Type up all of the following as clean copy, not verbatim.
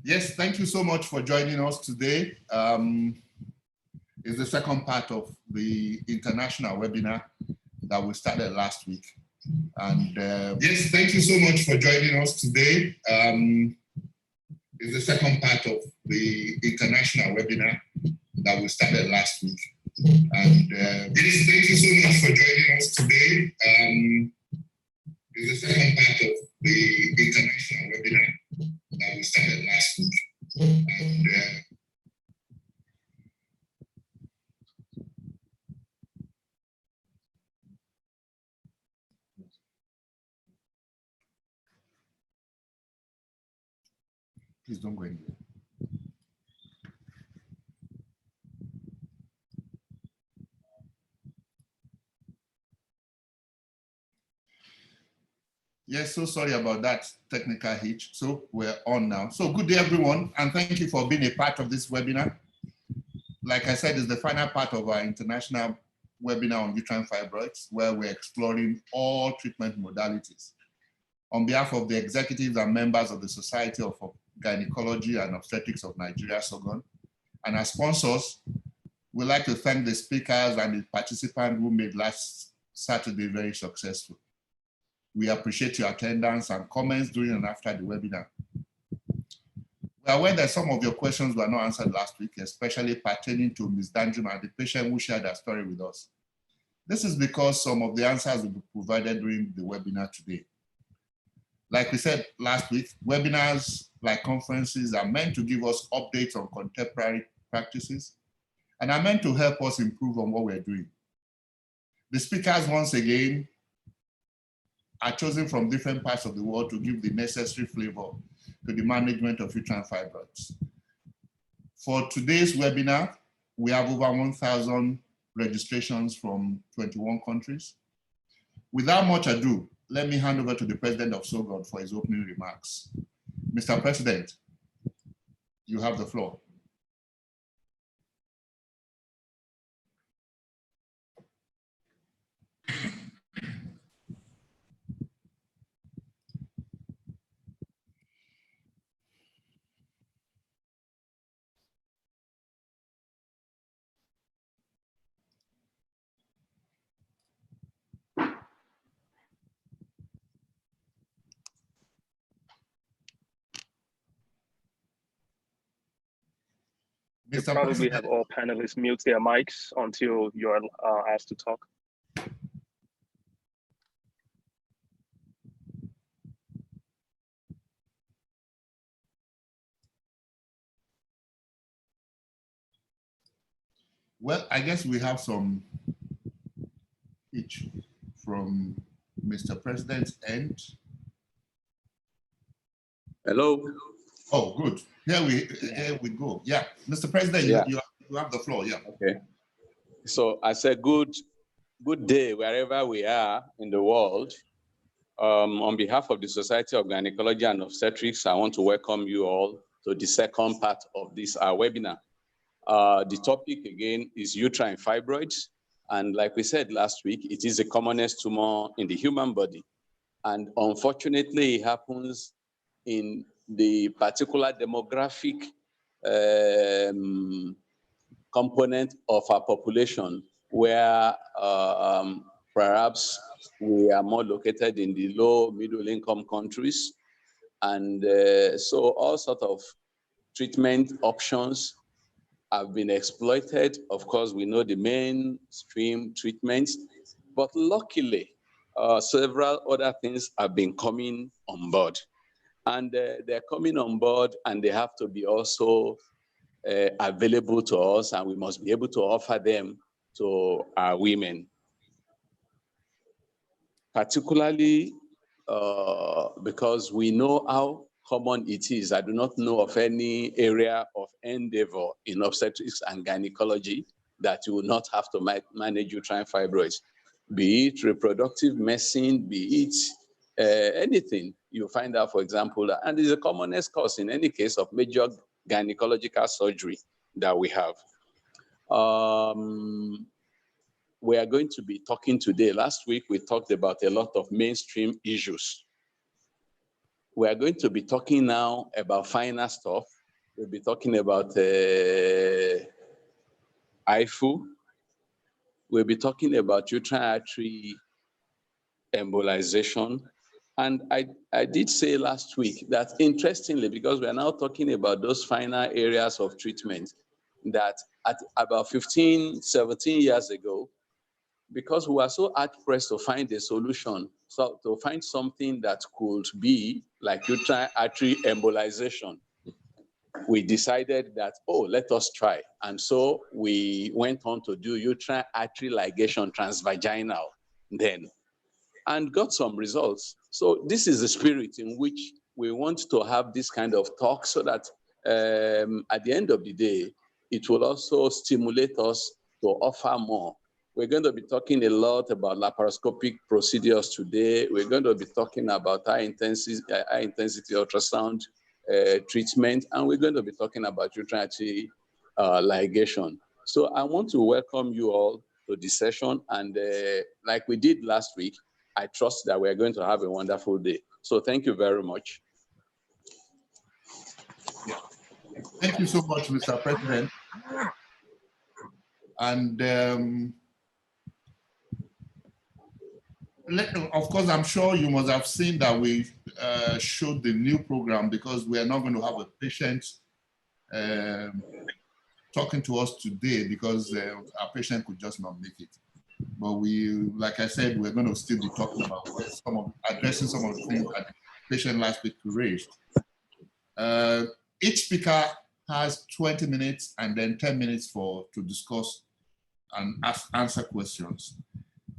Yes, thank you so much for joining us today. It's the second part of the international webinar that we started last week. And yes, thank you so much for joining us today. It's the second part of the international webinar that we started last week. And yes, thank you so much for joining us today. It's the second part of the international webinar that we started last week. And please don't go anywhere. Yes, so sorry about that technical hitch. So we're on now. So good day, everyone, and thank you for being a part of this webinar. Like I said, it's the final part of our international webinar on uterine fibroids, where we're exploring all treatment modalities. On behalf of the executives and members of the Society of Gynaecology and Obstetrics of Nigeria, SOGON, and our sponsors, we'd like to thank the speakers and the participants who made last Saturday very successful. We appreciate your attendance and comments during and after the webinar. We are aware that some of your questions were not answered last week, especially pertaining to Ms. Danjuma, the patient who shared her story with us. This is because some of the answers will be provided during the webinar today. Like we said last week, webinars like conferences are meant to give us updates on contemporary practices and are meant to help us improve on what we're doing. The speakers, once again, are chosen from different parts of the world to give the necessary flavor to the management of uterine fibroids. For today's webinar, we have over 1,000 registrations from 21 countries. Without much ado, let me hand over to the President of SOGON for his opening remarks. Mr. President, you have the floor. You probably have all panelists mute their mics until you're asked to talk. Well, I guess we have some each from Mr. President's end. Hello. Oh, good. Here we go. Yeah, Mr. President, yeah. you have the floor. Yeah. Okay. So I said good day wherever we are in the world. On behalf of the Society of Gynaecology and Obstetrics, I want to welcome you all to the second part of this webinar. The topic again is uterine fibroids. And like we said last week, it is the commonest tumor in the human body. And unfortunately, it happens in the particular demographic component of our population, where perhaps we are more located in the low middle income countries. And so all sorts of treatment options have been exploited. Of course, we know the mainstream treatments, but luckily, several other things have been coming on board. And they're coming on board and they have to be also available to us, and we must be able to offer them to our women. Particularly because we know how common it is. I do not know of any area of endeavor in obstetrics and gynecology that you will not have to manage uterine fibroids, be it reproductive medicine, be it anything. You find out, for example, and it's the commonest cause in any case of major gynecological surgery that we have. We are going to be talking today. Last week, we talked about a lot of mainstream issues. We are going to be talking now about finer stuff, We'll be talking about HIFU. We'll be talking about uterine artery embolization. And I did say last week that, interestingly, because we are now talking about those final areas of treatment, that at about 15, 17 years ago, because we were so hard-pressed to find a solution, so to find something that could be like uterine artery embolization, we decided that, oh, let us try. And so we went on to do uterine artery ligation transvaginal then, and got some results. So this is the spirit in which we want to have this kind of talk, so that at the end of the day, it will also stimulate us to offer more. We're going to be talking a lot about laparoscopic procedures today. We're going to be talking about high intensity ultrasound treatment, and we're going to be talking about uterine artery ligation. So I want to welcome you all to this session, and like we did last week, I trust that we're going to have a wonderful day. So thank you very much. Thank you so much, Mr. President. And of course, I'm sure you must have seen that we showed the new program, because we are not going to have a patient talking to us today, because our patient could just not make it. But we, like I said, we're going to still be talking about addressing some of the things that the patient last week raised. Each speaker has 20 minutes and then 10 minutes to discuss and answer questions.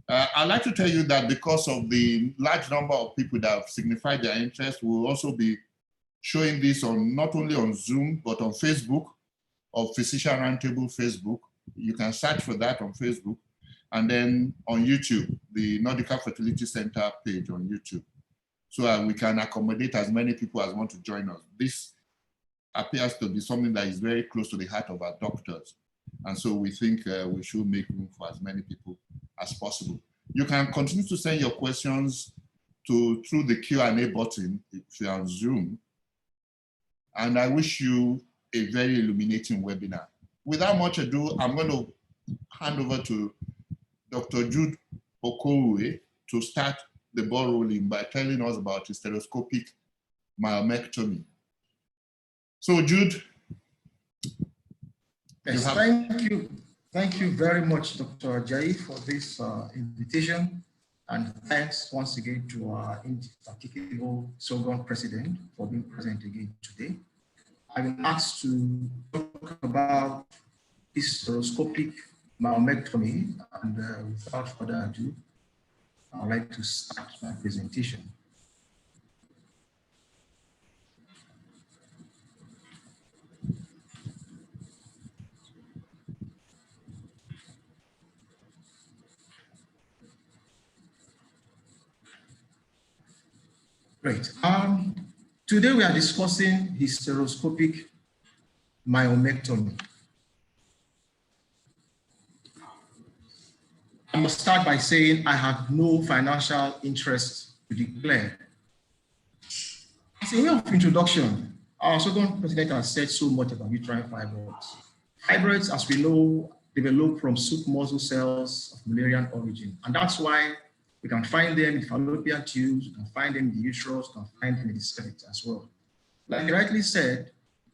I'd like to tell you that because of the large number of people that have signified their interest, we'll also be showing this on not only on Zoom, but on Facebook, or Physician Roundtable Facebook. You can search for that on Facebook. And then on YouTube, the Nordica Fertility Center page on YouTube. So we can accommodate as many people as want to join us. This appears to be something that is very close to the heart of our doctors. And so we think we should make room for as many people as possible. You can continue to send your questions through the Q&A button if you're on Zoom. And I wish you a very illuminating webinar. Without much ado, I'm going to hand over to Dr. Jude Okowe to start the ball rolling by telling us about hysteroscopic myomectomy. So Jude. Yes, thank you. Thank you very much, Dr. Ajayi, for this invitation. And thanks once again to our indefatigable SOGON president for being present again today. I've been asked to talk about hysteroscopic myomectomy, and without further ado, I'd like to start my presentation. Great. Today we are discussing hysteroscopic myomectomy. I must start by saying I have no financial interest to declare. As a way of introduction, our SOGON president has said so much about uterine fibroids. Fibroids, as we know, develop from soup muscle cells of Mullerian origin, and that's why we can find them in fallopian tubes, we can find them in the uterus, we can find them in the cervix as well. Like you rightly said,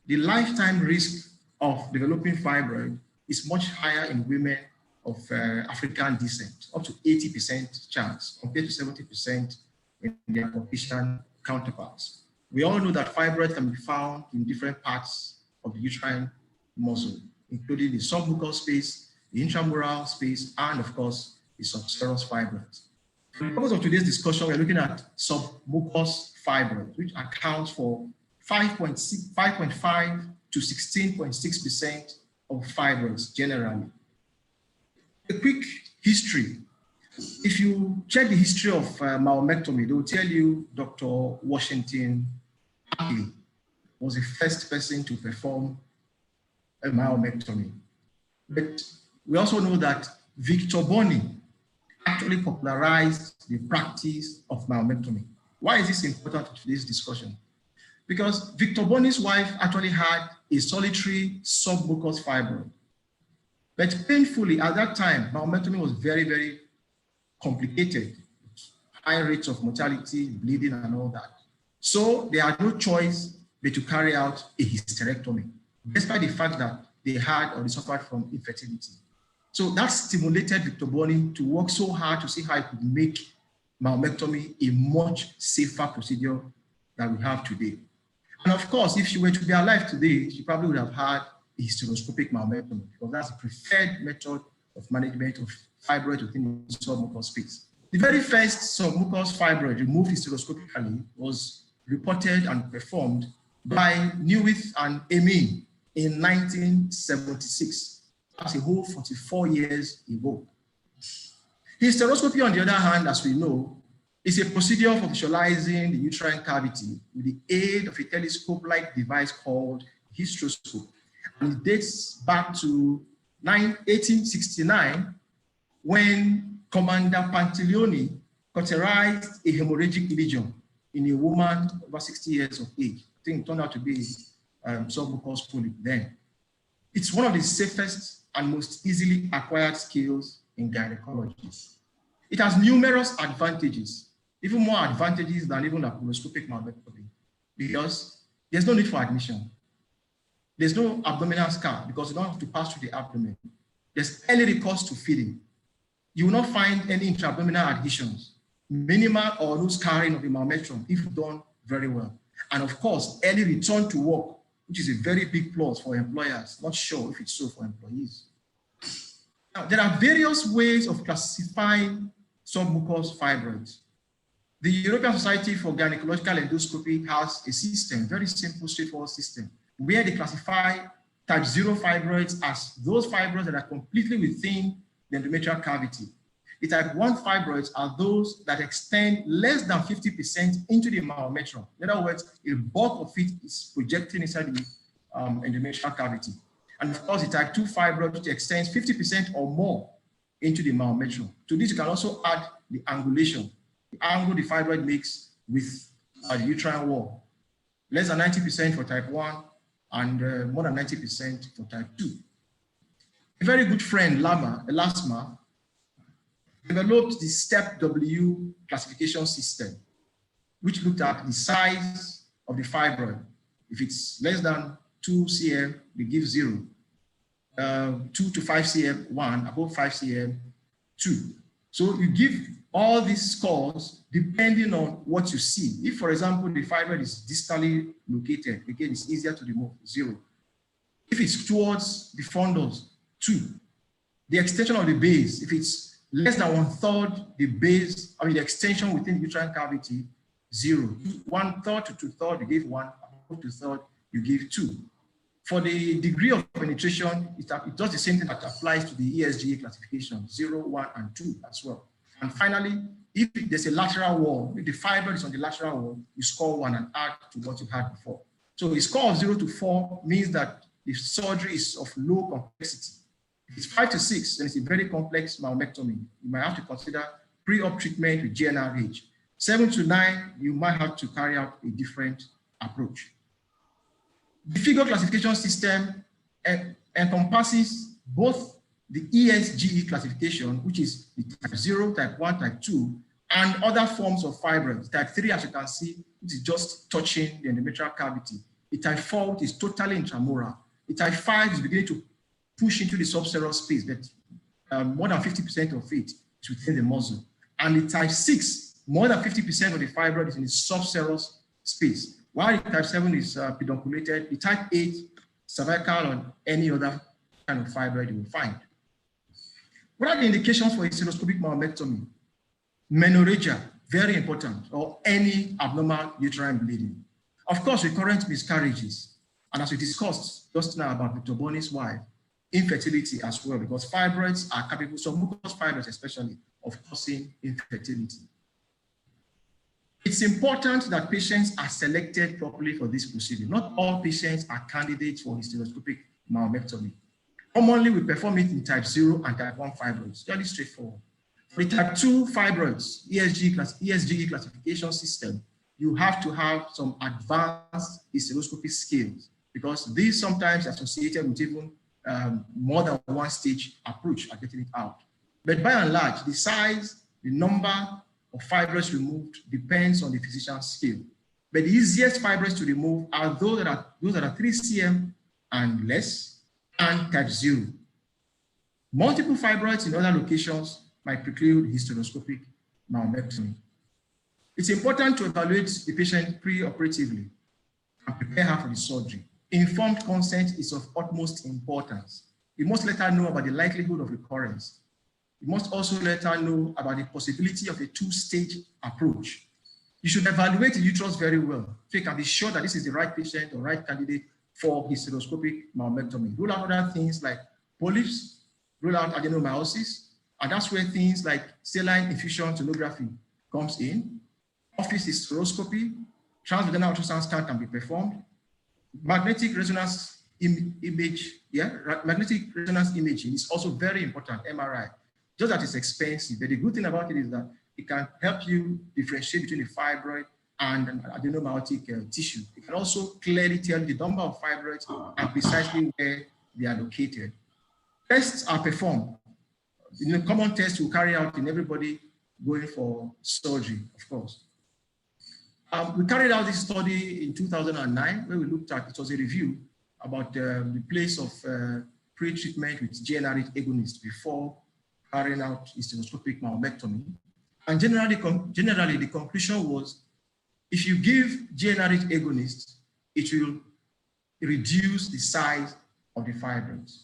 the lifetime risk of developing fibroid is much higher in women of African descent, up to 80% chance, compared to 70% in their Caucasian counterparts. We all know that fibroid can be found in different parts of the uterine muscle, including the submucous space, the intramural space, and of course, the subserous fibroids. For the purpose of today's discussion, we're looking at submucous fibroids, which accounts for 5.5 to 16.6% of fibroids generally. A quick history. If you check the history of myomectomy, they will tell you Dr. Washington Ackley was the first person to perform a myomectomy. But we also know that Victor Bonney actually popularized the practice of myomectomy. Why is this important to today's discussion? Because Victor Bonney's wife actually had a solitary submucous fibroid. But painfully, at that time, myomectomy was very, very complicated. High rates of mortality, bleeding, and all that. So they had no choice but to carry out a hysterectomy, despite the fact that they had or they suffered from infertility. So that stimulated Victor Boni to work so hard to see how he could make myomectomy a much safer procedure than we have today. And of course, if she were to be alive today, she probably would have had a hysteroscopic myomectomy, because that's the preferred method of management of fibroid within the submucous space. The very first submucous fibroid removed hysteroscopically was reported and performed by Newith and Emin in 1976. That's a whole 44 years ago. Hysteroscopy, on the other hand, as we know, is a procedure for visualizing the uterine cavity with the aid of a telescope-like device called hysteroscope. And it dates back to 1869, when Commander Pantaleone cauterized a hemorrhagic lesion in a woman over 60 years of age. I think it turned out to be submucous polyp then. It's one of the safest and most easily acquired skills in gynecology. It has numerous advantages, even more advantages than even laparoscopic myomectomy, because there's no need for admission. There's no abdominal scar because you don't have to pass through the abdomen. There's early recourse to feeding. You will not find any intra-abdominal adhesions, minimal or no scarring of the myometrum if done very well. And of course, early return to work, which is a very big plus for employers. Not sure if it's so for employees. Now, there are various ways of classifying submucous fibroids. The European Society for Gynaecological Endoscopy has a system, very simple, straightforward system, where they classify type 0 fibroids as those fibroids that are completely within the endometrial cavity. The type 1 fibroids are those that extend less than 50% into the myometrum. In other words, a bulk of it is projecting inside the endometrial cavity. And of course, the type 2 fibroid, which extends 50% or more into the myometrum. To this, you can also add the angulation, the angle the fibroid makes with the uterine wall. Less than 90% for type 1 and more than 90% for type 2. A very good friend, Lasma, developed the STEP W classification system, which looked at the size of the fibroid. If it's less than 2 cm, they give 0. 2 to 5 cm, 1, above 5 cm, 2. So you give all these scores depending on what you see. If, for example, the fibroid is distally located, again, it's easier to remove, 0. If it's towards the fundus, 2. The extension of the base, if it's less than 1/3 the base, the extension within the uterine cavity, 0. 1/3 to 2/3, you give 1, above 2/3, you give 2. For the degree of penetration, it does the same thing that applies to the ESGA classification, 0, 1, and 2 as well. And finally, if there's a lateral wall, if the fibroid is on the lateral wall, you score 1 and add to what you had before. So a score of 0 to 4 means that the surgery is of low complexity. If it's 5 to 6, then it's a very complex myomectomy. You might have to consider pre-op treatment with GnRH. 7 to 9, you might have to carry out a different approach. The figure classification system encompasses both the ESGE classification, which is the type 0, type 1, type 2, and other forms of fibroids. Type 3, as you can see, which is just touching the endometrial cavity. The type 4, which is totally intramural. The type 5 is beginning to push into the subserous space, but more than 50% of it is within the muscle. And the type 6, more than 50% of the fibroid is in the subserous space. While the type 7 is pedunculated, the type 8, cervical, or any other kind of fibroid you will find. What are the indications for hysteroscopic myomectomy? Menorrhagia, very important, or any abnormal uterine bleeding. Of course, recurrent miscarriages. And as we discussed just now about Victor Boni's wife, infertility as well, because fibroids are capable, submucous fibroids especially, of causing infertility. It's important that patients are selected properly for this procedure. Not all patients are candidates for hysteroscopic myomectomy. Commonly, we perform it in type 0 and type 1 fibroids, fairly straightforward. For the type 2 fibroids, ESGE classification system, you have to have some advanced hysteroscopy skills. because these sometimes associated with even more than one stage approach at getting it out. But by and large, the size, the number of fibroids removed depends on the physician's skill. But the easiest fibroids to remove are those that are 3 cm and less and type 0. Multiple fibroids in other locations might preclude hysteroscopic myomectomy. It's important to evaluate the patient pre-operatively and prepare her for the surgery. Informed consent is of utmost importance. You must let her know about the likelihood of recurrence. You must also let her know about the possibility of a 2-stage approach. You should evaluate the uterus very well so you can be sure that this is the right patient or right candidate for hysteroscopic myomectomy. Rule out other things like polyps, rule out adenomyosis, and that's where things like saline infusion sonography comes in. Office hysteroscopy, transvaginal ultrasound scan can be performed. Magnetic resonance magnetic resonance imaging is also very important, MRI. Just that it's expensive, but the good thing about it is that it can help you differentiate between a fibroid and an adenomyotic tissue. It can also clearly tell the number of fibroids and precisely where they are located. Tests are performed. Common tests we carry out in everybody going for surgery, of course. We carried out this study in 2009 where we looked at, it was a review about the place of pre-treatment with GnRH agonists before carrying out hysteroscopic myomectomy. And generally the conclusion was, if you give GnRH agonists, it will reduce the size of the fibroids.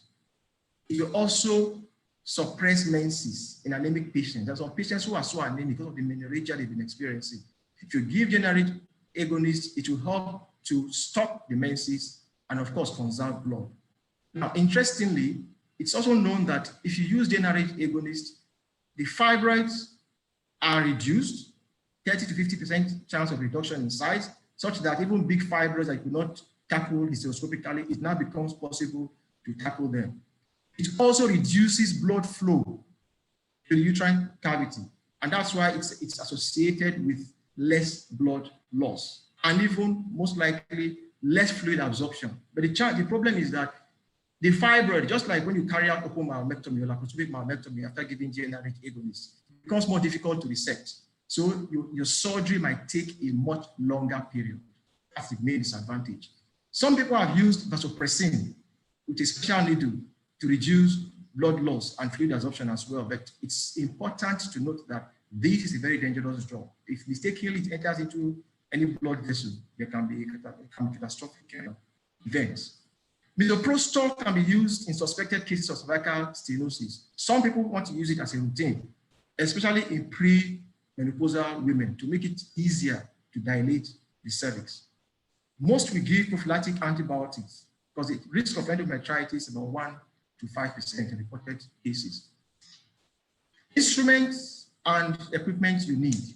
It will also suppress menses in anemic patients. There are some patients who are so anemic because of the menorrhagia they've been experiencing. If you give GnRH agonists, it will help to stop the menses and of course conserve blood. Now, interestingly, it's also known that if you use GnRH agonists, the fibroids are reduced, 30 to 50% chance of reduction in size, such that even big fibroids that you could not tackle hysteroscopically, it now becomes possible to tackle them. It also reduces blood flow to the uterine cavity, and that's why it's associated with less blood loss, and even most likely less fluid absorption. But the problem is that the fibroid, just like when you carry out open myomectomy or laparoscopic myomectomy after giving GnRH agonists, it becomes more difficult to resect. So your surgery might take a much longer period. That's the main disadvantage. Some people have used vasopressin with a special needle to reduce blood loss and fluid absorption as well. But it's important to note that this is a very dangerous drug. If mistakenly it enters into any blood vessel, there can be catastrophic events. Misoprostol can be used in suspected cases of cervical stenosis. Some people want to use it as a routine, especially in pre-menopausal women, to make it easier to dilate the cervix. Most we give prophylactic antibiotics because the risk of endometritis is about 1 to 5% in reported cases. Instruments and equipment you need.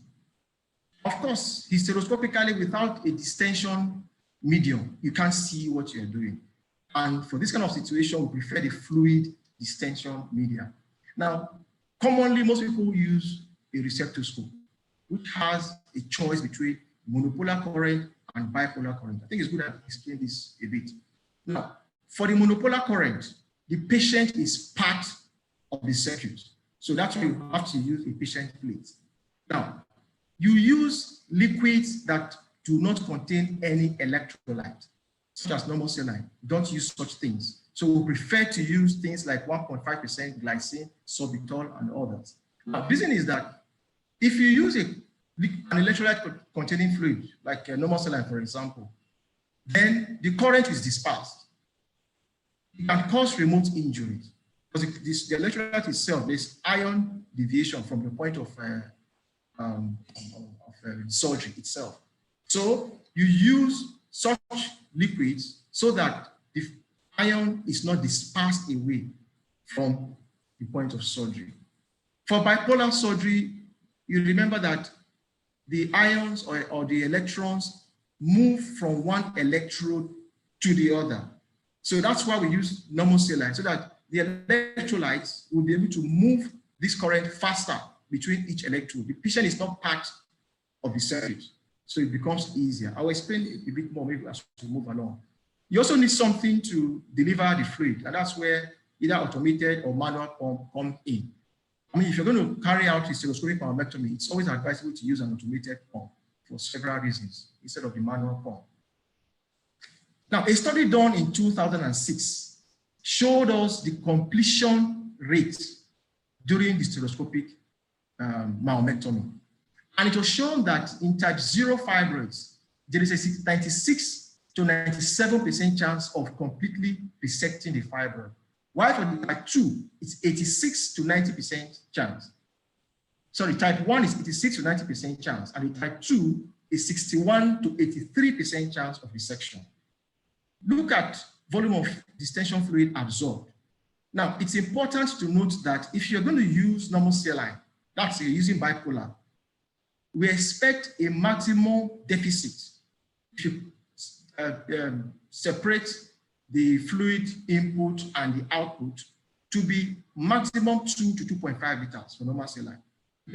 Of course, hysteroscopically, without a distension medium, you can't see what you're doing. And for this kind of situation, we prefer the fluid distension media. Now, commonly, most people use a receptoscope, which has a choice between monopolar current and bipolar current. I think it's good I explain this a bit. Now, for the monopolar current, the patient is part of the circuit. So that's why you have to use a patient plate. Now, you use liquids that do not contain any electrolyte, such as normal saline. Don't use such things. So we prefer to use things like 1.5% glycine, sorbitol, and others. Now, the reason is that if you use an electrolyte containing fluid, like normal saline, for example, then the current is dispersed. It can cause remote injuries because the electrolyte itself, there's ion deviation from the point of surgery itself. So you use such liquids so that the ion is not dispersed away from the point of surgery. For bipolar surgery, you remember that the ions or the electrons move from one electrode to the other. So that's why we use normal saline, so that the electrolytes will be able to move this current faster between each electrode. The patient is not part of the circuit, so it becomes easier. I'll explain a bit more maybe as we move along. You also need something to deliver the fluid, and that's where either automated or manual pump come in. I mean, if you're going to carry out hysteroscopic myomectomy, it's always advisable to use an automated pump for several reasons instead of the manual pump. Now, a study done in 2006 showed us the completion rate during the hysteroscopic myomectomy. And it was shown that in type 0 fibroids, there is a 96 to 97% chance of completely resecting the fibroid. While for the type 2, it's 86 to 90% chance. Sorry, type 1 is 86 to 90% chance, and the type 2 is 61 to 83% chance of resection. Look at volume of distension fluid absorbed. Now, it's important to note that if you're going to use normal saline, that's you're using bipolar, we expect a maximum deficit if you separate the fluid input and the output to be maximum 2 to 2.5 liters for normal saline.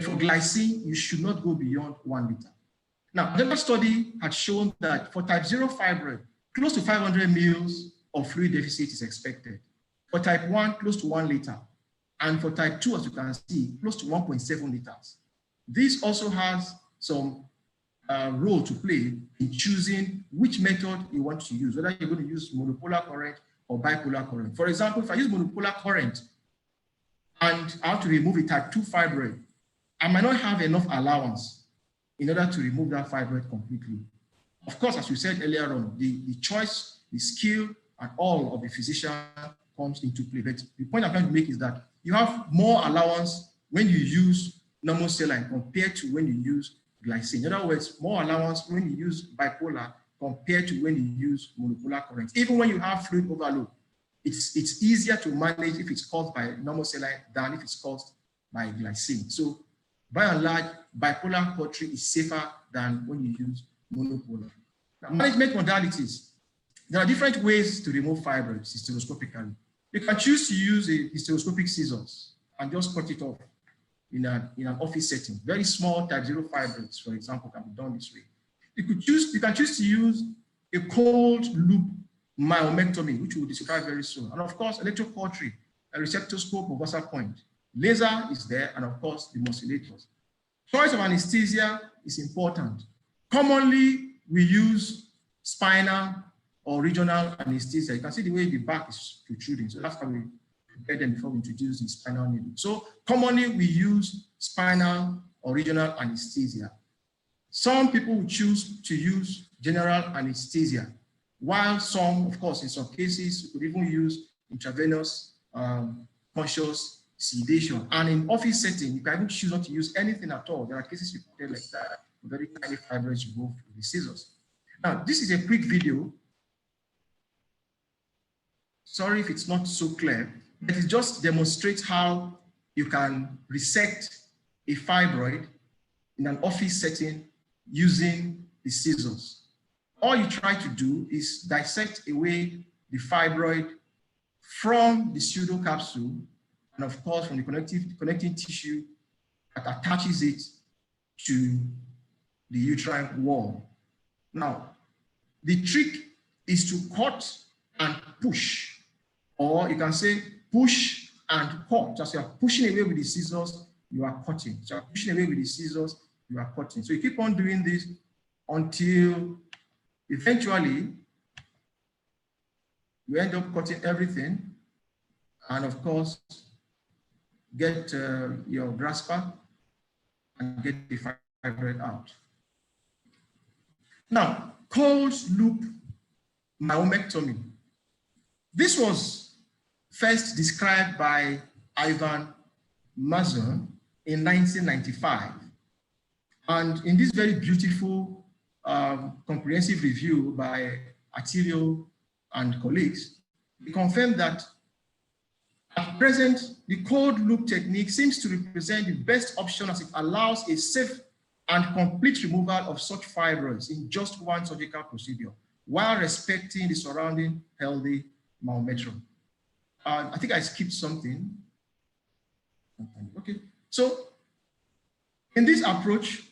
For glycine, you should not go beyond 1 liter. Now, another study had shown that for type 0 fibroid, close to 500 mils of fluid deficit is expected. For type 1, close to 1 liter. And for type 2, as you can see, close to 1.7 liters. This also has some role to play in choosing which method you want to use, whether you're going to use monopolar current or bipolar current. For example, if I use monopolar current and I have to remove a type 2 fibroid, I might not have enough allowance in order to remove that fibroid completely. Of course, as we said earlier on, the choice, the skill, and all of the physician comes into play. But the point I'm trying to make is that you have more allowance when you use normal saline compared to when you use glycine. In other words, more allowance when you use bipolar compared to when you use monopolar current. Even when you have fluid overload, it's easier to manage if it's caused by normal saline than if it's caused by glycine. So by and large, bipolar cautery is safer than when you use monopolar. Now, management modalities. There are different ways to remove fibroids hysteroscopically. You can choose to use a hysteroscopic scissors and just cut it off in an office setting. Very small type 0 fibroids, for example, can be done this way. You can choose to use a cold loop myomectomy, which we'll describe very soon. And of course, electrocautery, a receptoscope or Vasa point. Laser is there, and of course, the musculators. Choice of anesthesia is important. Commonly, we use spinal or regional anesthesia. You can see the way the back is protruding. So that's how we prepare them before we introduce the spinal needle. So commonly, we use spinal or regional anesthesia. Some people will choose to use general anesthesia, while some, of course, in some cases, you could even use intravenous conscious sedation. And in office setting, you can even choose not to use anything at all. There are cases you can like that, very tiny fibroids removed with the scissors. Now, this is a quick video. Sorry if it's not so clear, but it just demonstrates how you can resect a fibroid in an office setting using the scissors. All you try to do is dissect away the fibroid from the pseudocapsule and of course from the connecting tissue that attaches it to the uterine wall. Now, the trick is to cut and push, or you can say push and cut. As you are pushing away with the scissors, you are cutting. So you are pushing away with the scissors, you are cutting. So you keep on doing this until eventually you end up cutting everything, and of course, get your grasper and get the fibroid out. Now, cold loop myomectomy. This was first described by Ivan Mazur in 1995. And in this very beautiful comprehensive review by Attilio and colleagues, he confirmed that at present, the cold loop technique seems to represent the best option as it allows a safe and complete removal of such fibroids in just one surgical procedure, while respecting the surrounding healthy myometrium. I think I skipped something. Okay, so in this approach,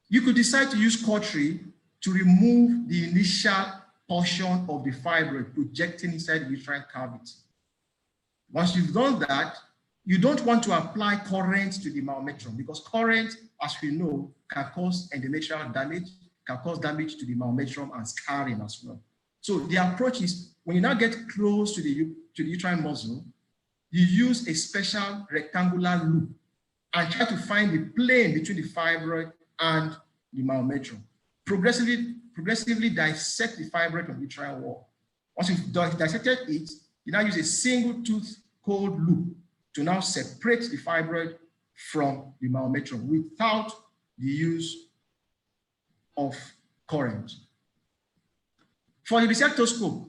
you could decide to use cautery to remove the initial portion of the fibroid projecting inside the uterine cavity. Once you've done that, you don't want to apply current to the myometrium because current, as we know, can cause endometrial damage, can cause damage to the myometrium and scarring as well. So the approach is when you now get close to the uterine muscle, you use a special rectangular loop and try to find the plane between the fibroid and the myometrium. Progressively dissect the fibroid from the uterine wall. Once you've dissected it, you now use a single tooth cold loop to now separate the fibroid from the myometrium without the use of current. For the resectoscope,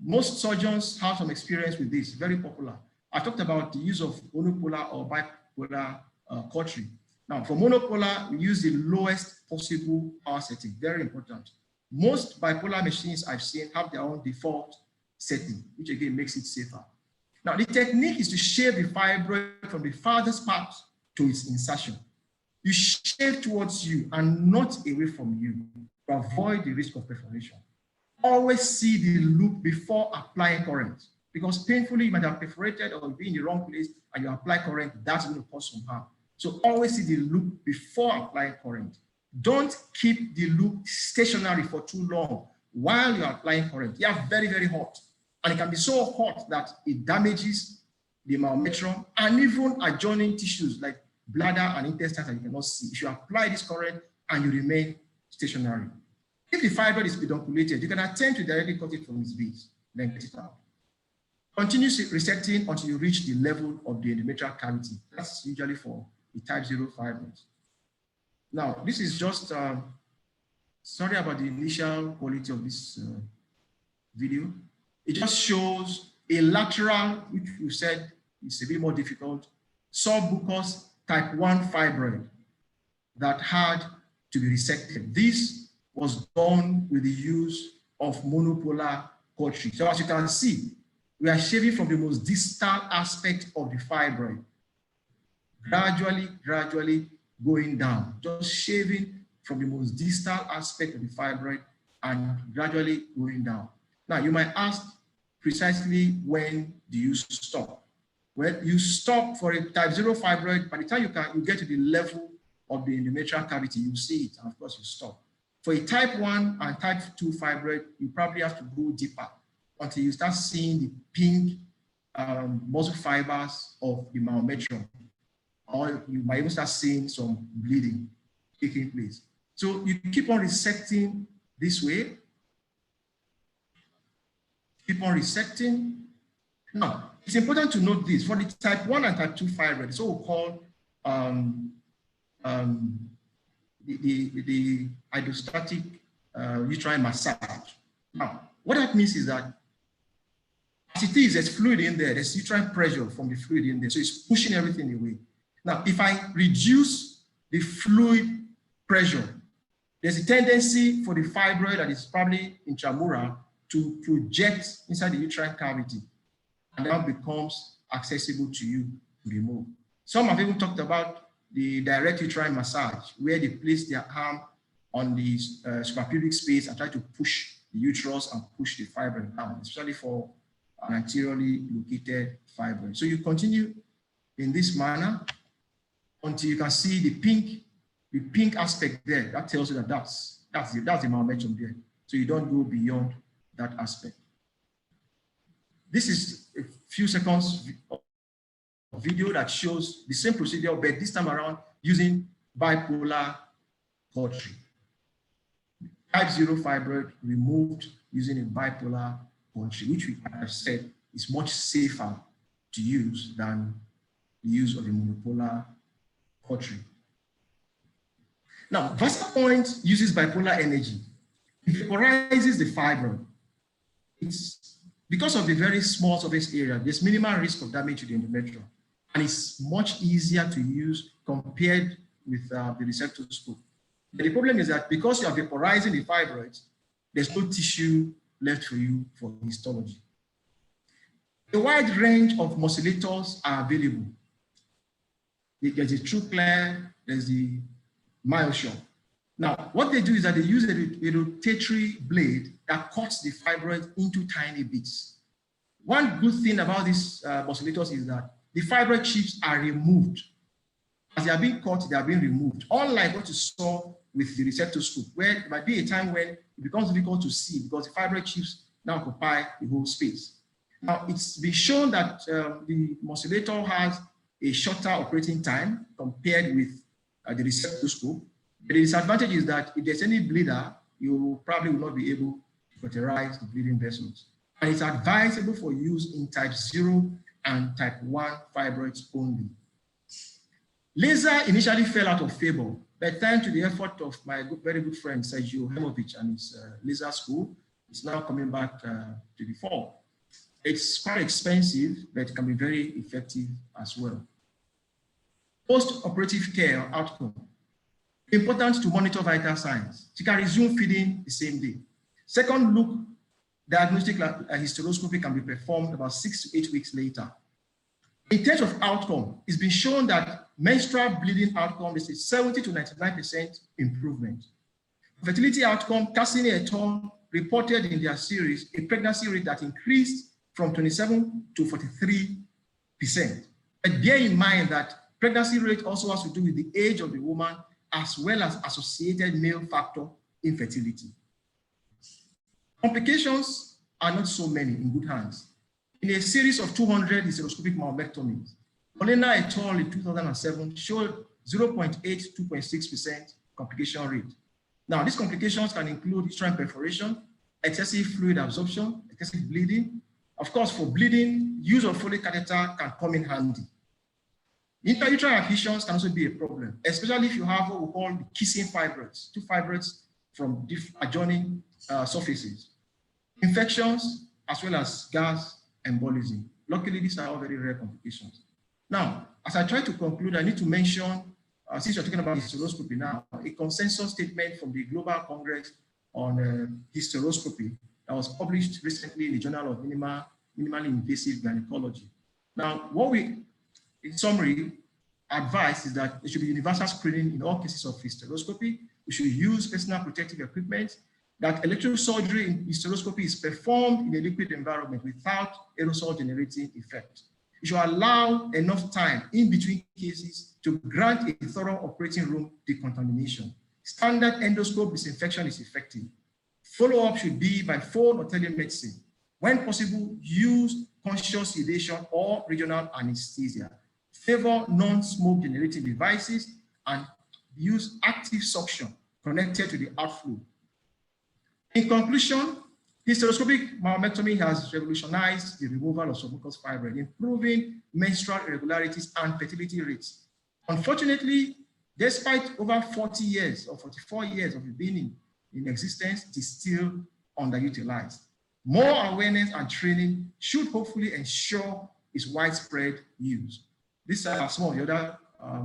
most surgeons have some experience with this, very popular. I talked about the use of monopolar or bipolar cautery. Now, for monopolar, we use the lowest possible power setting, very important. Most bipolar machines I've seen have their own default setting, which again makes it safer. Now, the technique is to shave the fibroid from the farthest part to its insertion. You shave towards you and not away from you to avoid the risk of perforation. Always see the loop before applying current because painfully you might have perforated or be in the wrong place and you apply current, that's going to cause some harm. So always see the loop before applying current. Don't keep the loop stationary for too long while you're applying current. They are very, very hot. And it can be so hot that it damages the myometrium and even adjoining tissues like bladder and intestines that you cannot see. If you apply this current and you remain stationary. If the fibroid is pedunculated, you can attempt to directly cut it from its base, then get it out. Continue resecting until you reach the level of the endometrial cavity. That's usually for the type 0 fibroids. Now, this is just, sorry about the initial quality of this video. It just shows a lateral, which we said is a bit more difficult, submucous type 1 fibroid that had to be resected. This was done with the use of monopolar cautery. So as you can see, we are shaving from the most distal aspect of the fibroid, gradually going down, just shaving from the most distal aspect of the fibroid and gradually going down. Now, you might ask precisely when do you stop? Well, you stop for a type 0 fibroid. By the time you get to the level of the endometrial cavity, you see it, and of course you stop. For a type 1 and type 2 fibroid, you probably have to go deeper until you start seeing the pink muscle fibers of the myometrium, or you might even start seeing some bleeding taking place. So you keep on resecting this way. Keep on resecting. Now, it's important to note this. For the type 1 and type 2 fibroid, it's what we call the hydrostatic uterine massage. Now, what that means is that as it is, there's fluid in there, there's uterine pressure from the fluid in there, so it's pushing everything away. Now, if I reduce the fluid pressure, there's a tendency for the fibroid that is probably intramural to project inside the uterine cavity, and that becomes accessible to you to remove. Some have even talked about the direct uterine massage, where they place their arm on the suprapubic space and try to push the uterus and push the fibroid down, especially for an anteriorly located fibroid. So you continue in this manner until you can see the pink aspect there. That tells you that that's the myometrium there. So you don't go beyond that aspect. This is a few seconds of video that shows the same procedure, but this time around using bipolar cautery. Type 0 fibroid removed using a bipolar cautery, which we have said is much safer to use than the use of a monopolar cautery. Now, VasaPoint uses bipolar energy. It vaporizes the fibroid. It's because of the very small surface area, there's minimal risk of damage to the endometrium, and it's much easier to use compared with the resectoscope. But the problem is that because you are vaporizing the fibroids, there's no tissue left for you for histology. A wide range of musculators are available. There's the TrueClear, there's the MyoSure. Now, what they do is that they use a rotatory blade that cuts the fibroid into tiny bits. One good thing about these oscillators is that the fibroid chips are removed. As they are being cut, they are being removed. Unlike what you saw with the resectoscope, where there might be a time when it becomes difficult to see because the fibroid chips now occupy the whole space. Now, it's been shown that the oscillator has a shorter operating time compared with the resectoscope. The disadvantage is that if there's any bleeder, you probably will not be able to cauterize the bleeding vessels. And it's advisable for use in type 0 and type 1 fibroids only. Laser initially fell out of favor, but thanks to the effort of my very good friend Sergio Hemovic and his laser school, it's now coming back to the fore. It's quite expensive, but it can be very effective as well. Post-operative care outcome. Important to monitor vital signs. She can resume feeding the same day. Second look, diagnostic hysteroscopy can be performed about 6 to 8 weeks later. In terms of outcome, it's been shown that menstrual bleeding outcome is a 70 to 99% improvement. Fertility outcome, Cassini et al. Reported in their series a pregnancy rate that increased from 27 to 43%. But bear in mind that pregnancy rate also has to do with the age of the woman as well as associated male factor infertility. Complications are not so many in good hands. In a series of 200 hysteroscopic myomectomies, Molina et al. In 2007 showed 0.8 to 2.6% complication rate. Now, these complications can include uterine perforation, excessive fluid absorption, excessive bleeding. Of course, for bleeding, use of Foley catheter can come in handy. Intrauterine adhesions can also be a problem, especially if you have what we call the kissing fibroids, two fibroids from adjoining surfaces. Infections, as well as gas embolism. Luckily, these are all very rare complications. Now, as I try to conclude, I need to mention, since we're talking about hysteroscopy now, a consensus statement from the Global Congress on Hysteroscopy that was published recently in the Journal of Minimally Invasive Gynaecology. Now, what we, in summary, advise is that there should be universal screening in all cases of hysteroscopy. We should use personal protective equipment, that electrosurgery in hysteroscopy is performed in a liquid environment without aerosol generating effect. You should allow enough time in between cases to grant a thorough operating room decontamination. Standard endoscope disinfection is effective. Follow-up should be by phone or telemedicine. When possible, use conscious sedation or regional anesthesia. Favor non-smoke generating devices and use active suction connected to the outflow. In conclusion, hysteroscopic myomectomy has revolutionized the removal of submucous fibroid, improving menstrual irregularities and fertility rates. Unfortunately, despite over 40 years or 44 years of it being in existence, it is still underutilized. More awareness and training should hopefully ensure its widespread use. These are some of the other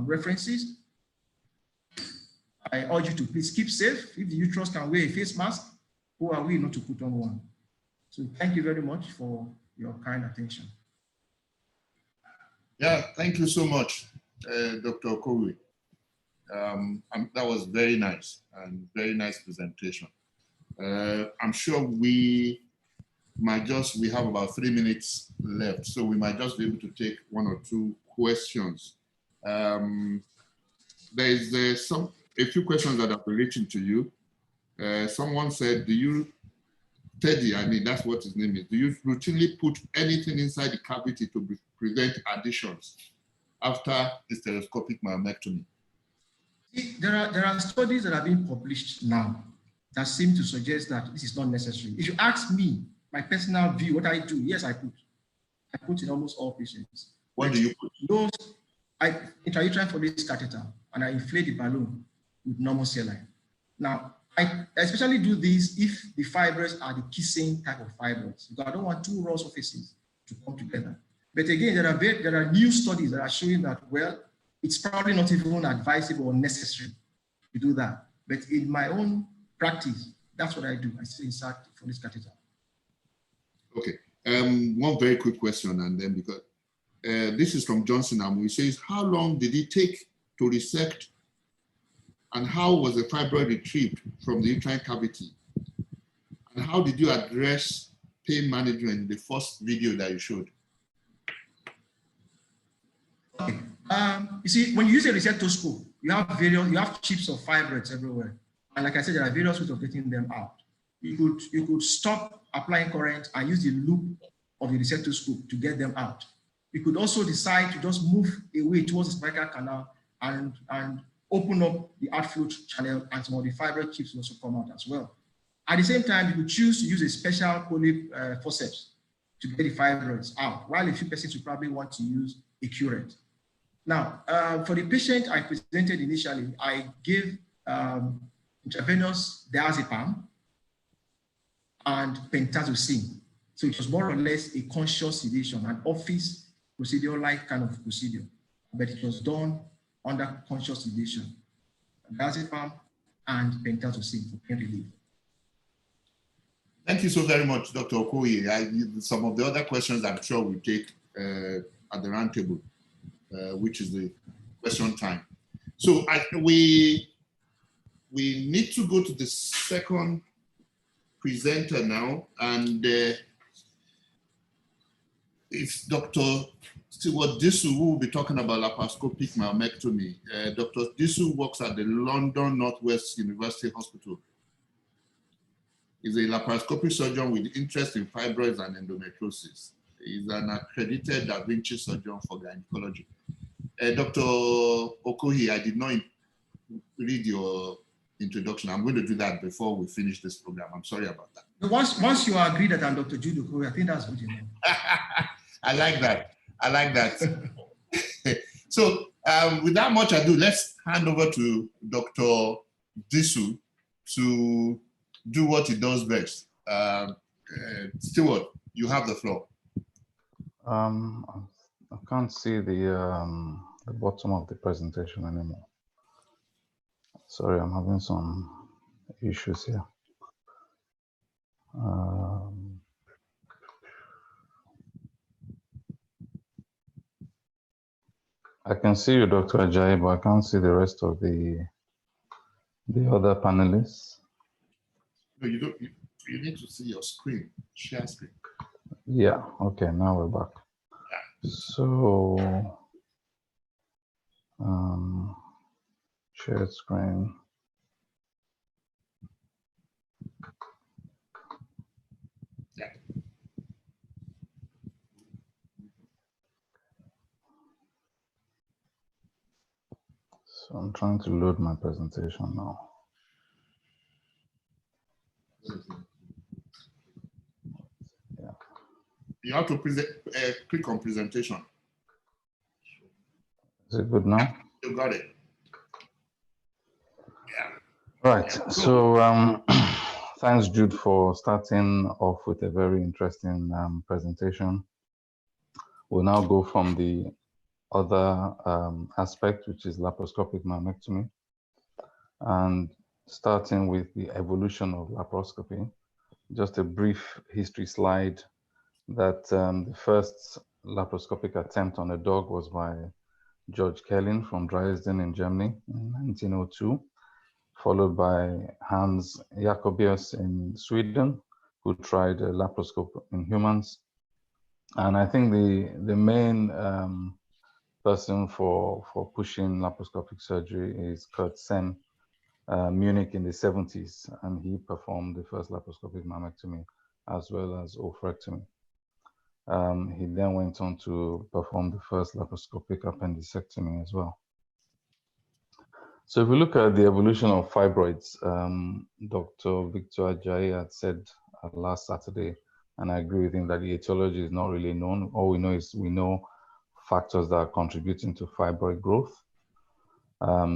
references. I urge you to please keep safe. If the uterus can wear a face mask, who are we not to put on one? So thank you very much for your kind attention. Yeah, thank you so much, Dr. Okowe. That was very nice and very nice presentation. I'm sure we have about 3 minutes left, so we might just be able to take 1 or 2 questions. There is a few questions that have been reaching to you. Someone said, Teddy, I mean, that's what his name is. Do you routinely put anything inside the cavity to prevent adhesions after hysteroscopic myomectomy? There are studies that have been published now that seem to suggest that this is not necessary. If you ask me, my personal view, what I do, yes, I put in almost all patients. What do you put? I intrauterine Foley's catheter and I inflate the balloon with normal saline. Now, I especially do this if the fibroids are the kissing type of fibroids, because I don't want 2 raw surfaces to come together. But again, there are new studies that are showing that, well, it's probably not even advisable or necessary to do that. But in my own practice, that's what I do. I still insert Foley's catheter. Okay. One very quick question, and then because this is from Johnson Amu. He says, how long did it take to resect And how was the fibroid retrieved from the uterine cavity? And how did you address pain management in the first video that you showed? Okay. You see, when you use a receptoscope, you have chips of fibroids everywhere. And like I said, there are various ways of getting them out. You could stop applying current and use the loop of the receptoscope to get them out. You could also decide to just move away towards the cervical canal and open up the outflow channel, and some of the fibroid chips will also come out as well. At the same time, you could choose to use a special polyp forceps to get the fibroids out, while a few persons would probably want to use a curette. Now, for the patient I presented initially, I gave intravenous diazepam and pentazocine. So it was more or less a conscious sedation, an office procedure-like kind of procedure, but it was done under conscious sedation, diazepam and pentazocine for pain relief. Thank you so very much, Dr. Okoye. Some of the other questions I'm sure we'll take at the roundtable, which is the question time. So we need to go to the second presenter now, and it's Dr. Stewart Disu, who will be talking about laparoscopic myomectomy. Dr. Disu works at the London Northwest University Hospital. He's a laparoscopic surgeon with interest in fibroids and endometriosis. He's an accredited Da Vinci surgeon for gynecology. Dr. Okoye, I did not read your introduction. I'm going to do that before we finish this program. I'm sorry about that. Once you agree that I'm Dr. Jude Okoye, I think that's good enough. I like that. I like that. So without much ado, let's hand over to Dr. Disu to do what he does best. Stewart, you have the floor. I can't see the bottom of the presentation anymore. Sorry, I'm having some issues here. I can see you, Dr. Ajayi, but I can't see the rest of the other panelists. No, you don't. You need to see your screen, share screen. Yeah, okay, now we're back. So, shared screen. Yeah. So I'm trying to load my presentation now. Yeah. You have to click on presentation. Is it good now? You got it. Yeah. Right. So thanks, Jude, for starting off with a very interesting presentation. We'll now go from the other aspect, which is laparoscopic myomectomy, and starting with the evolution of laparoscopy. Just a brief history slide that the first laparoscopic attempt on a dog was by George Kelling from Dresden in Germany in 1902, followed by Hans Jacobius in Sweden, who tried a laparoscope in humans. And I think the main person for pushing laparoscopic surgery is Kurt Sem, Munich in the 70s, and he performed the first laparoscopic myomectomy as well as oophorectomy. He then went on to perform the first laparoscopic appendicectomy as well. So if we look at the evolution of fibroids, Dr. Victor Ajayi had said last Saturday, and I agree with him, that the etiology is not really known. All we know is we know factors that are contributing to fibroid growth,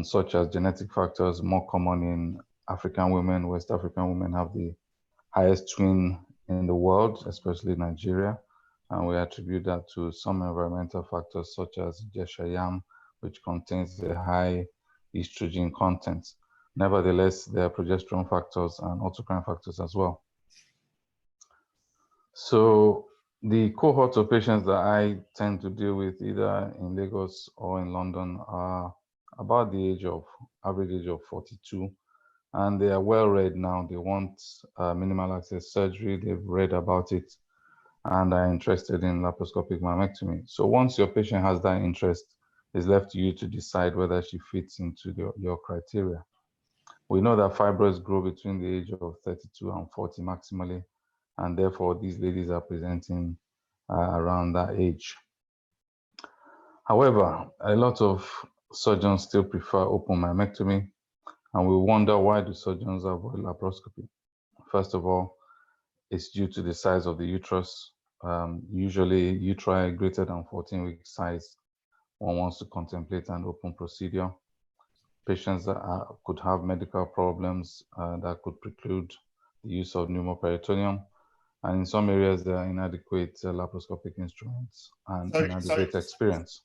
such as genetic factors, more common in African women. West African women have the highest twin in the world, especially Nigeria. And we attribute that to some environmental factors such as Gesha yam, which contains a high estrogen content. Nevertheless, there are progesterone factors and autocrine factors as well. So the cohort of patients that I tend to deal with either in Lagos or in London are about the average age of 42, and they are well read now. They want minimal access surgery. They've read about it and are interested in laparoscopic myomectomy. So once your patient has that interest, it's left to you to decide whether she fits into your criteria. We know that fibroids grow between the age of 32 and 40 maximally, and therefore these ladies are presenting around that age. However, a lot of surgeons still prefer open myomectomy, and we wonder, why do surgeons avoid laparoscopy? First of all, it's due to the size of the uterus. Usually uteri greater than 14-week size, one wants to contemplate an open procedure. Patients that could have medical problems that could preclude the use of pneumoperitoneum. And in some areas, there are inadequate laparoscopic instruments and inadequate experience.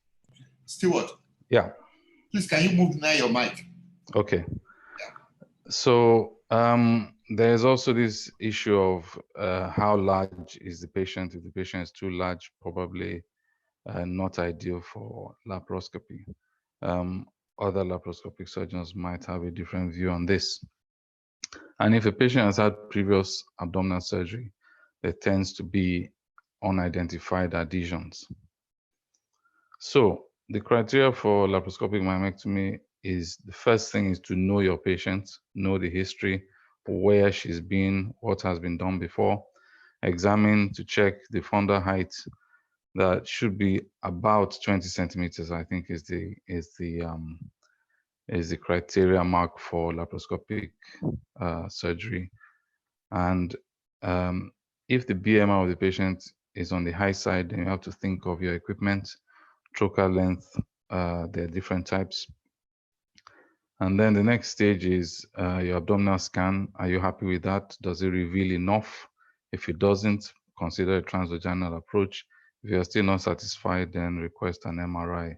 Stewart. Yeah. Please, can you move near your mic? Okay. Yeah. So there's also this issue of how large is the patient. If the patient is too large, probably not ideal for laparoscopy. Other laparoscopic surgeons might have a different view on this. And if a patient has had previous abdominal surgery, there tends to be unidentified adhesions. So the criteria for laparoscopic myomectomy is, the first thing is to know your patient, know the history, where she's been, what has been done before, examine to check the fundal height. That should be about 20 centimeters, I think, is the criteria mark for laparoscopic surgery. And if the BMI of the patient is on the high side, then you have to think of your equipment, trocar length. There are different types. And then the next stage is your abdominal scan. Are you happy with that? Does it reveal enough? If it doesn't, consider a transvaginal approach. If you're still not satisfied, then request an MRI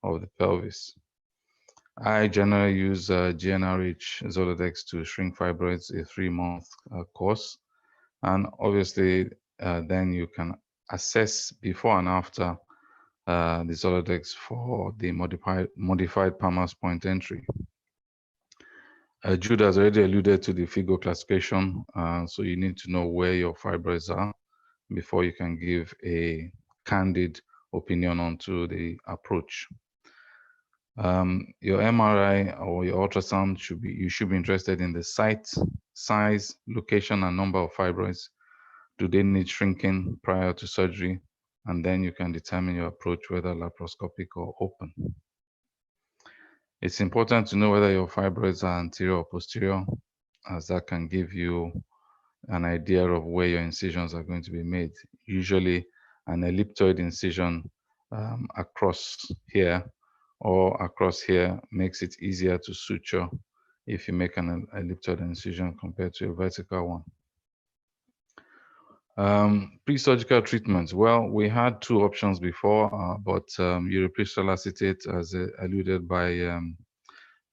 of the pelvis. I generally use GnRH Zoladex to shrink fibroids, a 3-month course. And obviously, then you can assess before and after the Zoladex for the modified Palmer's point entry. Jude has already alluded to the FIGO classification, so you need to know where your fibroids are before you can give a candid opinion onto the approach. Your MRI or your ultrasound you should be interested in the site, size, location, and number of fibroids. Do they need shrinking prior to surgery? And then you can determine your approach, whether laparoscopic or open. It's important to know whether your fibroids are anterior or posterior, as that can give you an idea of where your incisions are going to be made. Usually an elliptoid incision across here or across here makes it easier to suture if you make an elliptoid incision compared to a vertical one. Pre-surgical treatments. Well, we had 2 options before, but uripristal acetate, as alluded by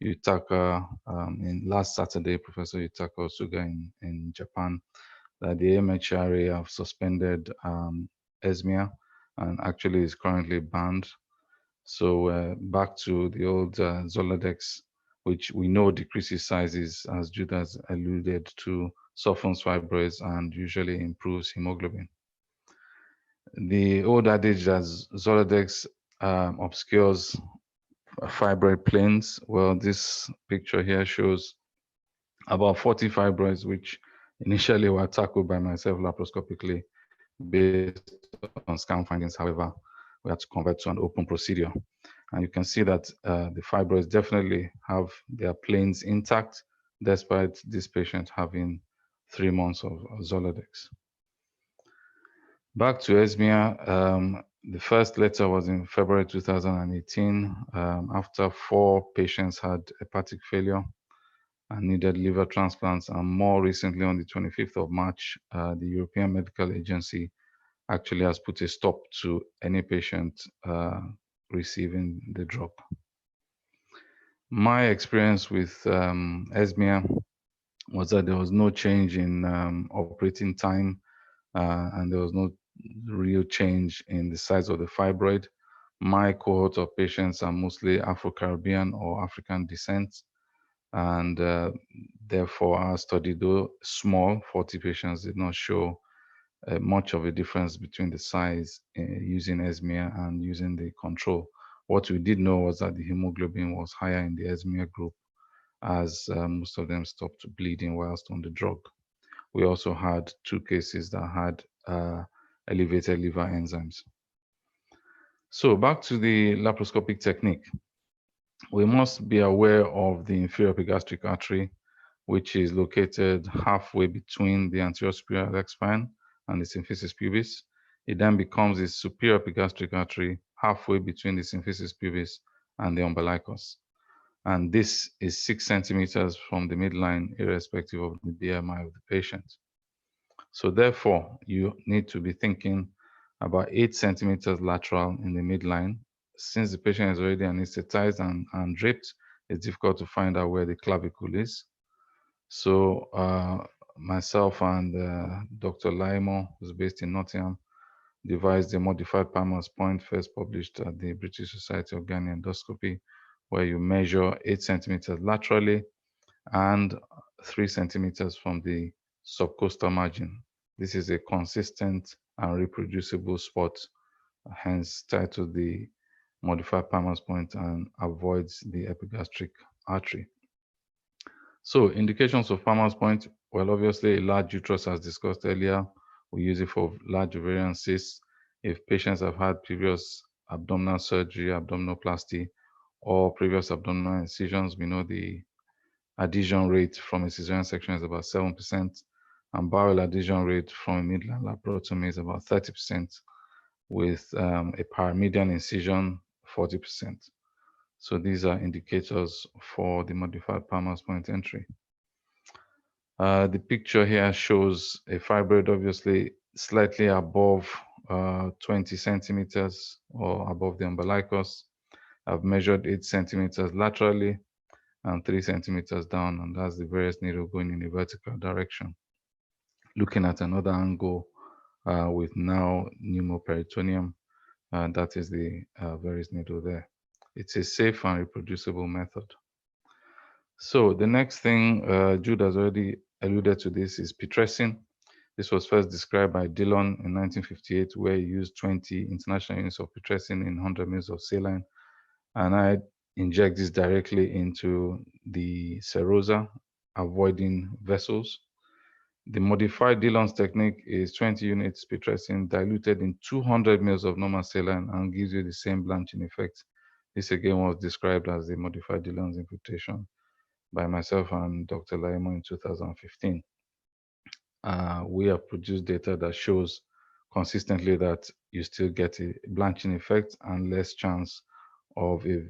Yutaka in last Saturday, Professor Yutaka Osuga in Japan, that the MHRA have suspended ESMIA and actually is currently banned. So back to the old Zoladex, which we know decreases sizes, as Jude has alluded to, softens fibroids and usually improves hemoglobin. The old adage that Zoladex obscures fibroid planes. Well, this picture here shows about 40 fibroids, which initially were tackled by myself laparoscopically based on scan findings. However, we had to convert to an open procedure. And you can see that the fibroids definitely have their planes intact, despite this patient having 3 months of Zoladex. Back to ESMIA, the first letter was in February 2018, after 4 patients had hepatic failure and needed liver transplants. And more recently, on the 25th of March, the European Medical Agency actually has put a stop to any patient receiving the drug. My experience with ESMIA was that there was no change in operating time, and there was no real change in the size of the fibroid. My cohort of patients are mostly Afro-Caribbean or African descent, and therefore our study, though small, 40 patients, did not show much of a difference between the size using Esmia and using the control. What we did know was that the hemoglobin was higher in the Esmia group, as most of them stopped bleeding whilst on the drug. We also had 2 cases that had elevated liver enzymes. So back to the laparoscopic technique. We must be aware of the inferior epigastric artery, which is located halfway between the anterior superior iliac spine and the symphysis pubis. It then becomes the superior epigastric artery halfway between the symphysis pubis and the umbilicus. And this is 6 centimeters from the midline, irrespective of the BMI of the patient. So therefore, you need to be thinking about 8 centimeters lateral in the midline. Since the patient is already anesthetized and draped, it's difficult to find out where the clavicle is. So myself and Dr. Laimo, who's based in Nottingham, devised a modified Palmer's point, first published at the British Society of Gynae Endoscopy, where you measure 8 centimeters laterally and 3 centimeters from the subcostal margin. This is a consistent and reproducible spot, hence titled the modified Palmer's point, and avoids the epigastric artery. So indications of Palmer's point, well, obviously a large uterus, as discussed earlier. We use it for large ovarian cysts. If patients have had previous abdominal surgery, abdominoplasty, or previous abdominal incisions, we know the adhesion rate from a cesarean section is about 7%, and bowel adhesion rate from a midline laparotomy is about 30%, with a paramedian incision 40%. So these are indicators for the modified Palmer's point entry. The picture here shows a fibroid, obviously slightly above 20 centimeters or above the umbilicus. I've measured 8 centimeters laterally and 3 centimeters down, and that's the various needle going in a vertical direction. Looking at another angle with now pneumoperitoneum, that is the various needle there. It's a safe and reproducible method. So the next thing, Jude has already alluded to this, is pitressin. This was first described by Dillon in 1958, where he used 20 international units of pitressin in 100 ml of saline, and I inject this directly into the serosa, avoiding vessels. The modified Dillon's technique is 20 units pitressin diluted in 200 ml of normal saline and gives you the same blanching effect. This again was described as the modified Dillon's imputation by myself and Dr. Laimo in 2015. We have produced data that shows consistently that you still get a blanching effect and less chance of a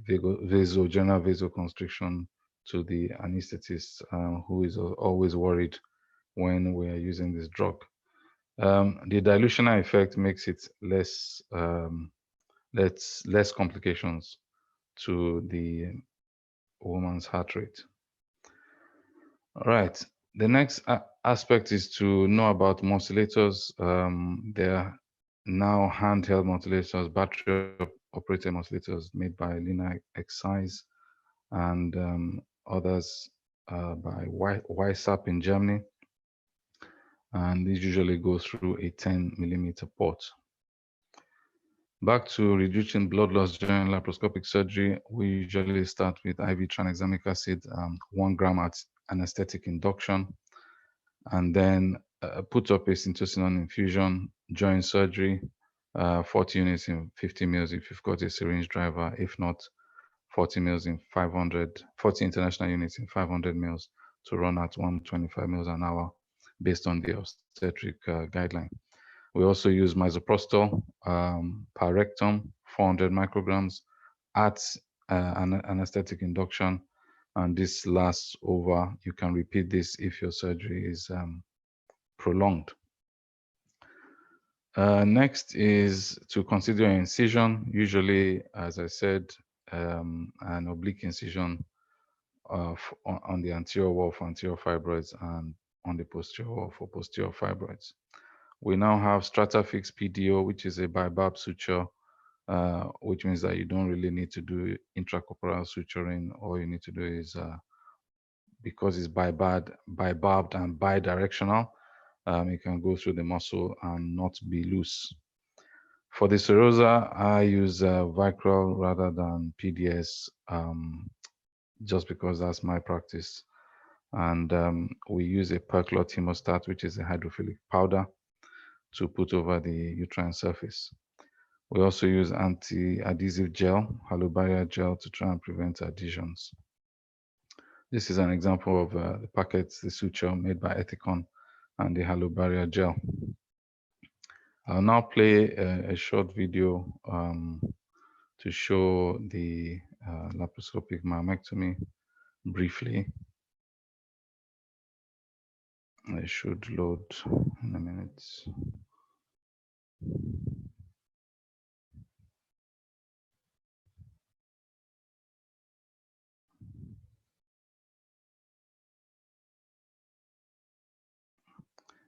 general vasoconstriction to the anesthetist, who is always worried when we are using this drug. The dilutional effect makes it less complications to the woman's heart rate. All right. The next aspect is to know about modulators. There are now handheld modulators, battery-operated modulators made by Lina Excise and others by YSAP in Germany. And these usually go through a 10 millimeter port. Back to reducing blood loss during laparoscopic surgery, we usually start with IV tranexamic acid, 1 gram at anesthetic induction, and then put up a syntocinon infusion during surgery, 40 units in 50 mils if you've got a syringe driver. If not, 40 mils in 40 international units in 500 mils to run at 125 mils an hour based on the obstetric guideline. We also use misoprostol per rectum, 400 micrograms at an anesthetic induction, and this lasts over. You can repeat this if your surgery is prolonged. Next is to consider an incision, usually, as I said, an oblique incision on the anterior wall for anterior fibroids and on the posterior wall for posterior fibroids. We now have Stratafix PDO, which is a bibab suture which means that you don't really need to do intracorporeal suturing. All you need to do is, because it's bibarbed and bidirectional, you can go through the muscle and not be loose. For the serosa, I use Vicryl rather than PDS, just because that's my practice. And we use a perchlor hemostat, which is a hydrophilic powder, to put over the uterine surface. We also use anti-adhesive gel, halobarrier gel, to try and prevent adhesions. This is an example of the packets, the suture made by Ethicon, and the halobarrier gel. I'll now play a short video to show the laparoscopic myomectomy briefly. I should load in a minute.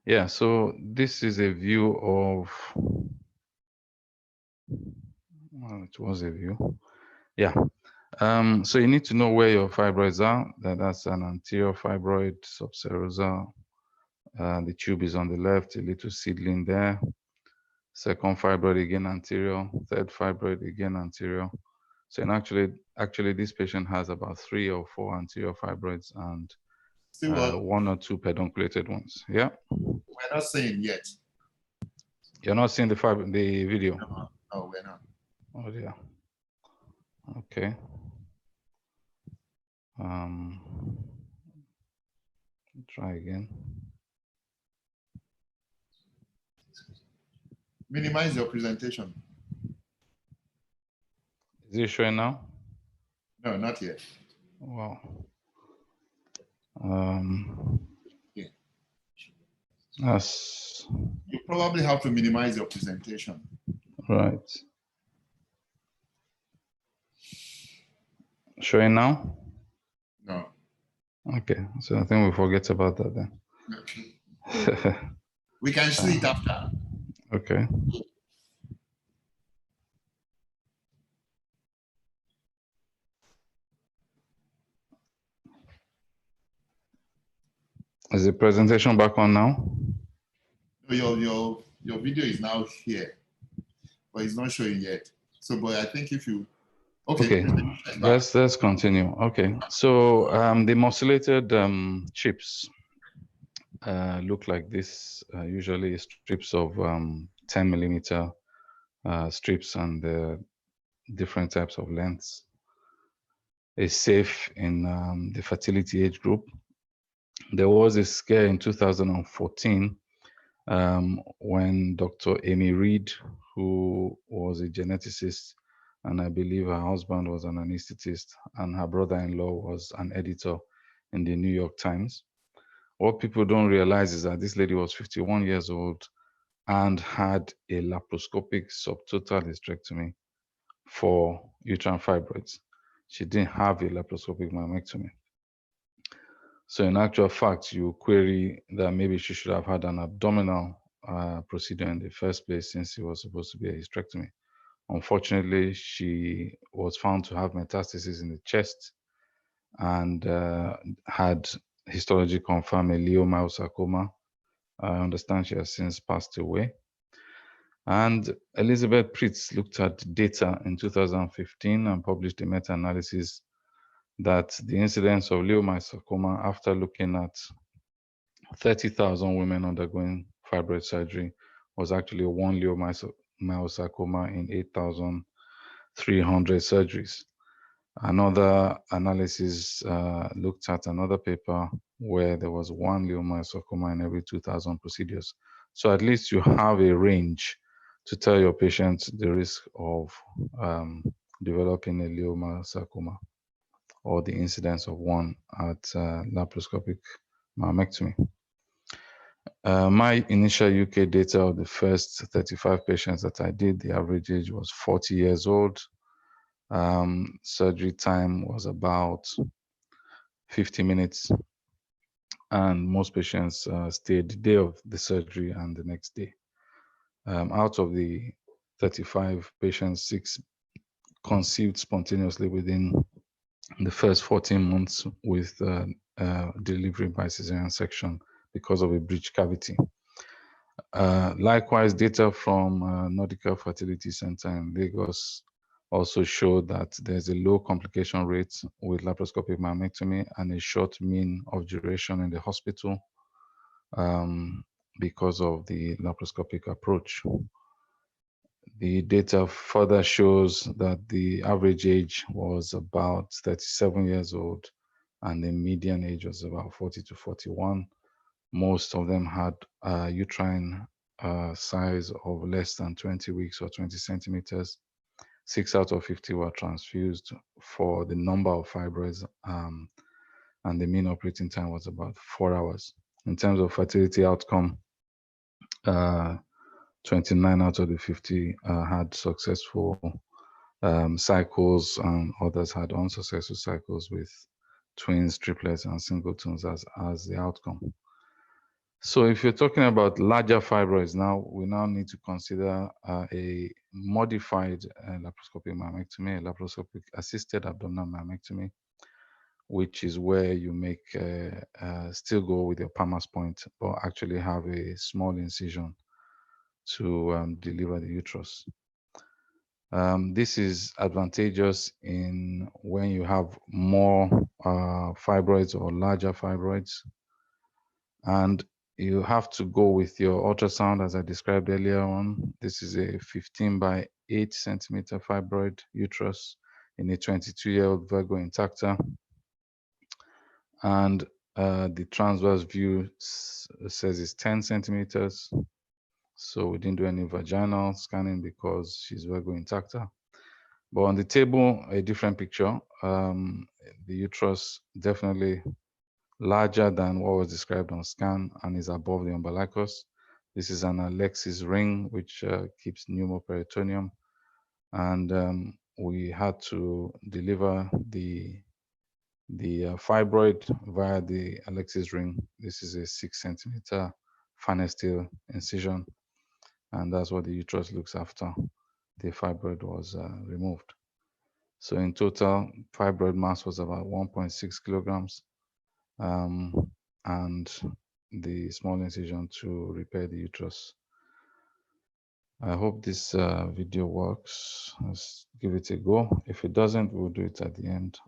Yeah, so this is a view of, well, it was a view. Yeah, so you need to know where your fibroids are. That's an anterior fibroid, subserosal. The tube is on the left, a little seedling there. Second fibroid again anterior, third fibroid again anterior. So actually this patient has about 3 or 4 anterior fibroids and 1 or 2 pedunculated ones. Yeah. We're not saying yet. You're not seeing the video? No, we're not. Oh dear. Okay. Try again. Minimize your presentation. Is it showing now? No, not yet. Wow. Yeah. That's You probably have to minimize your presentation. right. Showing now? No. Okay, so I think we forget about that then. Okay. We can see it after. Okay. Is the presentation back on now? Your video is now here, but it's not showing yet. So, but I think if you Okay, let's continue. Okay, so the mosulated chips look like this. Usually strips of 10 millimeter strips and different types of lengths. Is safe in the fertility age group. There was a scare in 2014 when Dr. Amy Reed, who was a geneticist, and I believe her husband was an anesthetist, and her brother-in-law was an editor in the New York Times. What people don't realize is that this lady was 51 years old and had a laparoscopic subtotal hysterectomy for uterine fibroids. She didn't have a laparoscopic myomectomy. So in actual fact, you query that maybe she should have had an abdominal procedure in the first place, since it was supposed to be a hysterectomy. Unfortunately, she was found to have metastasis in the chest and had histology confirmed a leiomyosarcoma. I understand she has since passed away. And Elizabeth Pritz looked at data in 2015 and published a meta-analysis that the incidence of leiomyosarcoma, after looking at 30,000 women undergoing fibroid surgery, was actually 1 leiomyosarcoma in 8,300 surgeries. Another analysis looked at another paper where there was 1 leiomyosarcoma in every 2,000 procedures. So at least you have a range to tell your patient the risk of developing a leiomyosarcoma, or the incidence of 1 at laparoscopic myomectomy. My initial UK data of the first 35 patients that I did, the average age was 40 years old. Surgery time was about 50 minutes, and most patients stayed the day of the surgery and the next day. Out of the 35 patients, 6 conceived spontaneously within the first 14 months with delivery by cesarean section because of a breech cavity. Likewise, data from Nordica Fertility Center in Lagos also showed that there's a low complication rate with laparoscopic myomectomy and a short mean of duration in the hospital because of the laparoscopic approach. The data further shows that the average age was about 37 years old and the median age was about 40 to 41. Most of them had uterine size of less than 20 weeks or 20 centimeters. 6 out of 50 were transfused for the number of fibroids, and the mean operating time was about 4 hours. In terms of fertility outcome, 29 out of the 50 had successful cycles, and others had unsuccessful cycles with twins, triplets, and singletons as the outcome. So if you're talking about larger fibroids now, we now need to consider a modified laparoscopic myomectomy, a laparoscopic assisted abdominal myomectomy, which is where you make still go with your Palmer's point, but actually have a small incision to deliver the uterus. This is advantageous in when you have more fibroids or larger fibroids, and you have to go with your ultrasound as I described earlier on. This is a 15 by 8 centimeter fibroid uterus in a 22-year-old Virgo intacta, and the transverse view says it's 10 centimeters. So we didn't do any vaginal scanning because she's Virgo intacta. But on the table, a different picture. The uterus definitely larger than what was described on scan and is above the umbilicus. This is an Alexis ring, which keeps pneumoperitoneum. And we had to deliver the fibroid via the Alexis ring. This is a 6 centimeter Farnell incision. And that's what the uterus looks after the fibroid was removed. So in total, fibroid mass was about 1.6 kilograms, and the small incision to repair the uterus. I hope this video works. Let's give it a go. If it doesn't, we'll do it at the end.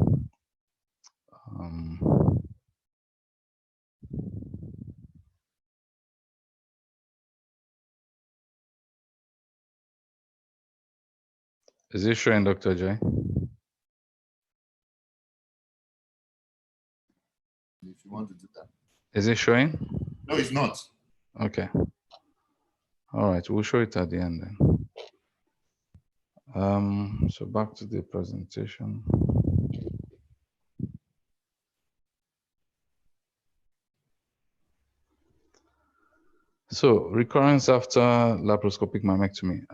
Is it showing, Dr. J? If you want to do that. Is it showing? No, it's not. Okay. All right, we'll show it at the end then. So back to the presentation. So recurrence after laparoscopic myomectomy.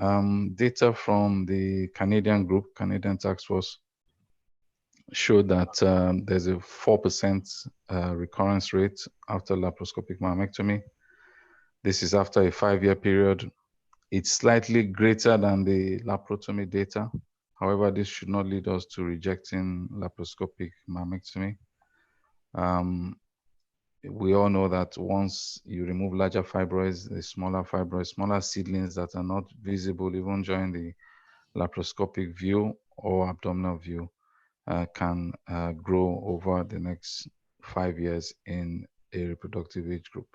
Data from the Canadian group, Canadian Task Force, showed that there's a 4% recurrence rate after laparoscopic myomectomy. This is after a 5-year period. It's slightly greater than the laparotomy data. However, this should not lead us to rejecting laparoscopic myomectomy. We all know that once you remove larger fibroids, the smaller seedlings that are not visible even during the laparoscopic view or abdominal view can grow over the next 5 years in a reproductive age group.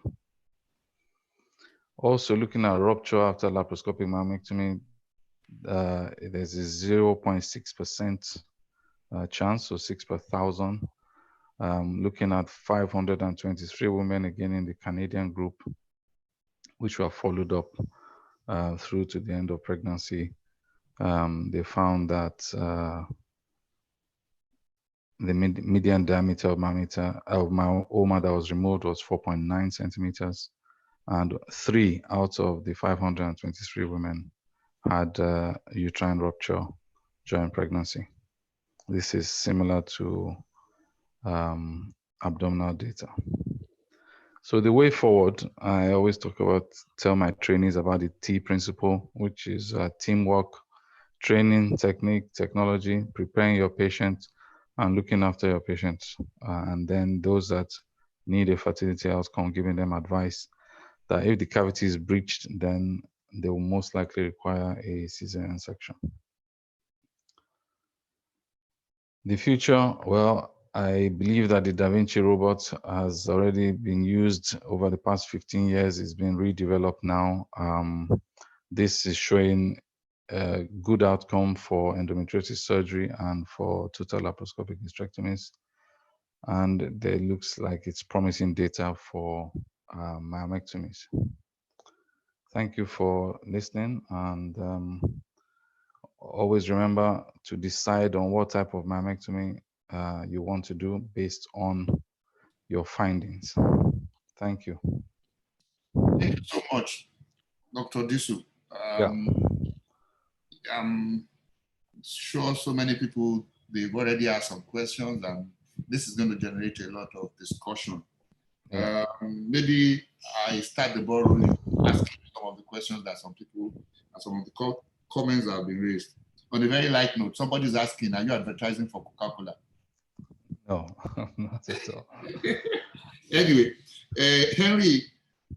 Also, looking at rupture after laparoscopic myomectomy, there's a 0.6% chance, so 6 per 1,000. Looking at 523 women, again in the Canadian group, which were followed up through to the end of pregnancy, they found that the median diameter of myoma that was removed was 4.9 centimeters, and 3 out of the 523 women had uterine rupture during pregnancy. This is similar to abdominal data. So the way forward, I always tell my trainees about the T principle, which is teamwork, training, technique, technology, preparing your patient, and looking after your patients. And then those that need a fertility outcome, giving them advice that if the cavity is breached, then they will most likely require a cesarean section. The future, well, I believe that the Da Vinci robot has already been used over the past 15 years. It's been redeveloped now. This is showing a good outcome for endometriosis surgery and for total laparoscopic hysterectomies. And there looks like it's promising data for myomectomies. Thank you for listening, and always remember to decide on what type of myomectomy you want to do based on your findings. Thank you. Thank you so much, Dr. Disu. I'm sure so many people, they've already asked some questions, and this is going to generate a lot of discussion. Maybe I start the ball rolling, asking some of the questions that some people, and some of the comments that have been raised. On a very light note, somebody's asking, are you advertising for Coca-Cola? No, not at all. Anyway, Henry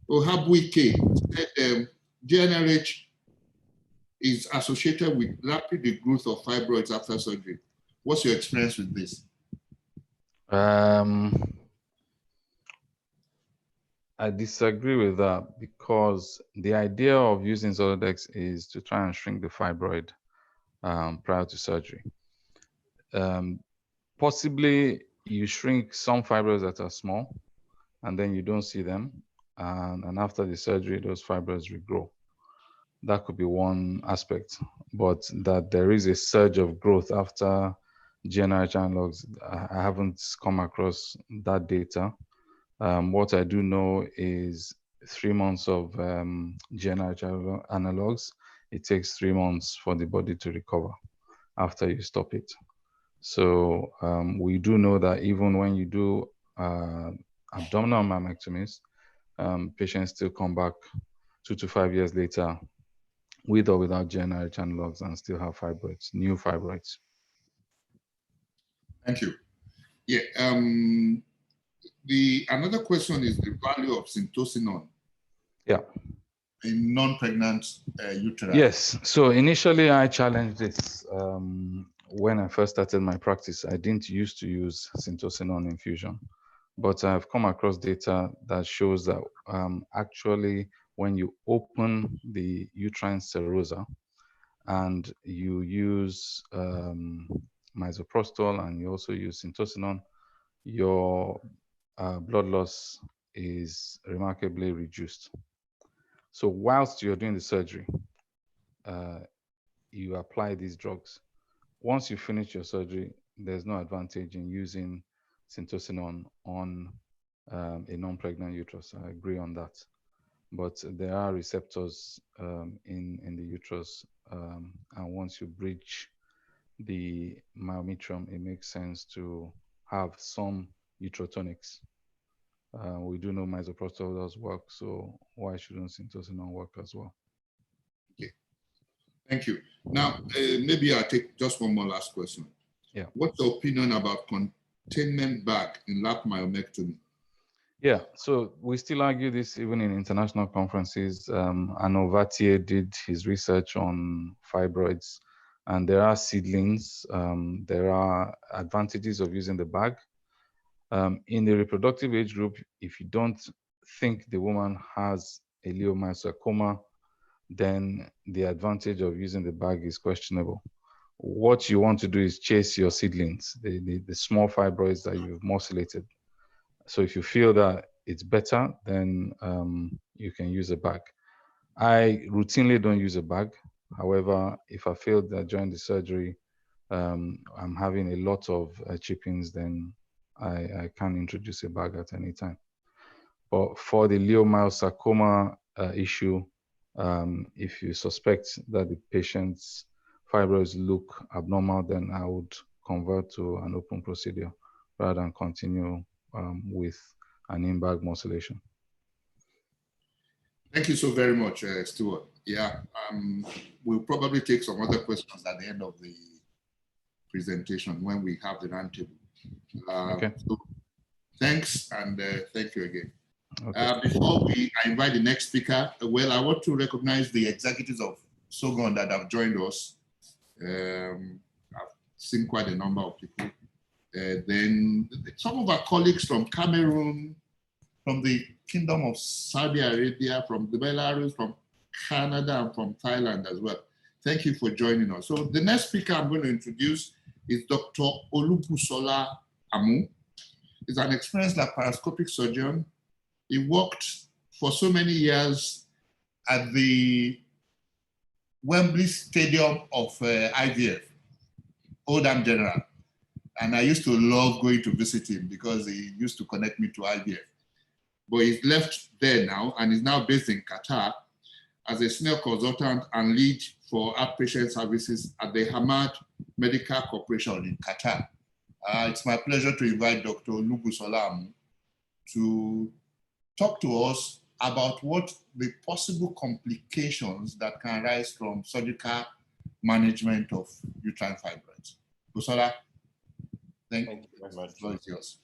Ohabuike said GNRH is associated with rapid growth of fibroids after surgery. What's your experience with this? I disagree with that, because the idea of using Zoladex is to try and shrink the fibroid prior to surgery. Possibly you shrink some fibroids that are small, and then you don't see them, and after the surgery, those fibroids regrow. That could be one aspect, but that there is a surge of growth after GnRH analogs, I haven't come across that data. What I do know is 3 months of GnRH analogs, it takes 3 months for the body to recover after you stop it. So we do know that even when you do abdominal myomectomies, patients still come back 2 to 5 years later with or without GnRH analogs and still have fibroids, new fibroids. Thank you. Yeah. Another question is the value of syntocinon. Yeah. In non-pregnant uteri. Yes. So initially, I challenged this when I first started my practice. I didn't used to use syntocinon infusion, but I've come across data that shows that actually, when you open the uterine serosa and you use misoprostol and you also use syntocinon, your blood loss is remarkably reduced. So whilst you're doing the surgery, you apply these drugs. Once you finish your surgery, there's no advantage in using syntocinon on a non-pregnant uterus. I agree on that. But there are receptors in the uterus, and once you breach the myometrium, it makes sense to have some uterotonics. We do know misoprostol does work, so why shouldn't syntocinon work as well? Okay, thank you. Now, maybe I'll take just one more last question. Yeah. What's your opinion about containment bag in lap myomectomy? Yeah, so we still argue this even in international conferences. Arnaud Vattier did his research on fibroids, and there are seedlings. There are advantages of using the bag. In the reproductive age group, if you don't think the woman has a leiomyosarcoma, then the advantage of using the bag is questionable. What you want to do is chase your seedlings, the small fibroids that you've morcellated. So if you feel that it's better, then you can use a bag. I routinely don't use a bag. However, if I feel that during the surgery, I'm having a lot of chippings, then I can introduce a bag at any time. But for the leiomyosarcoma issue, if you suspect that the patient's fibroids look abnormal, then I would convert to an open procedure rather than continue with an in-bag morcellation. Thank you so very much, Stuart. Yeah, we'll probably take some other questions at the end of the presentation when we have the roundtable. Okay. So thanks, and thank you again. Okay. Before I invite the next speaker, well, I want to recognize the executives of SOGON that have joined us. I've seen quite a number of people. Then some of our colleagues from Cameroon, from the Kingdom of Saudi Arabia, from the Belarus, from Canada, and from Thailand as well. Thank you for joining us. So the next speaker I'm going to introduce is Dr. Olubusola Amu. He's an experienced laparoscopic surgeon. He worked for so many years at the Wembley Stadium of IVF, Oldham General. And I used to love going to visit him because he used to connect me to IVF. But he's left there now and is now based in Qatar as a senior consultant and lead for outpatient services at the Hamad Medical Corporation in Qatar. It's my pleasure to invite Dr. Olubusola Amu to talk to us about what the possible complications that can arise from surgical management of uterine fibroids. Busola, thank you very much. The floor is yours.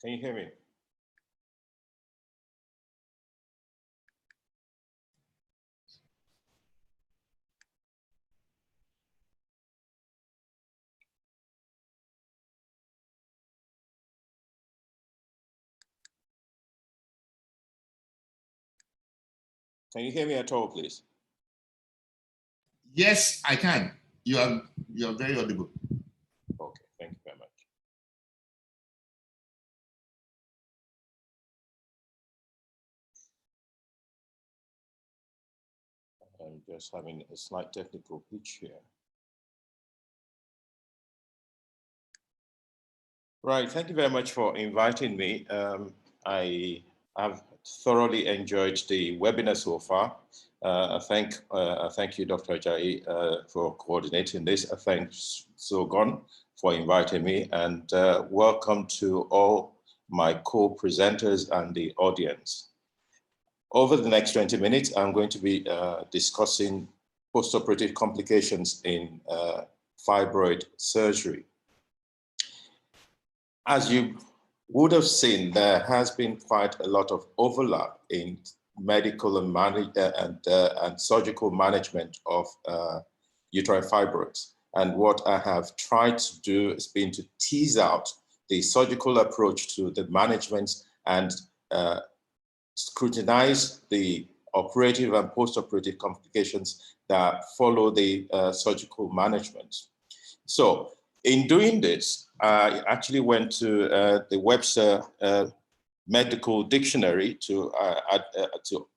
Can you hear me? Can you hear me at all, please? Yes, I can. You are very audible. Okay, thank you very much. I'm just having a slight technical glitch here. Right, thank you very much for inviting me. I have thoroughly enjoyed the webinar so far. I thank you, Dr. Ajayi, for coordinating this. I thank SOGON for inviting me, and welcome to all my co-presenters and the audience. Over the next 20 minutes, I'm going to be discussing postoperative complications in fibroid surgery. As you would have seen, there has been quite a lot of overlap in medical and surgical management of uterine fibroids. And what I have tried to do has been to tease out the surgical approach to the management and scrutinize the operative and post-operative complications that follow the surgical management. So in doing this, I actually went to the Webster Medical Dictionary to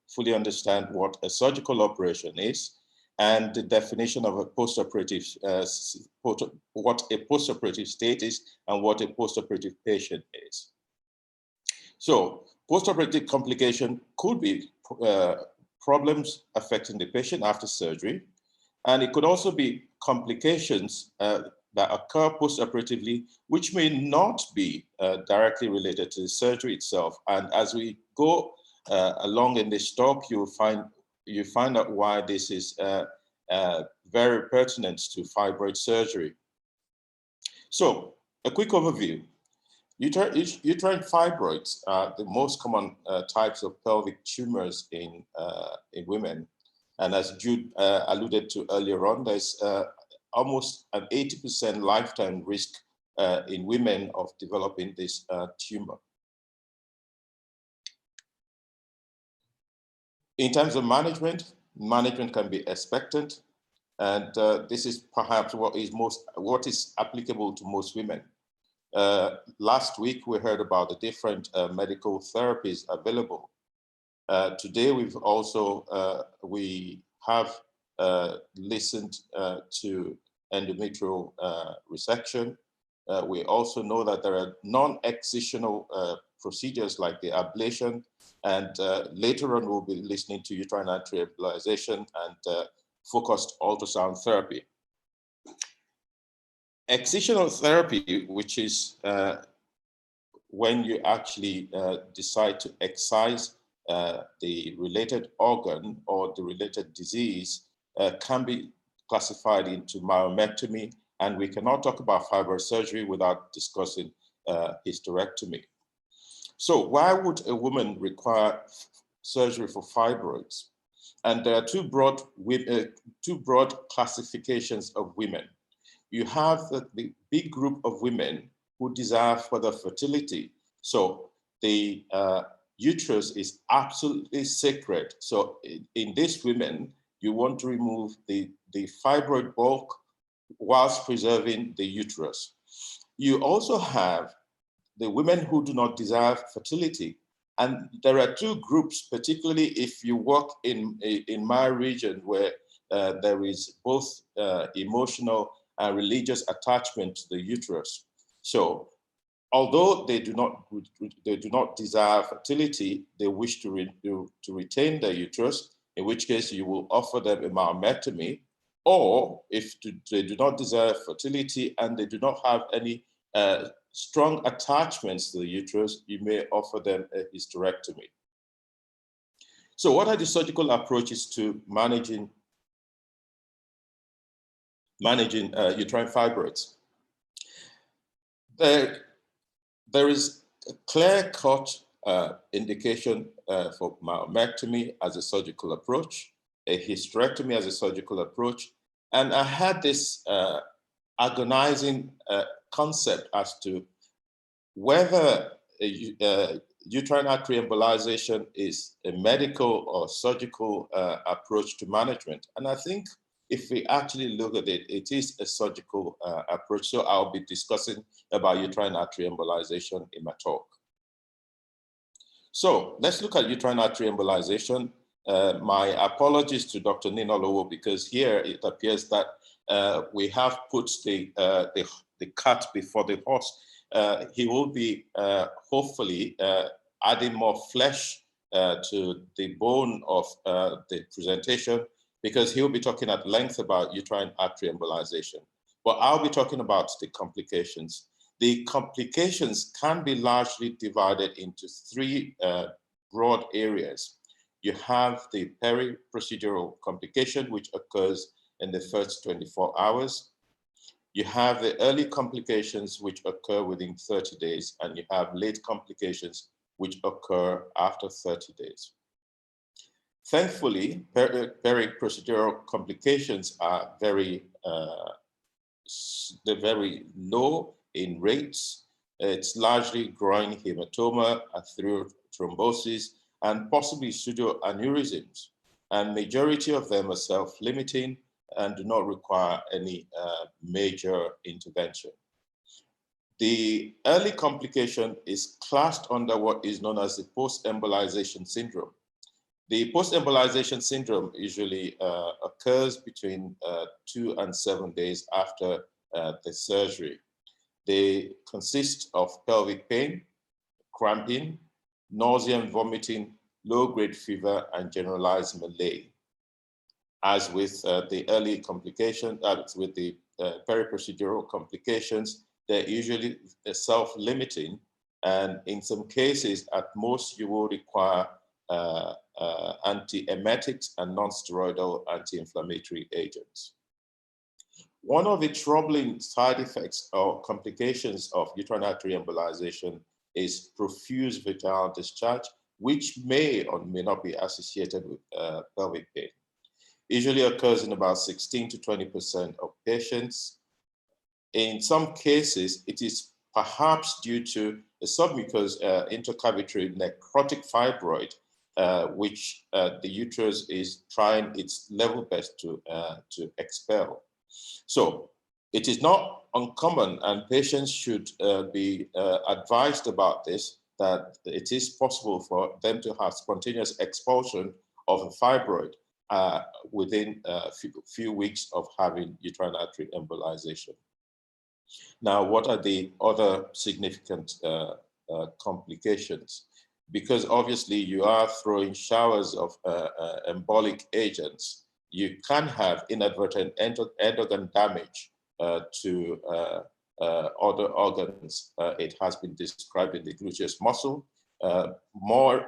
fully understand what a surgical operation is and the definition of a post-operative, what a post-operative state is and what a post-operative patient is. So post-operative complication could be problems affecting the patient after surgery, and it could also be complications that occur post-operatively, which may not be directly related to the surgery itself. And as we go along in this talk, you find out why this is very pertinent to fibroid surgery. So a quick overview. Uterine fibroids are the most common types of pelvic tumors in women. And as Jude alluded to earlier on, there's almost an 80% lifetime risk in women of developing this tumor. In terms of management can be expectant, and this is perhaps what is applicable to most women. Last week, we heard about the different medical therapies available. Today, we've also, we have listened to endometrial resection. We also know that there are non-excisional procedures like the ablation, and later on we'll be listening to uterine artery embolization and focused ultrasound therapy. Excisional therapy, which is when you actually decide to excise the related organ or the related disease, can be classified into myomectomy, and we cannot talk about fibroid surgery without discussing hysterectomy. So why would a woman require surgery for fibroids? And there are two broad classifications of women. You have the big group of women who desire further fertility. So the uterus is absolutely sacred. So in these women, you want to remove the fibroid bulk whilst preserving the uterus. You also have the women who do not desire fertility. And there are two groups, particularly if you work in my region where there is both emotional and religious attachment to the uterus. So although they do not desire fertility, they wish to retain their uterus, in which case you will offer them a myomectomy. Or if they do not desire fertility and they do not have any strong attachments to the uterus, you may offer them a hysterectomy. So what are the surgical approaches to managing uterine fibroids? There is a clear-cut indication for myomectomy as a surgical approach, a hysterectomy as a surgical approach, and I had this agonizing concept as to whether uterine artery embolization is a medical or surgical approach to management. And I think if we actually look at it, it is a surgical approach. So I'll be discussing about uterine artery embolization in my talk. So let's look at uterine artery embolization. My apologies to Dr. Ninolowo, because here it appears that we have put the cart before the horse. He will be hopefully adding more flesh to the bone of the presentation, because he'll be talking at length about uterine artery embolization. But I'll be talking about the complications. The complications can be largely divided into three broad areas. You have the peri-procedural complication, which occurs in the first 24 hours. You have the early complications, which occur within 30 days, and you have late complications, which occur after 30 days. Thankfully, peri-procedural complications are very low in rates. It's largely groin hematoma, arterial thrombosis, and possibly pseudoaneurysms. And majority of them are self-limiting and do not require any major intervention. The early complication is classed under what is known as the post-embolization syndrome. The post-embolization syndrome usually occurs between 2 and 7 days after the surgery. They consist of pelvic pain, cramping, nausea and vomiting, low-grade fever, and generalized malaise. As with the early complications, with the peri-procedural complications, they're usually self-limiting, and in some cases, at most, you will require antiemetics and non-steroidal anti-inflammatory agents. One of the troubling side effects or complications of uterine artery embolization is profuse vaginal discharge, which may or may not be associated with pelvic pain. Usually occurs in about 16 to 20% of patients. In some cases, it is perhaps due to a submucous intercavitary necrotic fibroid, which the uterus is trying its level best to expel. So it is not uncommon, and patients should be advised about this, that it is possible for them to have spontaneous expulsion of a fibroid within a few weeks of having uterine artery embolization. Now, what are the other significant complications? Because obviously you are throwing showers of embolic agents, you can have inadvertent endocrine damage to other organs. It has been described in the gluteus muscle. More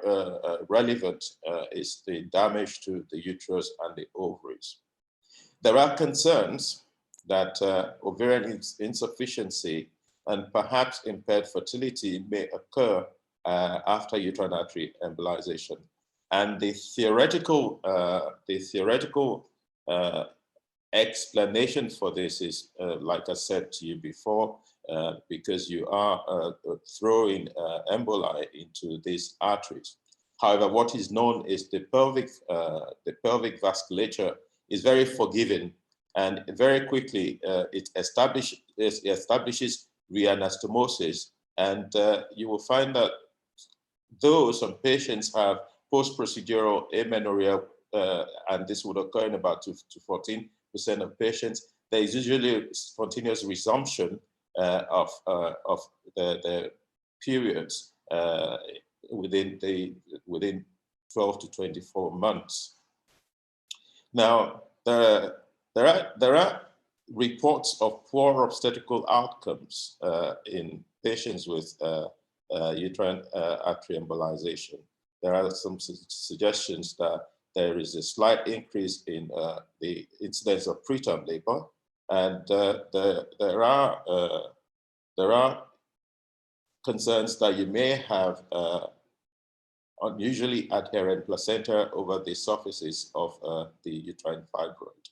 relevant is the damage to the uterus and the ovaries. There are concerns that ovarian insufficiency and perhaps impaired fertility may occur after uterine artery embolization. And the theoretical explanation for this is, like I said to you before, because you are throwing emboli into these arteries. However, what is known is the pelvic vasculature is very forgiving, and very quickly it establishes reanastomosis, and you will find that though some patients have post-procedural amenorrhea, and this would occur in about 2 to 14% of patients, there is usually spontaneous resumption of the periods within 12 to 24 months. Now, there are reports of poor obstetrical outcomes in patients with uterine artery embolization. There are some suggestions that there is a slight increase in the incidence of preterm labor, and there are concerns that you may have unusually adherent placenta over the surfaces of the uterine fibroid.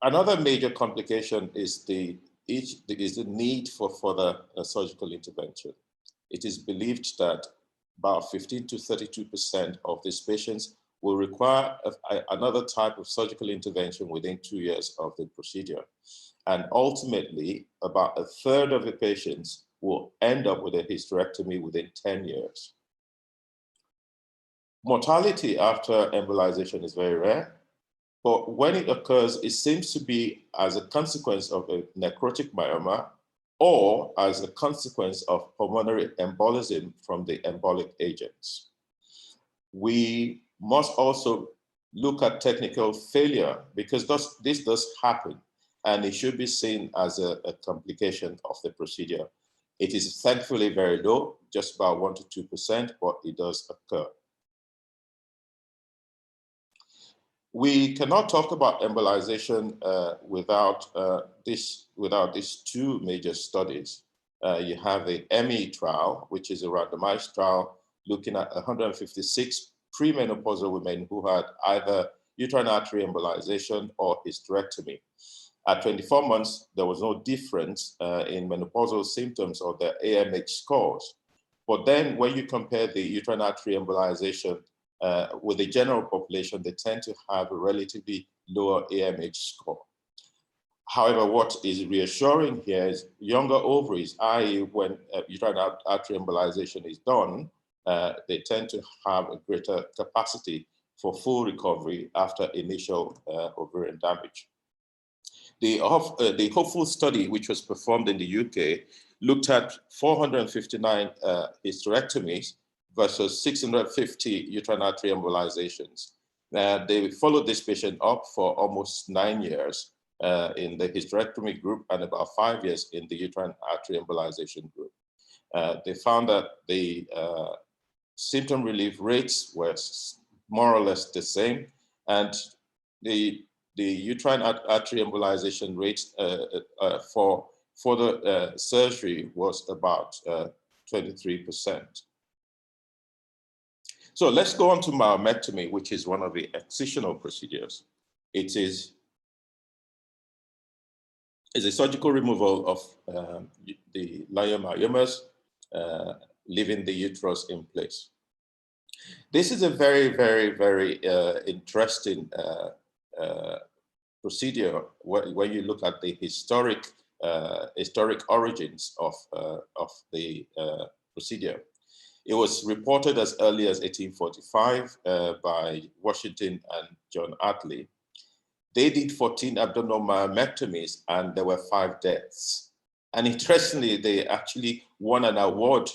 Another major complication is the need for further surgical intervention. It is believed that about 15 to 32% of these patients will require another type of surgical intervention within 2 years of the procedure. And ultimately, about a third of the patients will end up with a hysterectomy within 10 years. Mortality after embolization is very rare, but when it occurs, it seems to be as a consequence of a necrotic myoma or as a consequence of pulmonary embolism from the embolic agents. We must also look at technical failure, because this does happen, and it should be seen as a complication of the procedure. It is thankfully very low, just about 1 to 2%, but it does occur. We cannot talk about embolization without these two major studies. You have the ME trial, which is a randomized trial looking at 156 premenopausal women who had either uterine artery embolization or hysterectomy. At 24 months, there was no difference in menopausal symptoms or their AMH scores. But then when you compare the uterine artery embolization with the general population, they tend to have a relatively lower AMH score. However, what is reassuring here is younger ovaries, i.e. when uterine artery embolization is done, they tend to have a greater capacity for full recovery after initial ovarian damage. The hopeful study, which was performed in the UK, looked at 459 hysterectomies versus 650 uterine artery embolizations. They followed this patient up for almost 9 years in the hysterectomy group and about 5 years in the uterine artery embolization group. They found that the symptom relief rates were more or less the same, and the uterine artery embolization rate for the surgery was about 23%. So let's go on to myomectomy, which is one of the excisional procedures. It is a surgical removal of the leiomyomas, leaving the uterus in place. This is a very, very, very interesting procedure when you look at the historic origins of the procedure. It was reported as early as 1845 by Washington and John Attlee. They did 14 abdominal myomectomies and there were 5 deaths. And interestingly, they actually won an award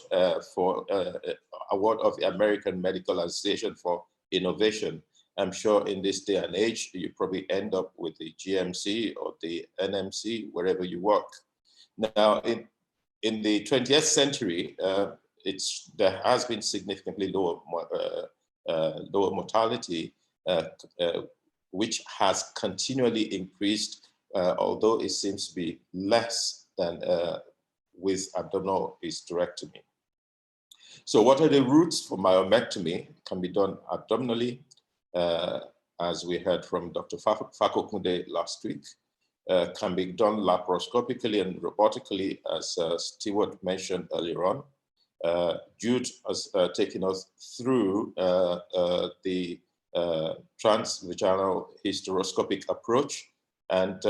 award of the American Medical Association for innovation. I'm sure in this day and age, you probably end up with the GMC or the NMC, wherever you work. Now, in the 20th century, there has been significantly lower mortality, which has continually increased, although it seems to be less than with abdominal hysterectomy. So what are the routes for myomectomy? It can be done abdominally, as we heard from Dr. Fakokunde last week. Can be done laparoscopically and robotically, as Stewart mentioned earlier on. Jude has taken us through the transvaginal hysteroscopic approach. And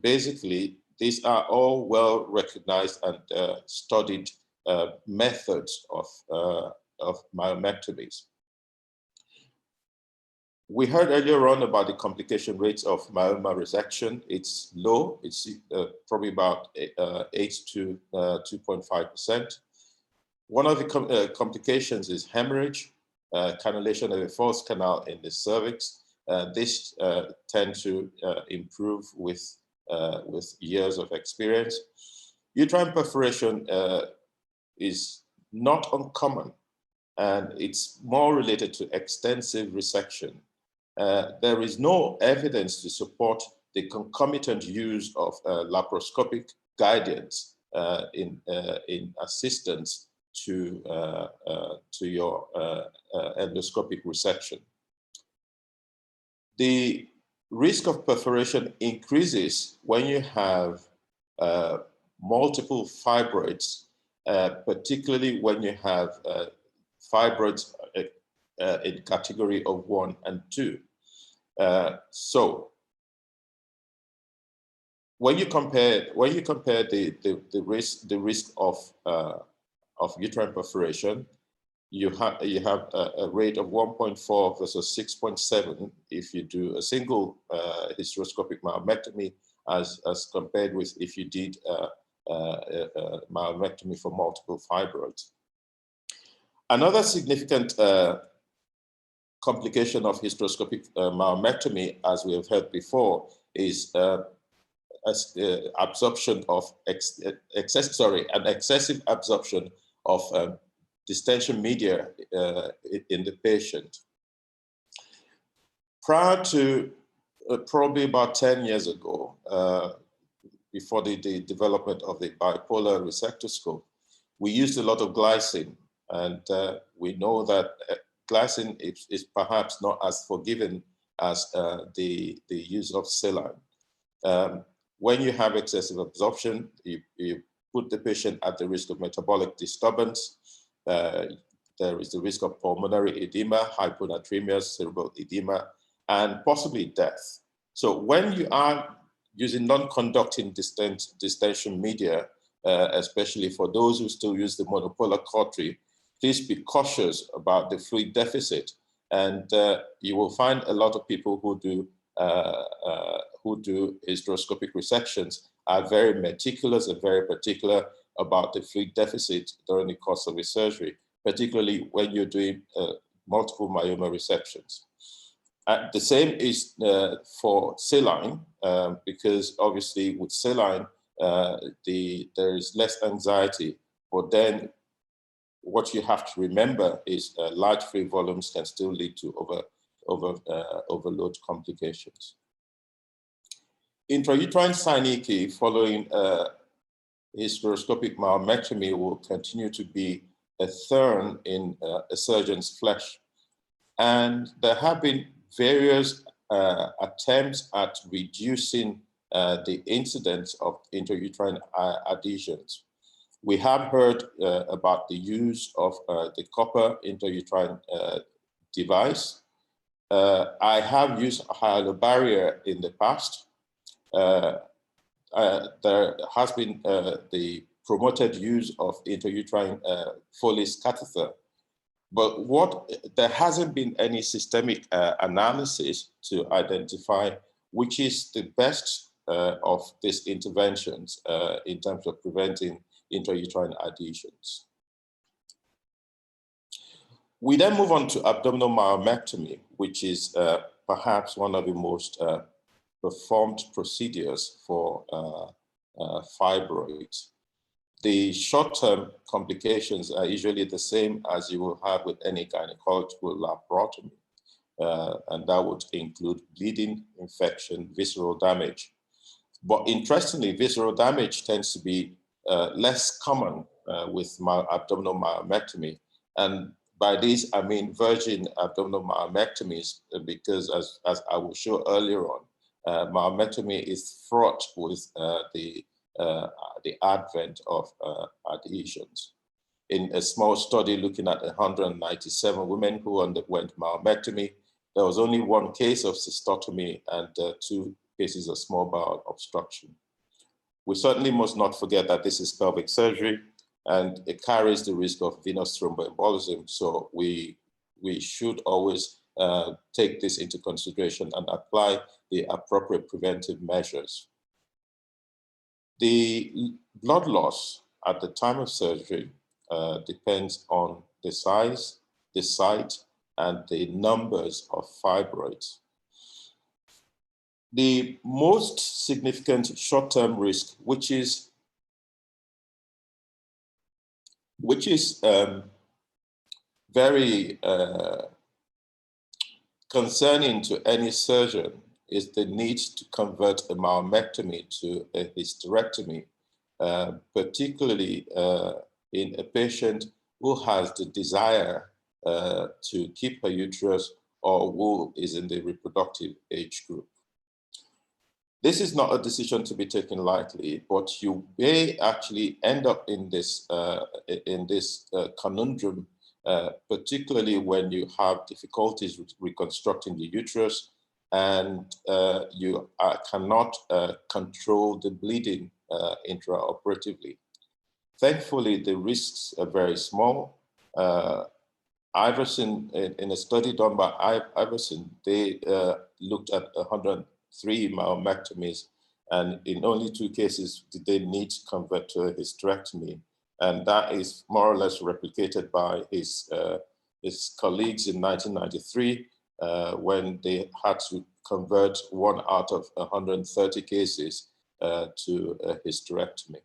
basically, these are all well recognized and studied methods of myomectomies. We heard earlier on about the complication rates of myoma resection. It's low. It's probably about 8 to 2.5%. One of the complications is hemorrhage, cannulation of a false canal in the cervix. This tend to improve with years of experience. Uterine perforation is not uncommon, and it's more related to extensive resection. There is no evidence to support the concomitant use of laparoscopic guidance in assistance to your endoscopic resection. The risk of perforation increases when you have multiple fibroids, particularly when you have fibroids in category of 1 and 2. So when you compare the risk of uterine perforation, you have a rate of 1.4 versus 6.7 if you do a single hysteroscopic myomectomy, as compared with if you did myomectomy for multiple fibroids. Another significant complication of hysteroscopic myomectomy, as we have heard before, is absorption of excessive absorption of distension media in the patient. Prior to probably about 10 years ago, before the development of the bipolar resectoscope, we used a lot of glycine, and we know that glycine is perhaps not as forgiving as the use of saline. When you have excessive absorption, you put the patient at the risk of metabolic disturbance. There is the risk of pulmonary edema, hyponatremia, cerebral edema, and possibly death. So when you are using non-conducting distension media, especially for those who still use the monopolar cautery, please be cautious about the fluid deficit. And you will find a lot of people who do hysteroscopic resections are very meticulous and very particular about the fluid deficit during the course of a surgery, particularly when you're doing multiple myoma resections. The same is for saline, because obviously with saline, there is less anxiety, but then what you have to remember is large free volumes can still lead to overload complications. Intrauterine synecdoche following hysteroscopic myomectomy will continue to be a thorn in a surgeon's flesh. And there have been various attempts at reducing the incidence of intrauterine adhesions. We have heard about the use of the copper intrauterine device. I have used a hyalubarrier in the past. There has been the promoted use of intrauterine Foley's catheter, but there hasn't been any systemic analysis to identify which is the best of these interventions in terms of preventing intrauterine adhesions. We then move on to abdominal myomectomy, which is perhaps one of the most performed procedures for fibroids. The short-term complications are usually the same as you will have with any gynecological laparotomy, and that would include bleeding, infection, visceral damage. But interestingly, visceral damage tends to be less common with abdominal myomectomy. And by this, I mean virgin abdominal myomectomies, because as I will show earlier on, myomectomy is fraught with the advent of adhesions. In a small study looking at 197 women who underwent myomectomy, there was only one case of cystotomy and 2 cases of small bowel obstruction. We certainly must not forget that this is pelvic surgery and it carries the risk of venous thromboembolism. So we should always take this into consideration and apply the appropriate preventive measures. The blood loss at the time of surgery depends on the size, the site, and the numbers of fibroids. The most significant short-term risk, which is very concerning to any surgeon, is the need to convert a myomectomy to a hysterectomy, particularly in a patient who has the desire to keep her uterus or who is in the reproductive age group. This is not a decision to be taken lightly, but you may actually end up in this conundrum, particularly when you have difficulties with reconstructing the uterus and you cannot control the bleeding intraoperatively. Thankfully, the risks are very small. Iverson, in a study done by Iverson, they looked at 103 myomectomies, and in only 2 cases did they need to convert to a hysterectomy. And that is more or less replicated by his colleagues in 1993, when they had to convert 1 out of 130 cases to a hysterectomy.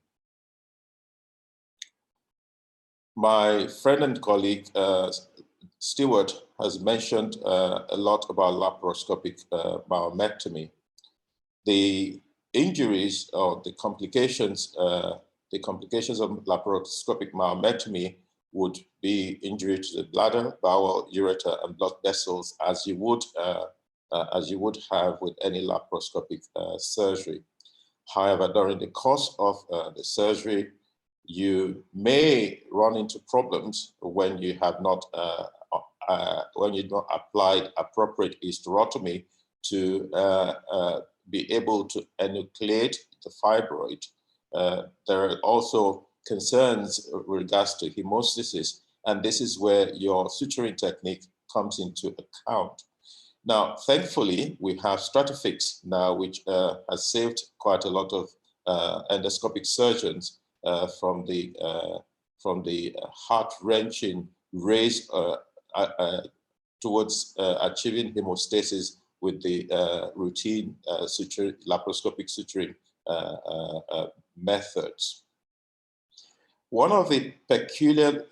My friend and colleague, Stewart, has mentioned a lot about laparoscopic myomectomy. The injuries or the complications of laparoscopic myomectomy would be injury to the bladder, bowel, ureter, and blood vessels, as you would have with any laparoscopic surgery. However, during the course of the surgery, you may run into problems when you have not applied appropriate hysterotomy to be able to enucleate the fibroid. There are also concerns with regards to hemostasis, and this is where your suturing technique comes into account. Now, thankfully, we have Stratifix now, which has saved quite a lot of endoscopic surgeons from the heart-wrenching race towards achieving hemostasis with the routine laparoscopic suturing methods. One of the peculiar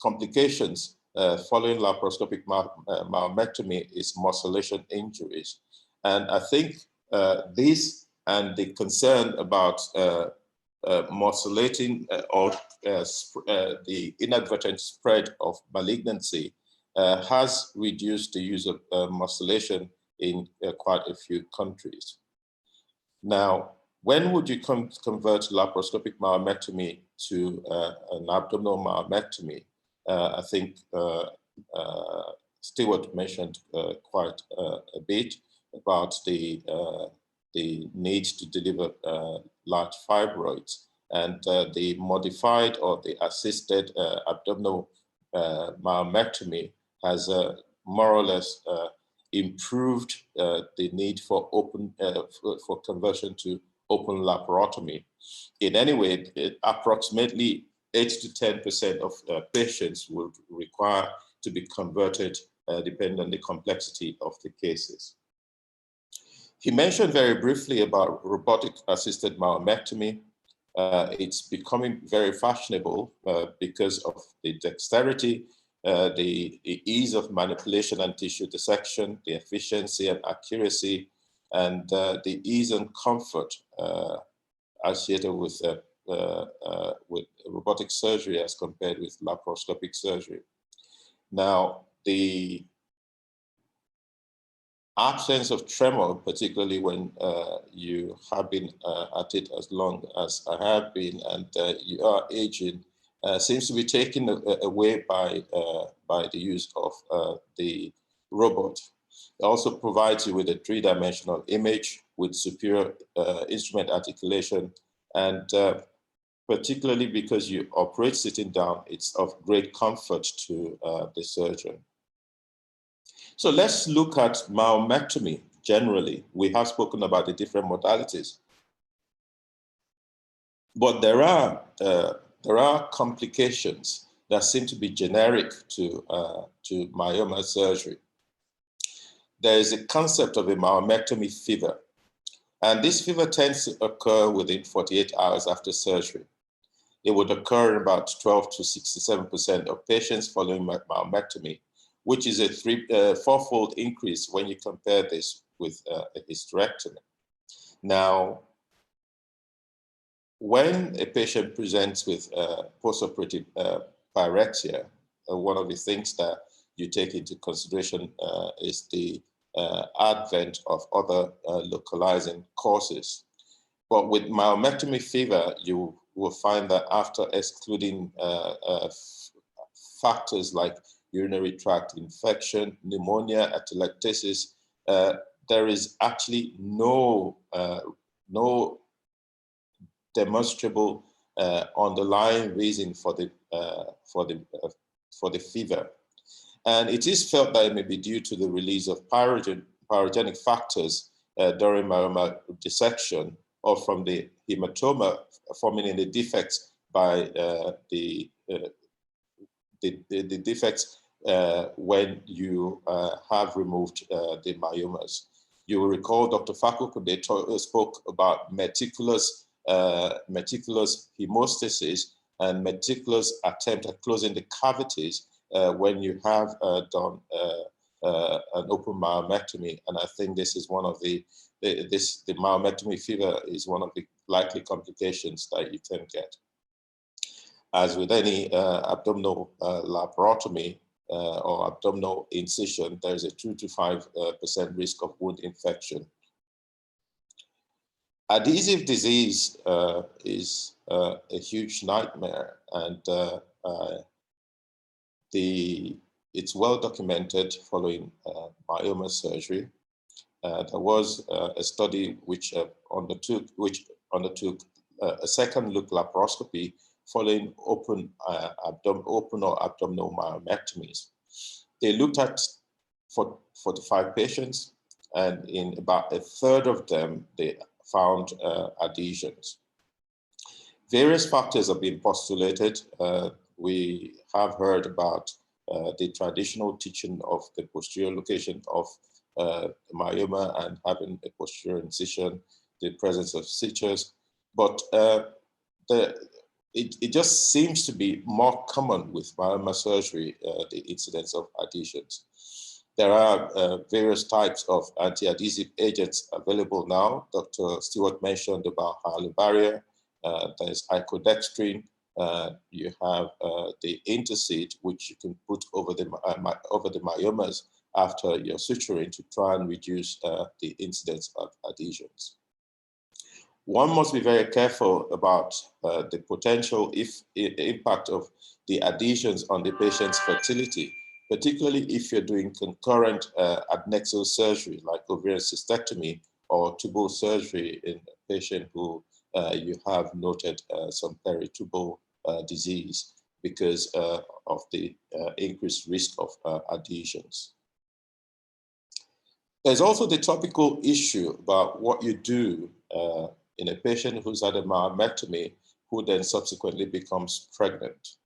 complications following laparoscopic myomectomy is morcellation injuries. And I think this and the concern about morcellating or the inadvertent spread of malignancy has reduced the use of morcellation in quite a few countries. Now, when would you convert laparoscopic myomectomy to an abdominal myomectomy? I think Stewart mentioned quite a bit about the need to deliver large fibroids, and the modified or the assisted abdominal myomectomy has more or less improved the need for for conversion to open laparotomy. In any way, approximately 8 to 10% of patients would require to be converted depending on the complexity of the cases. He mentioned very briefly about robotic-assisted myomectomy. It's becoming very fashionable because of the dexterity, the ease of manipulation and tissue dissection, the efficiency and accuracy, and the ease and comfort associated with robotic surgery as compared with laparoscopic surgery. Now, the absence of tremor, particularly when you have been at it as long as I have been and you are aging, seems to be taken away by the use of the robot. It also provides you with a three-dimensional image with superior instrument articulation, and particularly because you operate sitting down, it's of great comfort to the surgeon. So let's look at myomectomy generally. We have spoken about the different modalities, but there are complications that seem to be generic to myoma surgery. There is a concept of a myomectomy fever, and this fever tends to occur within 48 hours after surgery. It would occur in about 12 to 67% of patients following myomectomy, which is a fourfold increase when you compare this with a hysterectomy. Now, when a patient presents with postoperative pyrexia, one of the things that you take into consideration is the advent of other localizing causes. But with myomectomy fever, you will find that after excluding factors like urinary tract infection, pneumonia, atelectasis, there is actually no demonstrable underlying reason for the fever. And it is felt that it may be due to the release of pyrogenic factors during myoma dissection, or from the hematoma forming in the defects by the defects when you have removed the myomas. You will recall Dr. Fakukunde spoke about meticulous hemostasis and meticulous attempt at closing the cavities when you have done an open myomectomy. And I think this is one of the myomectomy fever is one of the likely complications that you can get. As with any abdominal laparotomy or abdominal incision, there is a 2 to 5% risk of wound infection. Adhesive disease is a huge nightmare, and it's well documented following myoma surgery. There was a study which undertook a second look laparoscopy following open or abdominal myomectomies. They looked at 45 patients, and in about a third of them, they found adhesions. Various factors have been postulated. We have heard about the traditional teaching of the posterior location of myoma and having a posterior incision, the presence of sutures, but it just seems to be more common with myoma surgery, the incidence of adhesions. There are various types of anti-adhesive agents available now. Dr. Stewart mentioned about hyaluron barrier. There's icodextrin. You have the Intercede, which you can put over the myomas after your suturing to try and reduce the incidence of adhesions. One must be very careful about the potential impact of the adhesions on the patient's fertility, particularly if you're doing concurrent adnexal surgery like ovarian cystectomy or tubal surgery in a patient who you have noted some peritubal disease because of the increased risk of adhesions. There's also the topical issue about what you do in a patient who's had a myomectomy who then subsequently becomes pregnant.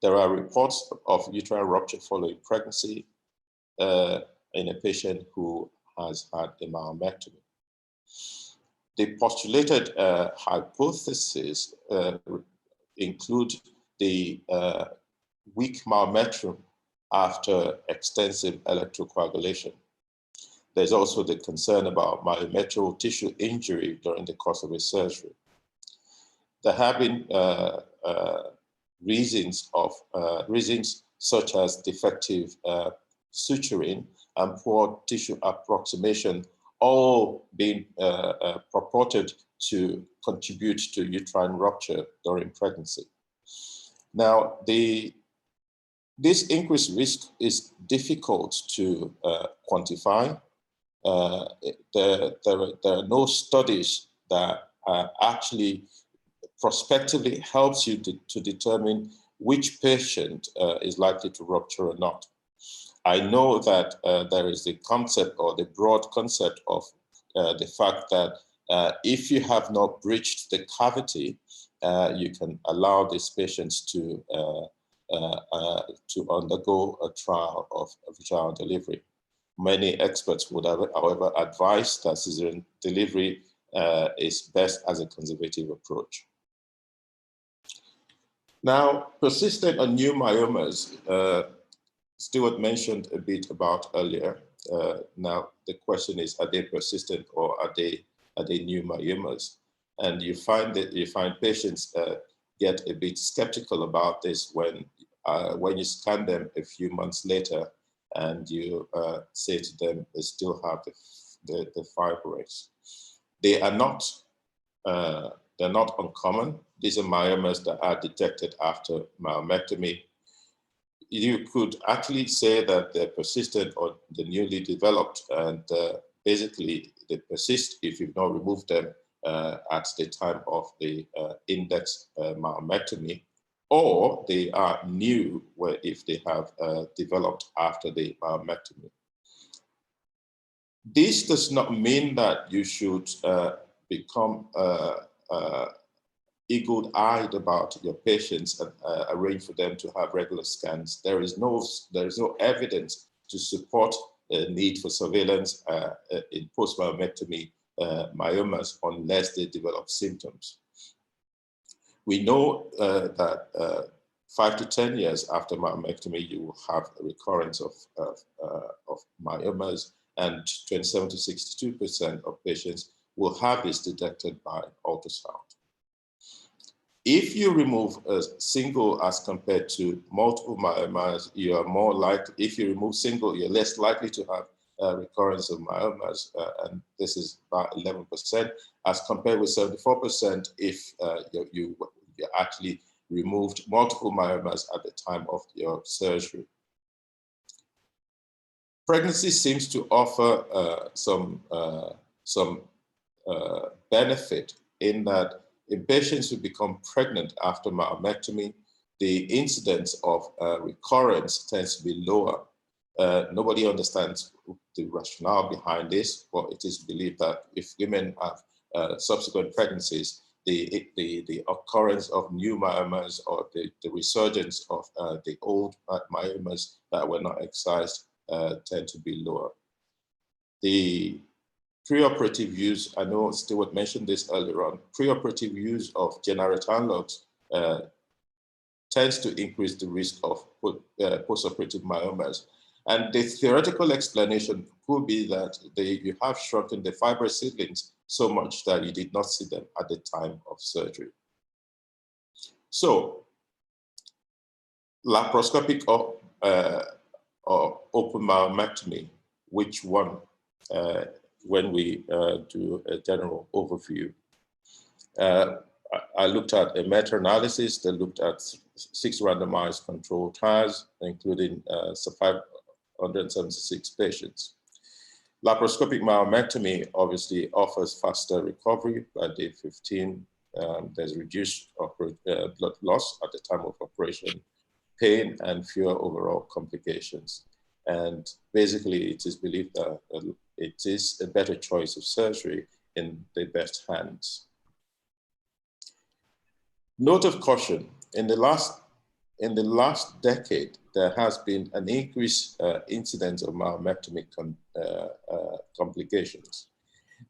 There are reports of uterine rupture following pregnancy in a patient who has had a myomectomy. The postulated hypotheses include the weak myometrium after extensive electrocoagulation. There's also the concern about myometrial tissue injury during the course of a surgery. There have been reasons such as defective suturing and poor tissue approximation, all being purported to contribute to uterine rupture during pregnancy. Now, this increased risk is difficult to quantify. There are no studies that actually prospectively helps you to determine which patient is likely to rupture or not. I know that there is the concept or the broad concept of the fact that if you have not breached the cavity, you can allow these patients to undergo a trial of vaginal delivery. Many experts would have, however, advise that cesarean delivery is best as a conservative approach. Now, persistent or new myomas, Stuart mentioned a bit about earlier. Now, the question is, are they persistent or are they new myomas? And you find patients get a bit skeptical about this when you scan them a few months later and you say to them they still have the fibroids. They are not they're not uncommon. These are myomas that are detected after myomectomy. You could actually say that they're persistent or they're newly developed, and basically they persist if you've not removed them at the time of the index myomectomy, or they are new where if they have developed after the myomectomy. This does not mean that you should become eagle-eyed about your patients and arrange for them to have regular scans. There is no evidence to support a need for surveillance in post-myomectomy myomas unless they develop symptoms. We know that 5 to 10 years after myomectomy, you will have a recurrence of myomas, and 27 to 62% of patients will have this detected by ultrasound. If you remove a single as compared to multiple myomas, you are more likely, if you remove single, you're less likely to have a recurrence of myomas, and this is about 11%, as compared with 74% if you actually removed multiple myomas at the time of your surgery. Pregnancy seems to offer some benefit in that in patients who become pregnant after myomectomy, the incidence of recurrence tends to be lower. Nobody understands the rationale behind this, but it is believed that if women have subsequent pregnancies, the occurrence of new myomas or the resurgence of the old myomas that were not excised tend to be lower. The preoperative use, I know Stuart mentioned this earlier on, preoperative use of generate analogs tends to increase the risk of postoperative myomas. And the theoretical explanation could be that you have shrunken the fibroid seedlings so much that you did not see them at the time of surgery. So, laparoscopic or open myomectomy, which one? When we do a general overview. I looked at a meta-analysis that looked at 6 randomized controlled trials, including 576 patients. Laparoscopic myomectomy obviously offers faster recovery by day 15. There's reduced blood loss at the time of operation, pain, and fewer overall complications. And basically, it is believed that it is a better choice of surgery in the best hands. Note of caution, in the last decade, there has been an increased incidence of myomectomy complications.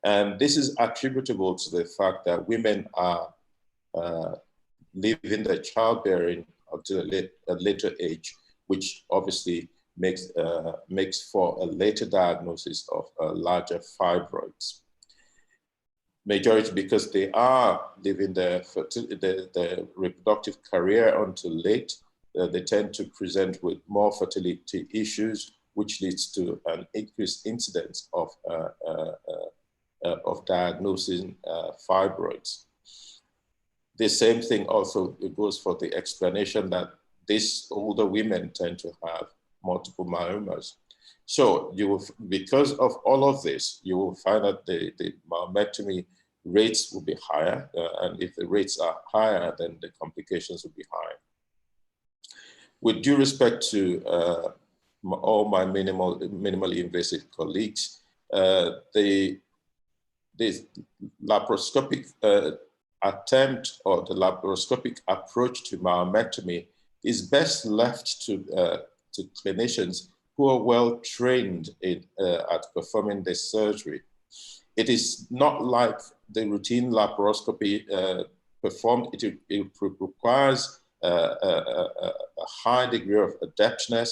And this is attributable to the fact that women are leaving their childbearing up to a later age, which obviously makes for a later diagnosis of larger fibroids. Majority because they are living their reproductive career until late, they tend to present with more fertility issues, which leads to an increased incidence of diagnosing fibroids. The same thing also goes for the explanation that these older women tend to have multiple myomas. So you will, because of all of this, you will find that the myomectomy rates will be higher, and if the rates are higher, then the complications will be higher. With due respect to all my minimally invasive colleagues, the laparoscopic attempt or the laparoscopic approach to myomectomy is best left to clinicians who are well trained at performing this surgery. It is not like the routine laparoscopy performed. It requires a high degree of adeptness,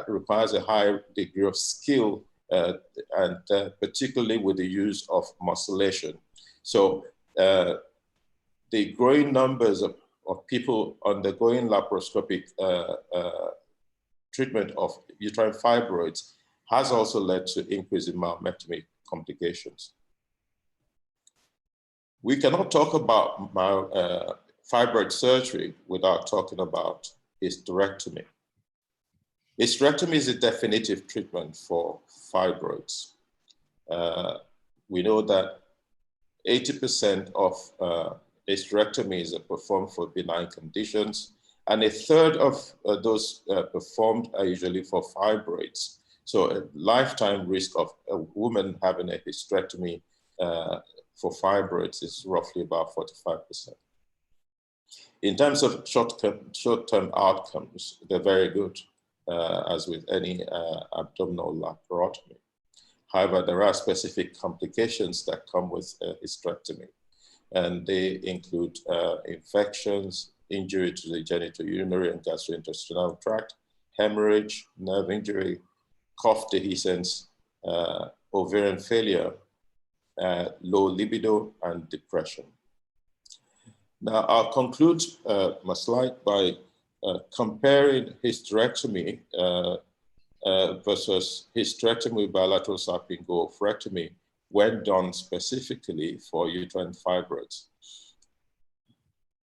requires a high degree of skill, and particularly with the use of musculation. So the growing numbers of people undergoing laparoscopic treatment of uterine fibroids has also led to increase in myomectomy complications. We cannot talk about fibroid surgery without talking about hysterectomy. Hysterectomy is a definitive treatment for fibroids. We know that 80% of hysterectomies are performed for benign conditions, and a third of those performed are usually for fibroids. So a lifetime risk of a woman having a hysterectomy for fibroids is roughly about 45%. In terms of short-term outcomes, they're very good, as with any abdominal laparotomy. However, there are specific complications that come with hysterectomy, and they include infections, injury to the genitourinary and gastrointestinal tract, hemorrhage, nerve injury, cough dehiscence, ovarian failure, low libido, and depression. Now, I'll conclude my slide by comparing hysterectomy versus hysterectomy bilateral salpingo-oophorectomy when done specifically for uterine fibroids.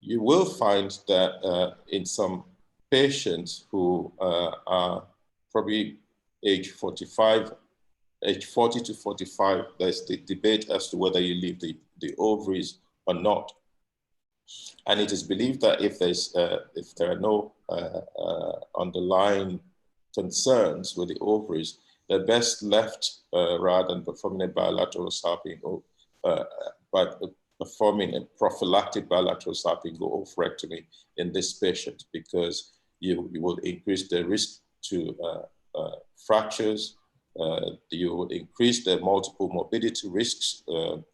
You will find that in some patients who are probably age 40 to 45, there's the debate as to whether you leave the ovaries or not. And it is believed that if there are no underlying concerns with the ovaries, they're best left rather than performing a bilateral salpingo, but performing a prophylactic bilateral salpingo-oophorectomy in this patient, because you will increase the risk to fractures. You will increase the multiple morbidity risks,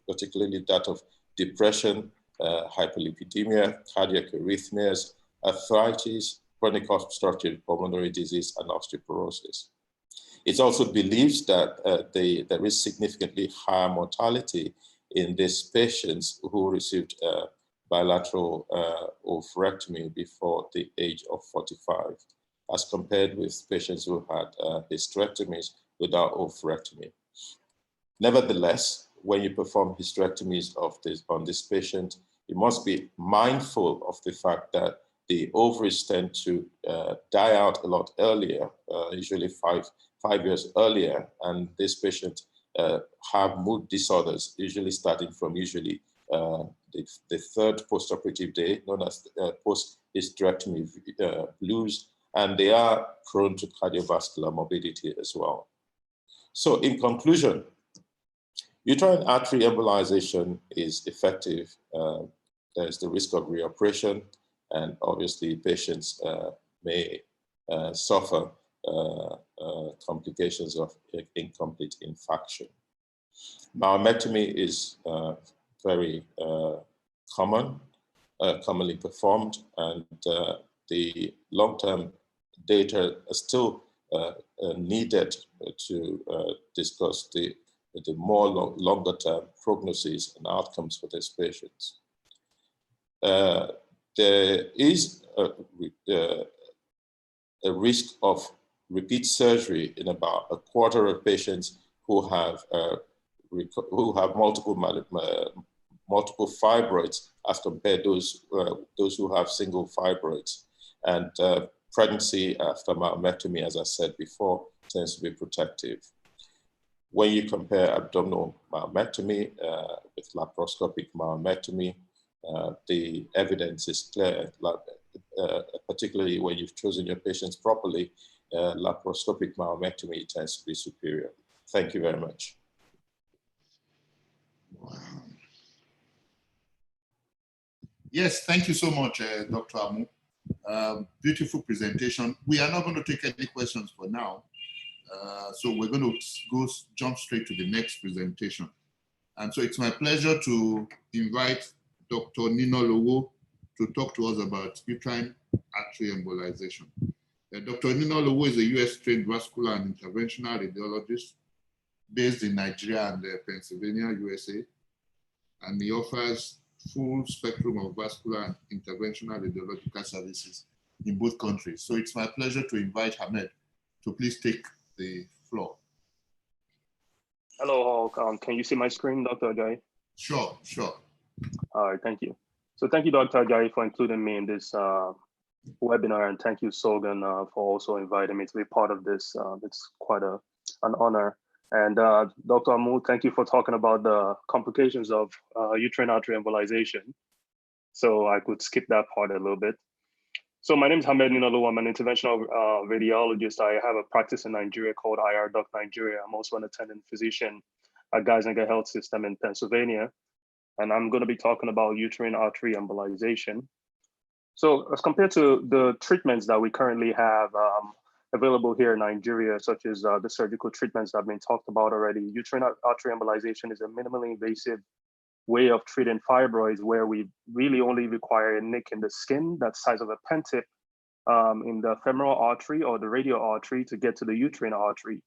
particularly that of depression, hyperlipidemia, cardiac arrhythmias, arthritis, chronic obstructive pulmonary disease, and osteoporosis. It's also believed that there is significantly higher mortality in these patients who received bilateral oophorectomy before the age of 45, as compared with patients who had hysterectomies without oophorectomy. Nevertheless, when you perform hysterectomies on this patient, you must be mindful of the fact that the ovaries tend to die out a lot earlier, usually five years earlier, and this patient have mood disorders, usually starting from the third postoperative day, known as post-hysterectomy blues, and they are prone to cardiovascular morbidity as well. So in conclusion, uterine artery embolization is effective. there's the risk of reoperation, and obviously patients may suffer complications of incomplete infarction. Myomectomy is very commonly performed, and the long-term data are still needed to discuss the more longer-term prognosis and outcomes for these patients. There is a risk of repeat surgery in about a quarter of patients who have multiple fibroids as compared to those who have single fibroids. And pregnancy after myomectomy, as I said before, tends to be protective. When you compare abdominal myomectomy with laparoscopic myomectomy, the evidence is clear, particularly when you've chosen your patients properly. Laparoscopic myomectomy tends to be superior. Thank you very much. Yes, thank you so much, Dr. Amu. Beautiful presentation. We are not going to take any questions for now. So we're going to jump straight to the next presentation. And so it's my pleasure to invite Dr. Nino Lowo to talk to us about uterine artery embolization. Dr. Nino Lowo is a US-trained vascular and interventional radiologist based in Nigeria and Pennsylvania, USA. And he offers full spectrum of vascular and interventional radiological services in both countries. So it's my pleasure to invite Hamed to please take the floor. Hello, all. Can you see my screen, Dr. Ajayi? Sure, sure. All right, thank you. So thank you, Dr. Ajayi, for including me in this webinar, and thank you, SOGON, for also inviting me to be part of this. It's quite an honor. And Dr. Amu, thank you for talking about the complications of uterine artery embolization. So I could skip that part a little bit. So my name is Hamed Ninolo. I'm an interventional radiologist. I have a practice in Nigeria called IR Doc Nigeria. I'm also an attending physician at Gynaecology Health System in Pennsylvania. And I'm going to be talking about uterine artery embolization. So as compared to the treatments that we currently have available here in Nigeria, such as the surgical treatments that have been talked about already, uterine artery embolization is a minimally invasive way of treating fibroids, where we really only require a nick in the skin that's size of a pen tip in the femoral artery or the radial artery to get to the uterine artery.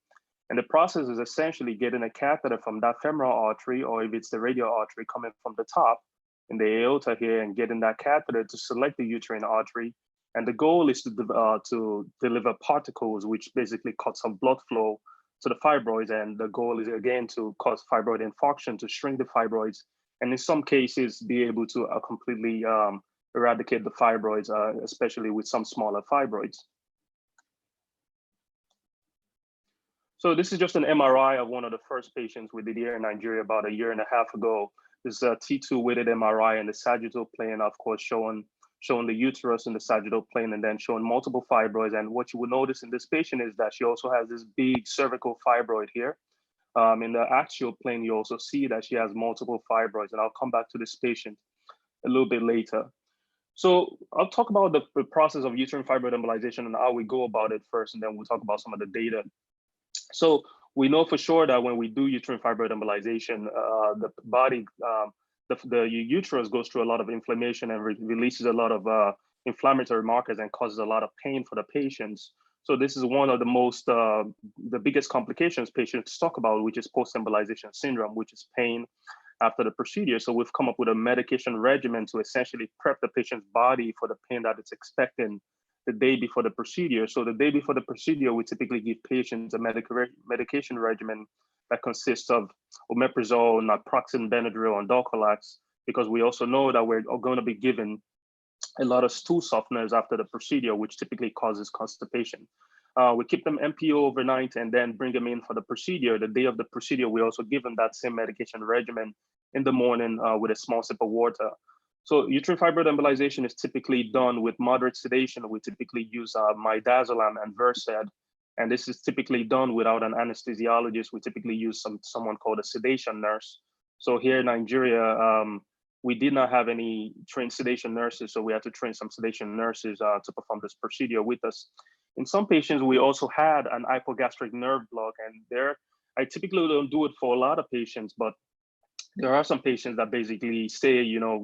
And the process is essentially getting a catheter from that femoral artery, or if it's the radial artery, coming from the top in the aorta here, and getting that catheter to select the uterine artery. And the goal is to deliver particles, which basically cut some blood flow to the fibroids. And the goal is, again, to cause fibroid infarction, to shrink the fibroids, and in some cases, be able to completely eradicate the fibroids, especially with some smaller fibroids. So this is just an MRI of one of the first patients we did here in Nigeria about 1.5 years ago. This is a T2 weighted MRI in the sagittal plane, of course, showing the uterus in the sagittal plane, and then showing multiple fibroids. And what you will notice in this patient is that she also has this big cervical fibroid here. In the axial plane, you also see that she has multiple fibroids, and I'll come back to this patient a little bit later. So I'll talk about the process of uterine fibroid embolization and how we go about it first, and then we'll talk about some of the data. So we know for sure that when we do uterine fibroid embolization, the body, the uterus goes through a lot of inflammation and releases a lot of inflammatory markers and causes a lot of pain for the patients. So this is one of the most, the biggest complications patients talk about, which is post-embolization syndrome, which is pain after the procedure. So we've come up with a medication regimen to essentially prep the patient's body for the pain that it's expecting the day before the procedure. So the day before the procedure, we typically give patients a medication regimen that consists of omeprazole, naproxen, Benadryl, and Dulcolax, because we also know that we're going to be given a lot of stool softeners after the procedure, which typically causes constipation. We keep them MPO overnight and then bring them in for the procedure. The day of the procedure, we also give them that same medication regimen in the morning with a small sip of water. So uterine fibroid embolization is typically done with moderate sedation. We typically use midazolam and Versed, and this is typically done without an anesthesiologist. We typically use someone called a sedation nurse. So here in Nigeria, we did not have any trained sedation nurses, so we had to train some sedation nurses to perform this procedure with us. In some patients, we also had an hypogastric nerve block, and there, I typically don't do it for a lot of patients, but there are some patients that basically say, you know,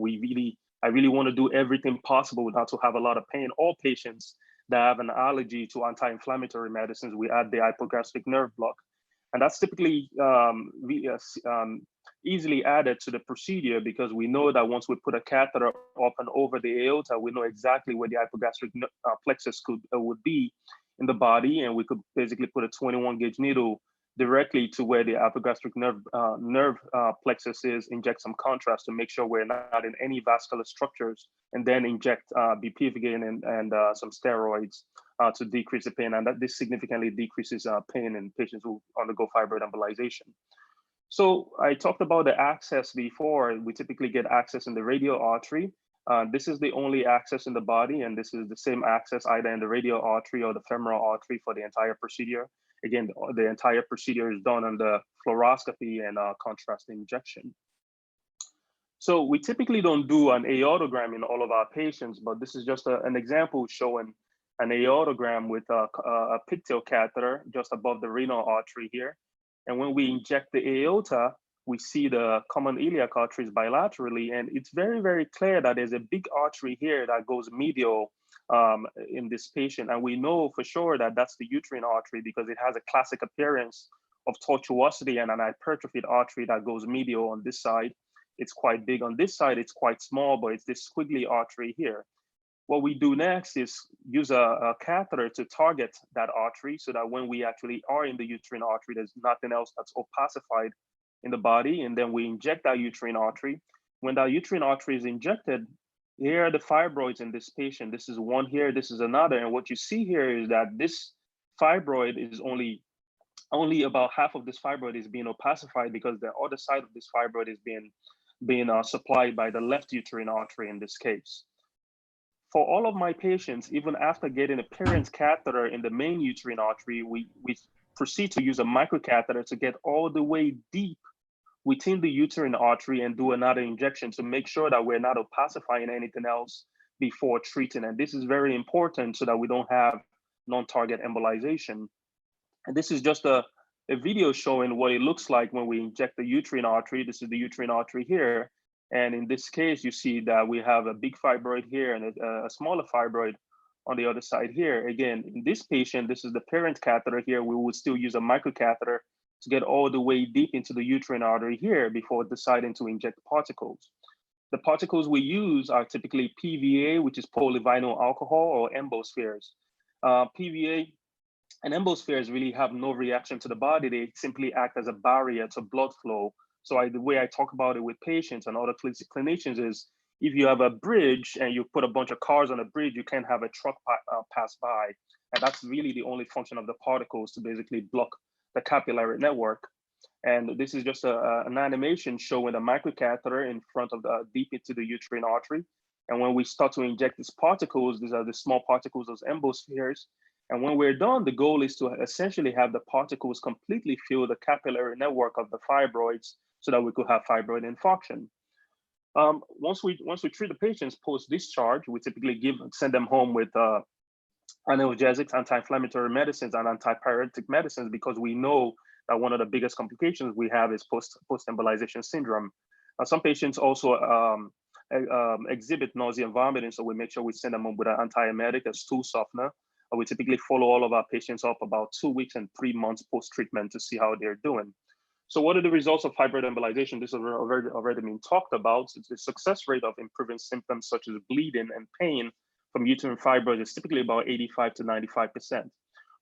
I really want to do everything possible not to have a lot of pain. All patients that have an allergy to anti-inflammatory medicines, we add the hypogastric nerve block. And that's typically easily added to the procedure, because we know that once we put a catheter up and over the aorta, we know exactly where the hypogastric plexus would be in the body, and we could basically put a 21 gauge needle directly to where the hypogastric nerve plexus is, inject some contrast to make sure we're not in any vascular structures, and then inject bupivacaine and some steroids to decrease the pain. And that this significantly decreases pain in patients who undergo fibroid embolization. So I talked about the access before. We typically get access in the radial artery. This is the only access in the body, and this is the same access either in the radial artery or the femoral artery for the entire procedure. Again, the entire procedure is done under fluoroscopy and contrast injection. So we typically don't do an aortogram in all of our patients, but this is just an example showing an aortogram with a pigtail catheter just above the renal artery here. And when we inject the aorta, we see the common iliac arteries bilaterally, and it's very, very clear that there's a big artery here that goes medial in this patient. And we know for sure that that's the uterine artery because it has a classic appearance of tortuosity and an hypertrophied artery that goes medial on this side. It's quite big on this side, it's quite small, but it's this squiggly artery here. What we do next is use a catheter to target that artery so that when we actually are in the uterine artery, there's nothing else that's opacified in the body, and then we inject that uterine artery. When that uterine artery is injected, here are the fibroids in this patient. This is one here, this is another, and what you see here is that this fibroid is only about half of this fibroid is being opacified because the other side of this fibroid is being supplied by the left uterine artery in this case. For all of my patients, even after getting a parent's catheter in the main uterine artery, we proceed to use a microcatheter to get all the way deep within the uterine artery and do another injection to make sure that we're not opacifying anything else before treating. And this is very important so that we don't have non-target embolization. And this is just a video showing what it looks like when we inject the uterine artery. This is the uterine artery here. And in this case, you see that we have a big fibroid here and a smaller fibroid on the other side here. Again, in this patient, this is the parent catheter here. We would still use a microcatheter to get all the way deep into the uterine artery here before deciding to inject particles. The particles we use are typically PVA, which is polyvinyl alcohol, or embospheres. PVA and embospheres really have no reaction to the body. They simply act as a barrier to blood flow. So the way I talk about it with patients and other clinicians is, if you have a bridge and you put a bunch of cars on a bridge, you can't have a truck pass by. And that's really the only function of the particles, to basically block the capillary network. And this is just an animation showing a microcatheter in front of deep into the uterine artery. And when we start to inject these particles, these are the small particles, those embospheres. And when we're done, the goal is to essentially have the particles completely fill the capillary network of the fibroids so that we could have fibroid infarction. Once we treat the patients post-discharge, we typically send them home with analgesics, anti-inflammatory medicines, and antipyretic medicines, because we know that one of the biggest complications we have is post-embolization syndrome. Some patients also exhibit nausea and vomiting, so we make sure we send them home with an antiemetic, a stool softener. We typically follow all of our patients up about 2 weeks and 3 months post-treatment to see how they're doing. So what are the results of fibroid embolization? This has already been talked about. So the success rate of improving symptoms such as bleeding and pain from uterine fibroids is typically about 85 to 95%.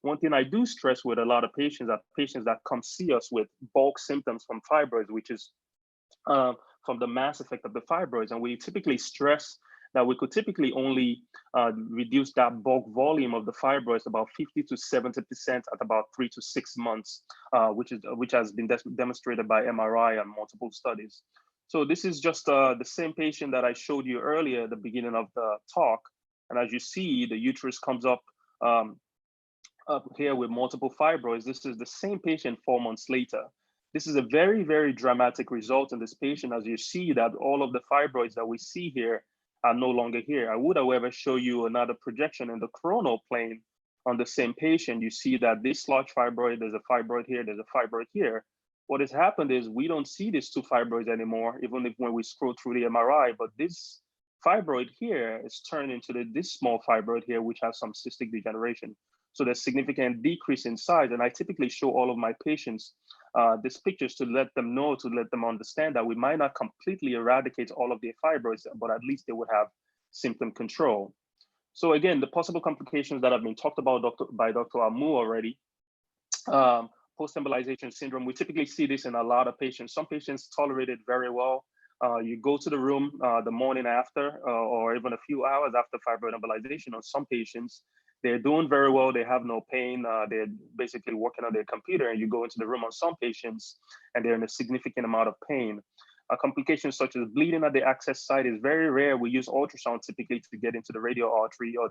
One thing I do stress with a lot of patients are patients that come see us with bulk symptoms from fibroids, which is from the mass effect of the fibroids. And we typically stress that we could typically only reduce that bulk volume of the fibroids about 50 to 70% at about 3 to 6 months, which has been demonstrated by MRI and multiple studies. So this is just the same patient that I showed you earlier at the beginning of the talk. And as you see, the uterus comes up here with multiple fibroids. This is the same patient 4 months later. This is a very, very dramatic result in this patient, as you see that all of the fibroids that we see here are no longer here. I would, however, show you another projection in the coronal plane on the same patient. You see that this large fibroid, there's a fibroid here, there's a fibroid here. What has happened is we don't see these two fibroids anymore, even if when we scroll through the MRI, but this fibroid here is turned into this small fibroid here, which has some cystic degeneration. So there's significant decrease in size. And I typically show all of my patients these pictures to let them know, to let them understand that we might not completely eradicate all of their fibroids, but at least they would have symptom control. So again, the possible complications that have been talked about by Dr. Amu already, post-embolization syndrome, we typically see this in a lot of patients. Some patients tolerate it very well. You go to the room the morning after, or even a few hours after fibroid embolization. On some patients, they're doing very well. They have no pain. They're basically working on their computer, and you go into the room on some patients, and they're in a significant amount of pain. Complications such as bleeding at the access site is very rare. We use ultrasound typically to get into the radial artery or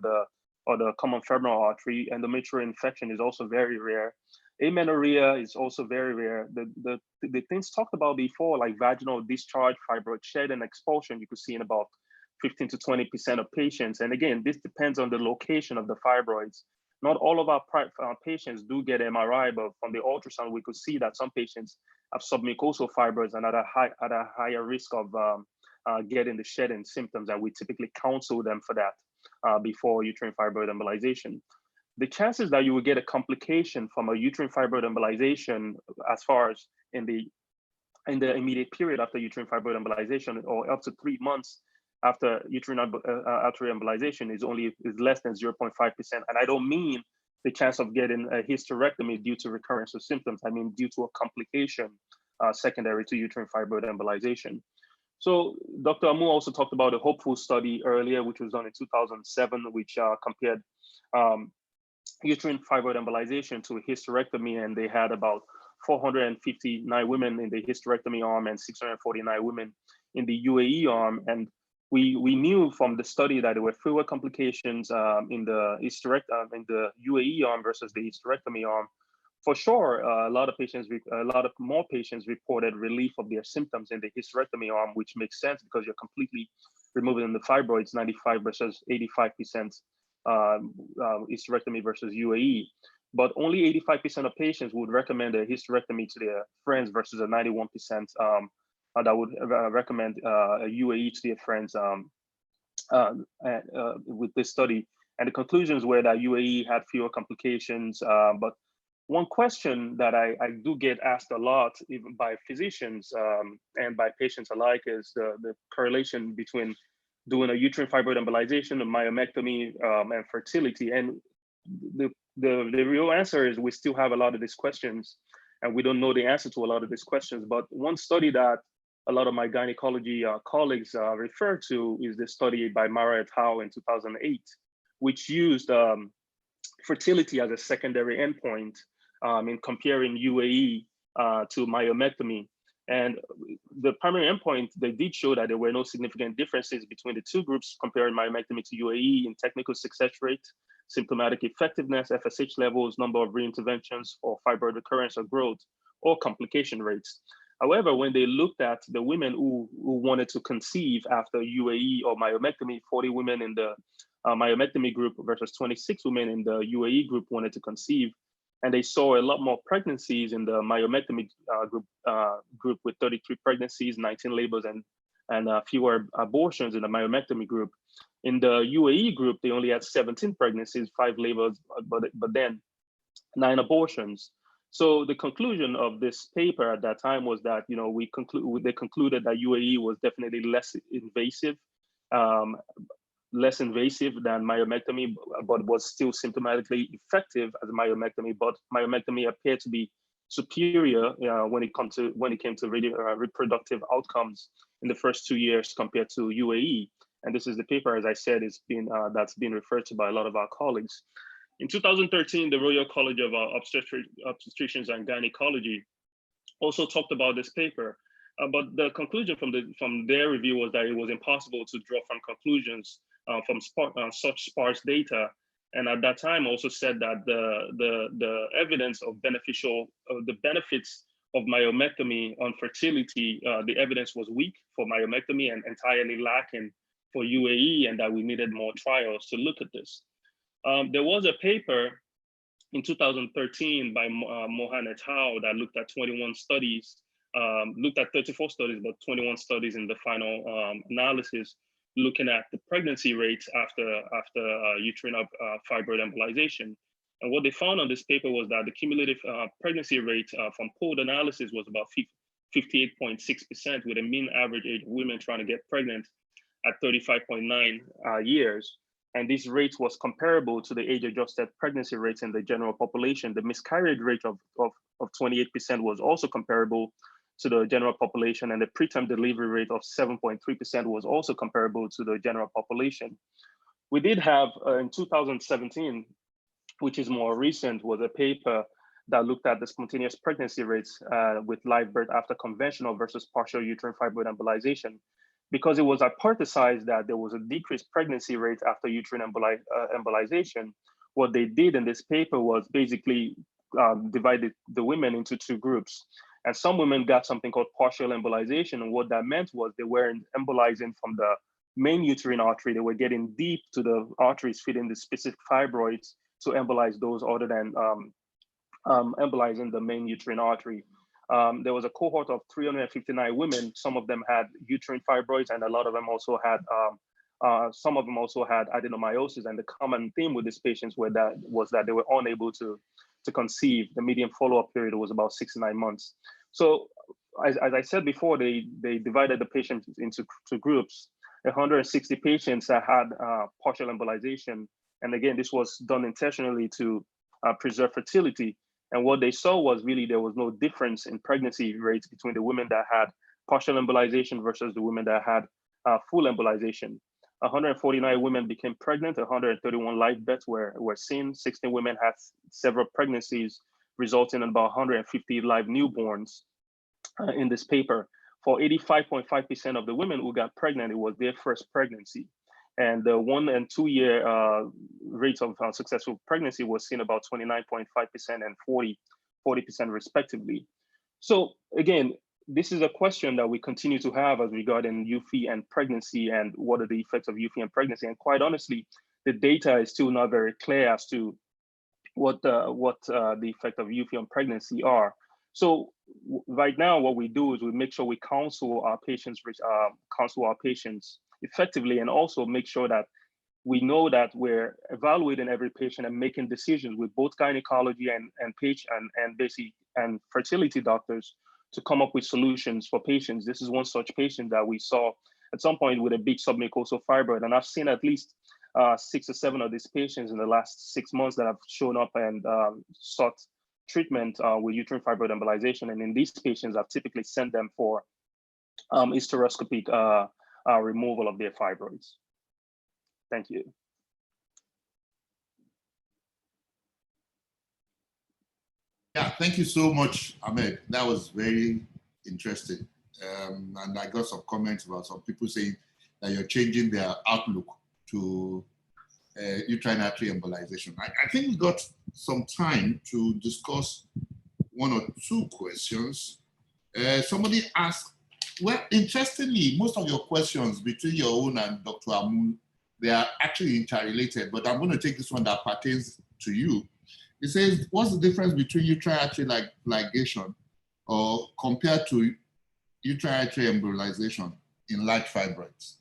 the common femoral artery. Endometrial infection is also very rare. Amenorrhea is also very rare. The things talked about before, like vaginal discharge, fibroid shed, and expulsion, you could see in about 15 to 20% of patients. And again, this depends on the location of the fibroids. Not all of our patients do get MRI, but from the ultrasound, we could see that some patients have submucosal fibroids and at a higher risk of getting the shedding symptoms, and we typically counsel them for that before uterine fibroid embolization. The chances that you will get a complication from a uterine fibroid embolization, as far as in the immediate period after uterine fibroid embolization, or up to 3 months after uterine artery embolization, is less than 0.5%. And I don't mean the chance of getting a hysterectomy due to recurrence of symptoms. I mean due to a complication secondary to uterine fibroid embolization. So Dr. Amu also talked about a hopeful study earlier, which was done in 2007, which compared uterine fibroid embolization to a hysterectomy, and they had about 459 women in the hysterectomy arm and 649 women in the UAE arm. And we knew from the study that there were fewer complications in the UAE arm versus the hysterectomy arm. For sure, a lot of more patients reported relief of their symptoms in the hysterectomy arm, which makes sense because you're completely removing the fibroids, 95 versus 85% hysterectomy versus UAE. But only 85% of patients would recommend a hysterectomy to their friends versus a 91% that would recommend a UAE to their friends with this study. And the conclusions were that UAE had fewer complications. But one question that I do get asked a lot, even by physicians and by patients alike, is the correlation between doing a uterine fibroid embolization, a myomectomy, and fertility. And the real answer is we still have a lot of these questions, and we don't know the answer to a lot of these questions. But one study that a lot of my gynecology colleagues refer to is the study by Mara et al. In 2008, which used fertility as a secondary endpoint in comparing UAE to myomectomy. And the primary endpoint, they did show that there were no significant differences between the two groups comparing myomectomy to UAE in technical success rate, symptomatic effectiveness, FSH levels, number of reinterventions, or fibroid recurrence or growth, or complication rates. However, when they looked at the women who wanted to conceive after UAE or myomectomy, 40 women in the myomectomy group versus 26 women in the UAE group wanted to conceive. And they saw a lot more pregnancies in the myomectomy group with 33 pregnancies, 19 labors, and fewer abortions in the myomectomy group. In the UAE group, they only had 17 pregnancies, 5 labors, but then 9 abortions. So the conclusion of this paper at that time was that, you know, they concluded that UAE was definitely less invasive than myomectomy, but was still symptomatically effective as myomectomy. But myomectomy appeared to be superior when it came to reproductive outcomes in the first 2 years compared to UAE. And this is the paper, as I said, that's been referred to by a lot of our colleagues. In 2013, the Royal College of Obstetricians and Gynaecology also talked about this paper. But the conclusion from their review was that it was impossible to draw from conclusions from such sparse data, and at that time also said that the evidence of the benefits myomectomy on fertility, the evidence was weak for myomectomy and entirely lacking for UAE, and that we needed more trials to look at this. There was a paper in 2013 by Mohan et al. That looked at 21 studies, looked at 34 studies, but 21 studies in the final analysis, looking at the pregnancy rates after uterine fibroid embolization. And what they found on this paper was that the cumulative pregnancy rate from pooled analysis was about 58.6%, with a mean average age of women trying to get pregnant at 35.9 years. And this rate was comparable to the age-adjusted pregnancy rates in the general population. The miscarriage rate of 28% was also comparable to the general population, and the preterm delivery rate of 7.3% was also comparable to the general population. We did have, in 2017, which is more recent, was a paper that looked at the spontaneous pregnancy rates with live birth after conventional versus partial uterine fibroid embolization. Because it was hypothesized that there was a decreased pregnancy rate after uterine embolization, what they did in this paper was basically divided the women into two groups. And some women got something called partial embolization. And what that meant was they weren't embolizing from the main uterine artery. They were getting deep to the arteries feeding the specific fibroids to embolize those other than embolizing the main uterine artery. There was a cohort of 359 women. Some of them had uterine fibroids, and a lot of them also had, some of them also had adenomyosis. And the common theme with these patients was that they were unable to conceive. The median follow-up period was about 6 to 9 months. So as I said before, they divided the patients into two groups. 160 patients that had partial embolization. And again, this was done intentionally to preserve fertility. And what they saw was really there was no difference in pregnancy rates between the women that had partial embolization versus the women that had full embolization. 149 women became pregnant, 131 live births were seen, 16 women had several pregnancies, resulting in about 150 live newborns in this paper. For 85.5% of the women who got pregnant, it was their first pregnancy. And the 1 and 2 year rates of successful pregnancy was seen about 29.5% and 40% respectively. So again, this is a question that we continue to have as regarding UFI and pregnancy and what are the effects of UFI and pregnancy. And quite honestly, the data is still not very clear as to what the effect of UFI on pregnancy are. So right now, what we do is we make sure we counsel our patients effectively, and also make sure that we know that we're evaluating every patient and making decisions with both gynecology and fertility doctors to come up with solutions for patients. This is one such patient that we saw at some point with a big submucosal fibroid, and I've seen at least 6 or 7 of these patients in the last 6 months that have shown up and sought treatment with uterine fibroid embolization. And in these patients, I've typically sent them for hysteroscopic removal of their fibroids. Thank you. Yeah, thank you so much, Ahmed. That was very interesting. And I got some comments about some people saying that you're changing their outlook to uterine artery embolization. I think we got some time to discuss 1 or 2 questions. Somebody asked, well, interestingly, most of your questions between your own and Dr. Amun, they are actually interrelated, but I'm going to take this one that pertains to you. It says, what's the difference between uterine artery ligation or compared to uterine artery embolization in large fibroids?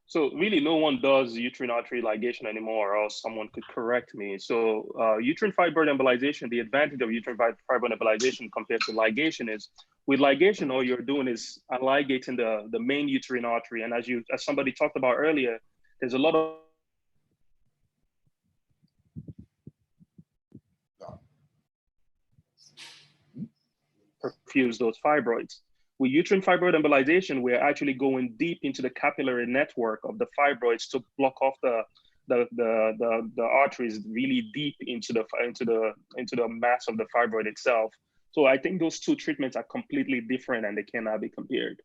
So really no one does uterine artery ligation anymore, or someone could correct me. So uterine fibroid embolization, the advantage of uterine fibroid embolization compared to ligation is, with ligation, all you're doing is ligating the main uterine artery. And as somebody talked about earlier, there's a lot of perfuse those fibroids. With uterine fibroid embolization, we're actually going deep into the capillary network of the fibroids to block off the arteries really deep into the mass of the fibroid itself. So I think those 2 treatments are completely different and they cannot be compared.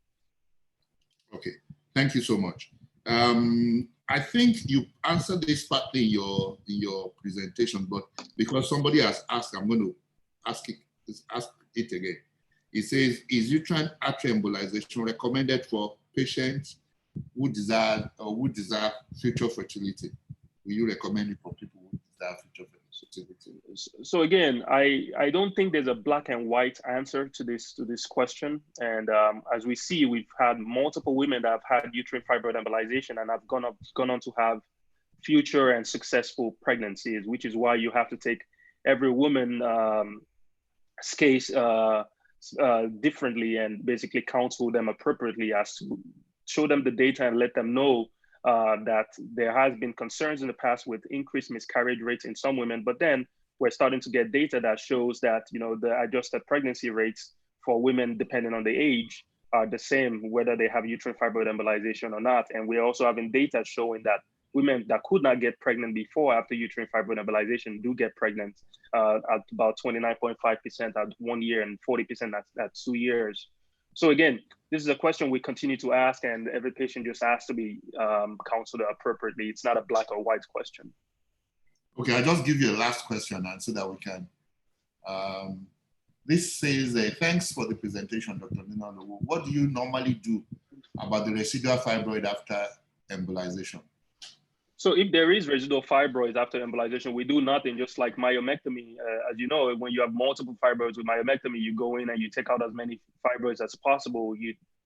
Okay, thank you so much. I think you answered this partly in your presentation, but because somebody has asked, I'm going to ask it again. It says, is uterine artery embolization recommended for patients who desire future fertility? Will you recommend it for people who desire future fertility? So again, I don't think there's a black and white answer to this question. And as we see, we've had multiple women that have had uterine fibroid embolization and have gone on to have future and successful pregnancies, which is why you have to take every woman's case differently and basically counsel them appropriately, as to show them the data and let them know that there has been concerns in the past with increased miscarriage rates in some women, but then we're starting to get data that shows that, you know, the adjusted pregnancy rates for women, depending on the age, are the same, whether they have uterine fibroid embolization or not. And we're also having data showing that women that could not get pregnant before after uterine fibroid embolization do get pregnant at about 29.5% at 1 year and 40% at 2 years. So again, this is a question we continue to ask, and every patient just has to be counseled appropriately. It's not a black or white question. Okay, I'll just give you a last question and so that we can. This says, thanks for the presentation, Dr. Ninalowo. What do you normally do about the residual fibroid after embolization? So if there is residual fibroids after embolization, we do nothing, just like myomectomy. As you know, when you have multiple fibroids with myomectomy, you go in and you take out as many fibroids as possible.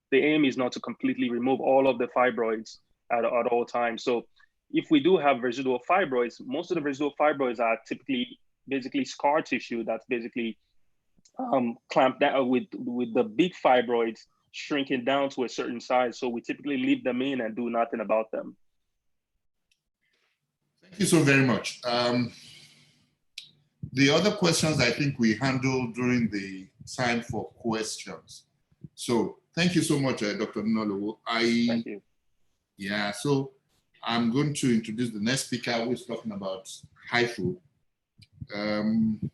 The aim is not to completely remove all of the fibroids at all times. So if we do have residual fibroids, most of the residual fibroids are typically basically scar tissue that's basically clamped down with the big fibroids shrinking down to a certain size. So we typically leave them in and do nothing about them. Thank you so very much. The other questions I think we handled during the time for questions. So thank you so much, Dr. Ninalowo. Thank you. Yeah, so I'm going to introduce the next speaker who is talking about HIFU. And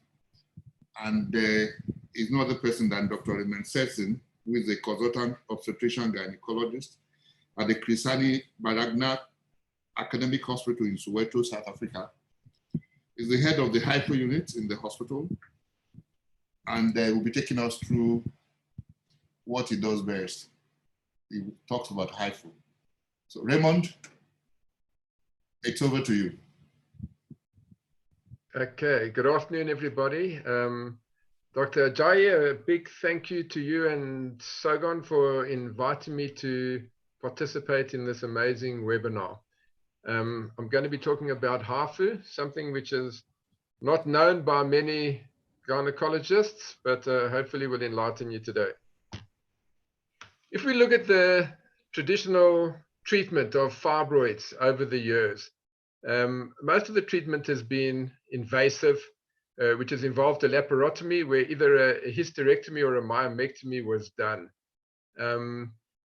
is no other person than Dr. Raymond Setson, who is a consultant obstetrician gynecologist at the Krisani Baragna Academic Hospital in Soweto, South Africa. He's the head of the HIFU unit in the hospital, and will be taking us through what he does best. He talks about HIFU. So Raymond, it's over to you. Okay, good afternoon, everybody. Dr. Ajayi, a big thank you to you and SOGON for inviting me to participate in this amazing webinar. I'm going to be talking about HIFU, something which is not known by many gynecologists, but hopefully will enlighten you today. If we look at the traditional treatment of fibroids over the years, most of the treatment has been invasive, which has involved a laparotomy where either a hysterectomy or a myomectomy was done.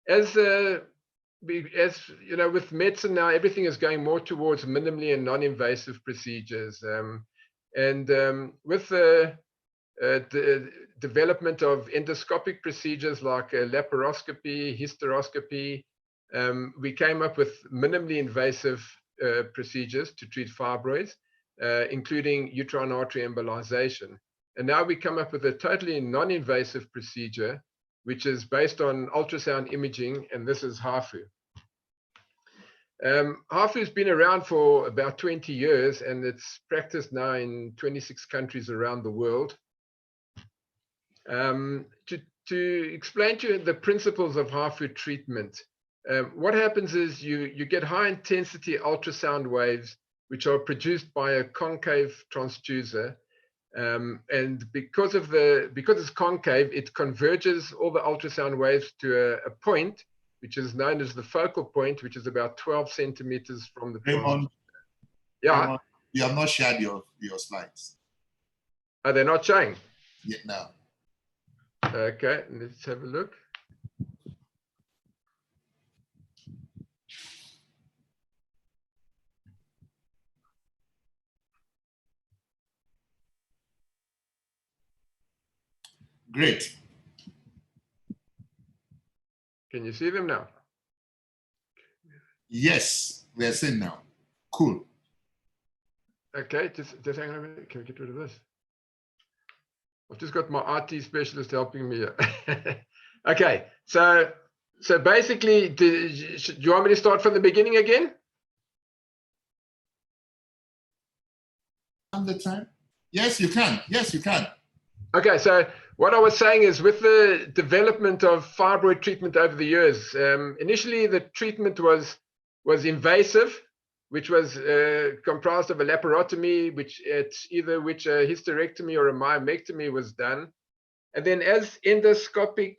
As you know, with medicine now, everything is going more towards minimally and non-invasive procedures. With the development of endoscopic procedures like laparoscopy, hysteroscopy, we came up with minimally invasive procedures to treat fibroids, including uterine artery embolization. And now we come up with a totally non-invasive procedure, which is based on ultrasound imaging, and this is HIFU. HIFU has been around for about 20 years, and it's practiced now in 26 countries around the world. To explain to you the principles of HIFU treatment, what happens is you get high-intensity ultrasound waves, which are produced by a concave transducer. And because it's concave, it converges all the ultrasound waves to a point, which is known as the focal point, which is about 12 centimeters from the Raymond, yeah. Raymond, you have not shared your slides. Are they not showing? Yet now. Okay, let's have a look. Great. Can you see them now? Yes, they're seen now. Cool. Okay, just hang on a minute. Can we get rid of this? I've just got my IT specialist helping me here. Okay, so basically, do you want me to start from the beginning again? On the time? Yes, you can. Yes, you can. Okay, so what I was saying is with the development of fibroid treatment over the years, initially the treatment was invasive, which was comprised of a laparotomy, which a hysterectomy or a myomectomy was done. And then as endoscopic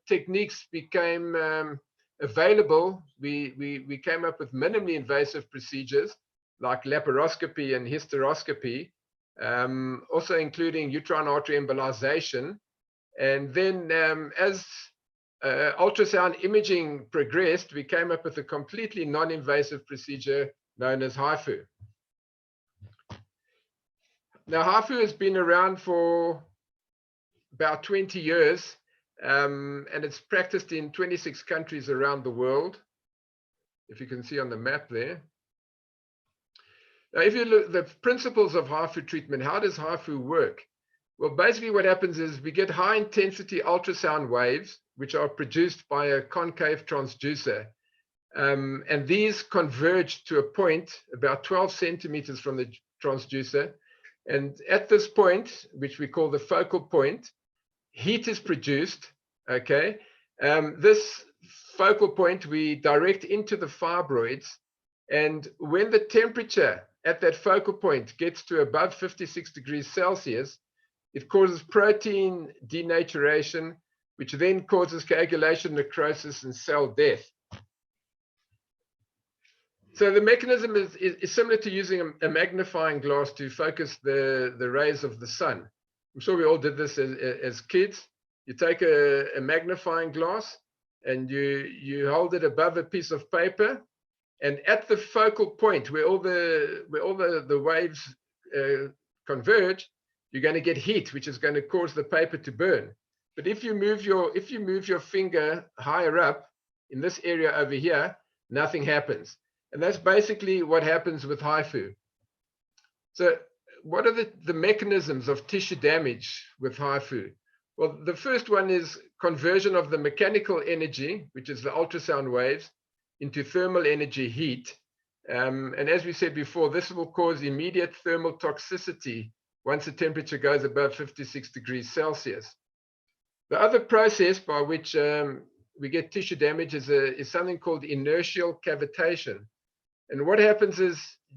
techniques became available, we came up with minimally invasive procedures like laparoscopy and hysteroscopy, also including uterine artery embolization. And then as ultrasound imaging progressed, we came up with a completely non-invasive procedure known as HIFU. Now, HIFU has been around for about 20 years, and it's practiced in 26 countries around the world, if you can see on the map there. Now, if you look at the principles of HIFU treatment, how does HIFU work? Well, basically what happens is we get high intensity ultrasound waves, which are produced by a concave transducer. And these converge to a point about 12 centimeters from the transducer. And at this point, which we call the focal point, heat is produced, okay? This focal point we direct into the fibroids. And when the temperature at that focal point gets to above 56 degrees Celsius, it causes protein denaturation, which then causes coagulation, necrosis, and cell death. So the mechanism is similar to using a magnifying glass to focus the rays of the sun. I'm sure we all did this as kids. You take a magnifying glass and you hold it above a piece of paper, and at the focal point where all the waves converge, you're going to get heat, which is going to cause the paper to burn. But if you move your finger higher up in this area over here, nothing happens. And that's basically what happens with HIFU. So what are the mechanisms of tissue damage with HIFU? Well, the first one is conversion of the mechanical energy, which is the ultrasound waves, into thermal energy heat. And as we said before, this will cause immediate thermal toxicity once the temperature goes above 56 degrees Celsius. The other process by which we get tissue damage is something called inertial cavitation. And what happens is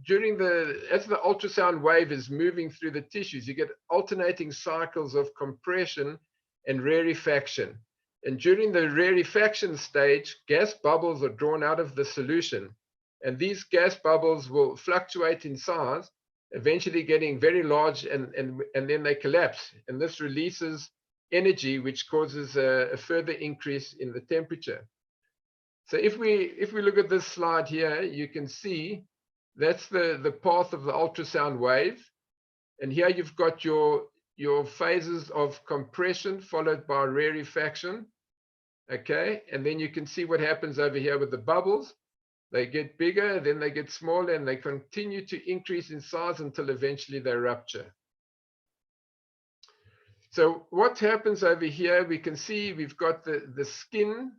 as the ultrasound wave is moving through the tissues, you get alternating cycles of compression and rarefaction. And during the rarefaction stage, gas bubbles are drawn out of the solution. And these gas bubbles will fluctuate in size, eventually getting very large, and then they collapse. And this releases energy, which causes a further increase in the temperature. So if we look at this slide here, you can see that's the path of the ultrasound wave. And here you've got your phases of compression followed by rarefaction. Okay, and then you can see what happens over here with the bubbles. They get bigger, then they get smaller, and they continue to increase in size until eventually they rupture. So what happens over here, we can see we've got the skin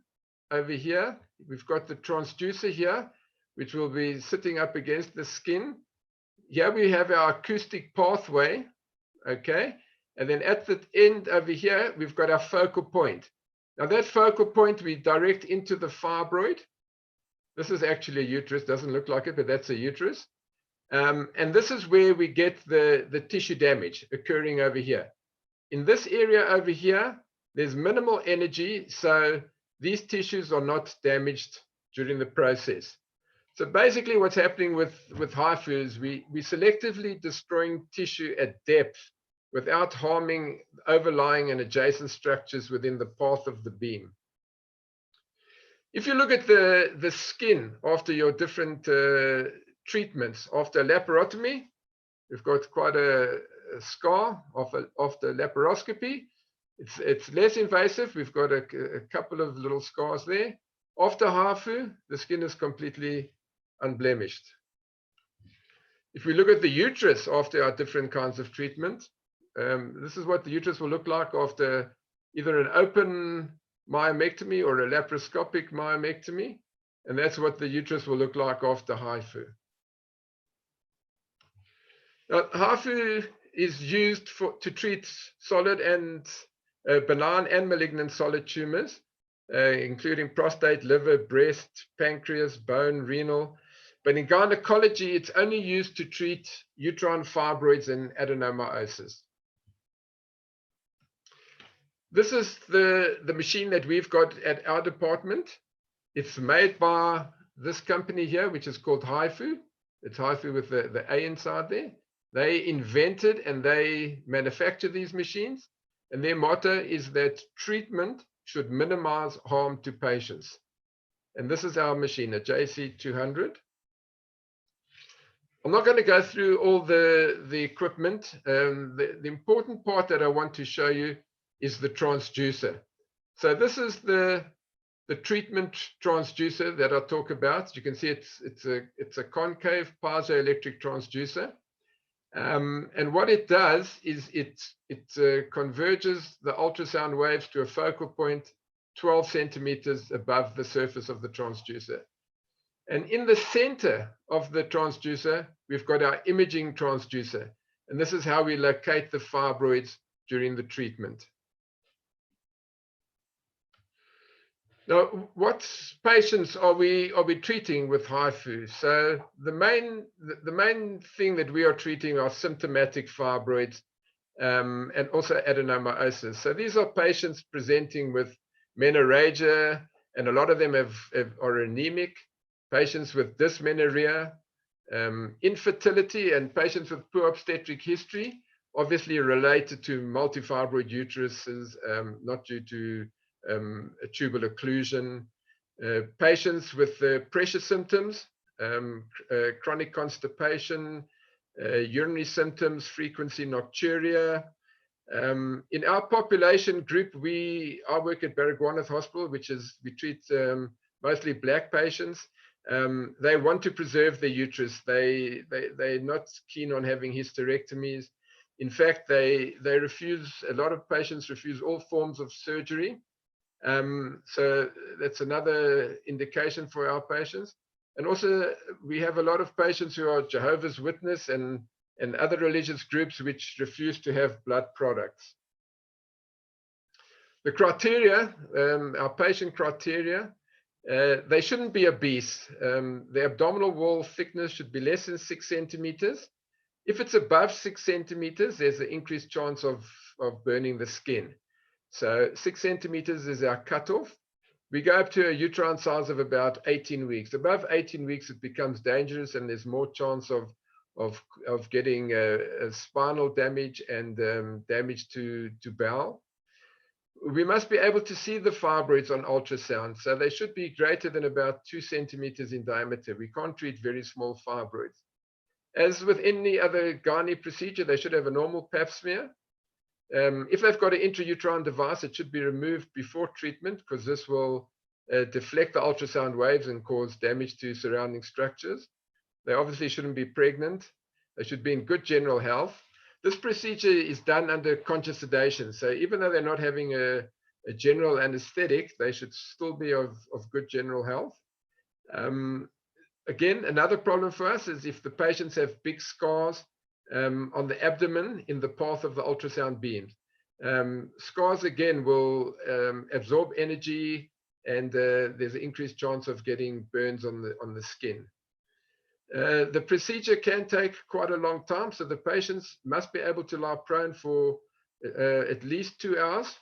over here. We've got the transducer here, which will be sitting up against the skin. Here we have our acoustic pathway, okay? And then at the end over here, we've got our focal point. Now that focal point we direct into the fibroid. This is actually a uterus, doesn't look like it, but that's a uterus. And this is where we get the tissue damage occurring over here. In this area over here, there's minimal energy, so these tissues are not damaged during the process. So basically what's happening with HIFU is we selectively destroying tissue at depth without harming overlying and adjacent structures within the path of the beam. If you look at the skin after your different treatments, after laparotomy, we've got quite a scar after laparoscopy. It's less invasive. We've got a couple of little scars there. After HIFU, the skin is completely unblemished. If we look at the uterus after our different kinds of treatment, This is what the uterus will look like after either an open myomectomy or a laparoscopic myomectomy. And that's what the uterus will look like after HIFU. Now, HIFU is used to treat solid and benign and malignant solid tumors, including prostate, liver, breast, pancreas, bone, renal. But in gynecology, it's only used to treat uterine fibroids and adenomyosis. This is the machine that we've got at our department. It's made by this company here, which is called HIFU. It's HIFU with the A inside there. They invented and they manufacture these machines. And their motto is that treatment should minimize harm to patients. And this is our machine, a JC200. I'm not going to go through all the equipment. The important part that I want to show you is the transducer. So this is the treatment transducer that I talk about. You can see it's a concave piezoelectric transducer. And what it does is it converges the ultrasound waves to a focal point 12 centimeters above the surface of the transducer. And in the center of the transducer, we've got our imaging transducer. And this is how we locate the fibroids during the treatment. Now, what patients are we treating with HIFU? So the main thing that we are treating are symptomatic fibroids and also adenomyosis. So these are patients presenting with menorrhagia, and a lot of them are anemic. Patients with dysmenorrhea, infertility, and patients with poor obstetric history, obviously related to multifibroid uteruses, not due to a tubal occlusion. Patients with pressure symptoms, chronic constipation, urinary symptoms, frequency nocturia. In our population group, I work at Baragwanath Hospital, we treat mostly Black patients. They want to preserve their uterus. They're not keen on having hysterectomies. In fact, a lot of patients refuse all forms of surgery. So that's another indication for our patients. And also, we have a lot of patients who are Jehovah's Witness and other religious groups which refuse to have blood products. The criteria, our patient criteria, they shouldn't be obese. The abdominal wall thickness should be less than 6 centimeters. If it's above 6 centimeters, there's an increased chance of burning the skin. So 6 centimeters is our cutoff. We go up to a uterine size of about 18 weeks. Above 18 weeks, it becomes dangerous and there's more chance of getting a spinal damage and damage to bowel. We must be able to see the fibroids on ultrasound. So they should be greater than about 2 centimeters in diameter. We can't treat very small fibroids. As with any other gynae procedure, they should have a normal pap smear. If they've got an intrauterine device, it should be removed before treatment because this will deflect the ultrasound waves and cause damage to surrounding structures. They obviously shouldn't be pregnant. They should be in good general health. This procedure is done under conscious sedation. So even though they're not having a general anesthetic, they should still be of good general health. Again, another problem for us is if the patients have big scars on the abdomen in the path of the ultrasound beams. Scars, again, will absorb energy and there's an increased chance of getting burns on the skin. The procedure can take quite a long time, so the patients must be able to lie prone for at least 2 hours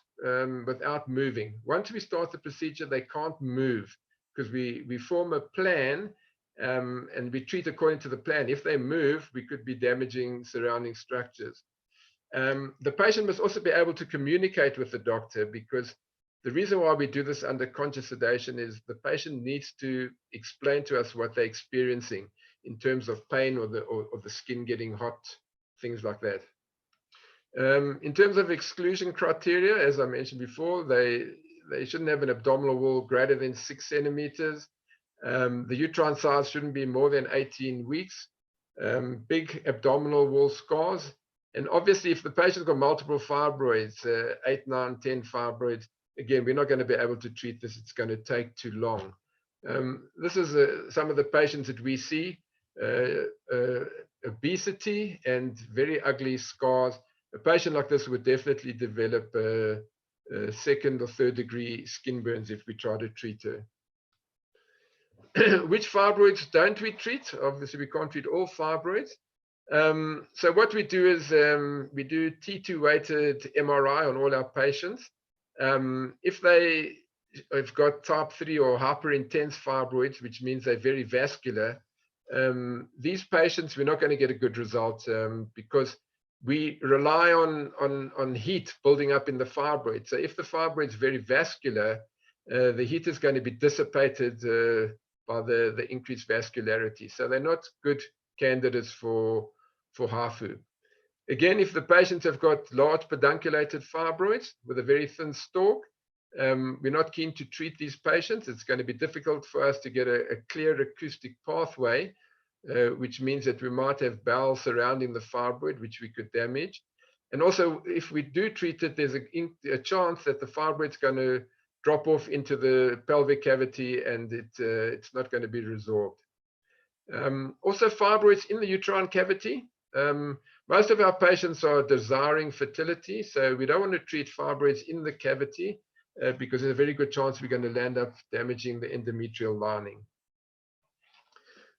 without moving. Once we start the procedure, they can't move because we form a plan and we treat according to the plan. If they move, we could be damaging surrounding structures. The patient must also be able to communicate with the doctor because the reason why we do this under conscious sedation is the patient needs to explain to us what they're experiencing in terms of pain or the skin getting hot, things like that. In terms of exclusion criteria, as I mentioned before, they shouldn't have an abdominal wall greater than 6 centimeters. The uterine size shouldn't be more than 18 weeks. Big abdominal wall scars And obviously, if the patient's got multiple fibroids, 8, 9, 10 fibroids, again, we're not going to be able to treat this. It's going to take too long. This is some of the patients that we see, obesity and very ugly scars. A patient like this would definitely develop second or third degree skin burns if we try to treat her. Which fibroids don't we treat? Obviously, we can't treat all fibroids. So what we do is we do T2 weighted MRI on all our patients. If they have got type 3 or hyperintense fibroids, which means they're very vascular, these patients, we're not going to get a good result because we rely on heat building up in the fibroid. So if the fibroid is very vascular, the heat is going to be dissipated by the increased vascularity. So they're not good candidates for HIFU. Again, if the patients have got large pedunculated fibroids with a very thin stalk, we're not keen to treat these patients. It's going to be difficult for us to get a clear acoustic pathway, which means that we might have bowels surrounding the fibroid, which we could damage. And also, if we do treat it, there's a chance that the fibroid's going to drop off into the pelvic cavity and it's not going to be resorbed. Also, fibroids in the uterine cavity. Most of our patients are desiring fertility, so we don't want to treat fibroids in the cavity because there's a very good chance we're going to land up damaging the endometrial lining.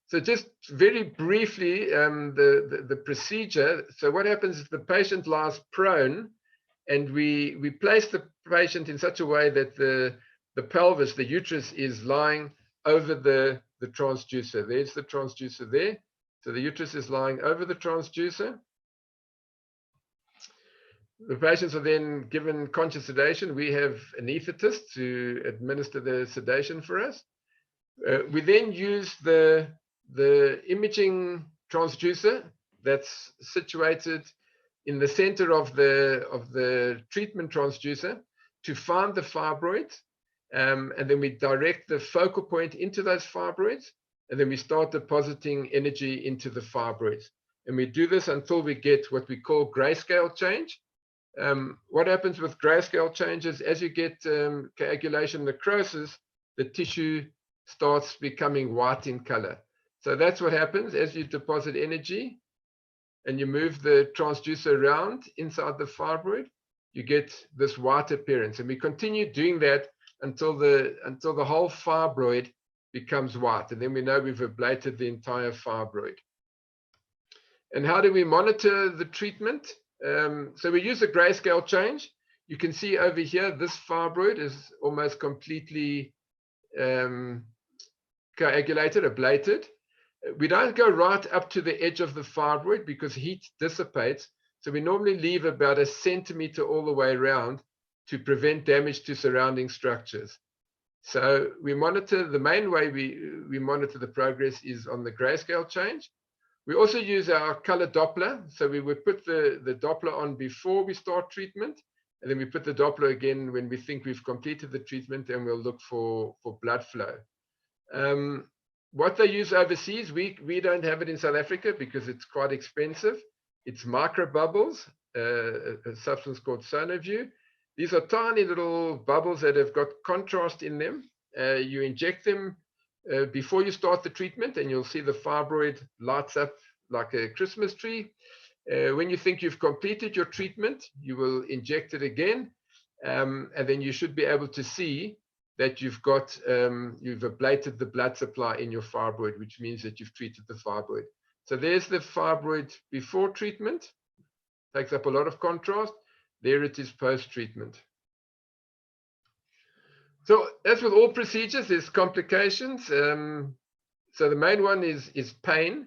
So just very briefly, the procedure. So what happens if the patient lies prone and we place the patient in such a way that the pelvis, the uterus, is lying over the transducer. There's the transducer there. So the uterus is lying over the transducer. The patients are then given conscious sedation. We have anesthetists to administer the sedation for us. We then use the imaging transducer that's situated in the center of the treatment transducer to find the fibroids. And then we direct the focal point into those fibroids. And then we start depositing energy into the fibroids. And we do this until we get what we call grayscale change. What happens with grayscale changes, as you get coagulation necrosis, the tissue starts becoming white in color. So that's what happens as you deposit energy and you move the transducer around inside the fibroid, you get this white appearance. And we continue doing that until the whole fibroid becomes white. And then we know we've ablated the entire fibroid. And how do we monitor the treatment? So we use a grayscale change. You can see over here, this fibroid is almost completely coagulated, ablated. We don't go right up to the edge of the fibroid because heat dissipates. So we normally leave about 1 centimeter all the way around to prevent damage to surrounding structures. So we monitor, the main way we monitor the progress is on the grayscale change. We also use our color Doppler. So we would put the Doppler on before we start treatment. And then we put the Doppler again when we think we've completed the treatment, and we'll look for blood flow. What they use overseas, we don't have it in South Africa because it's quite expensive. It's microbubbles, a substance called Sonoview. These are tiny little bubbles that have got contrast in them. You inject them before you start the treatment, and you'll see the fibroid lights up like a Christmas tree. When you think you've completed your treatment, you will inject it again, and then you should be able to see that you've ablated the blood supply in your fibroid, which means that you've treated the fibroid. So there's the fibroid before treatment. Takes up a lot of contrast. There it is post-treatment. So as with all procedures, there's complications. So the main one is pain.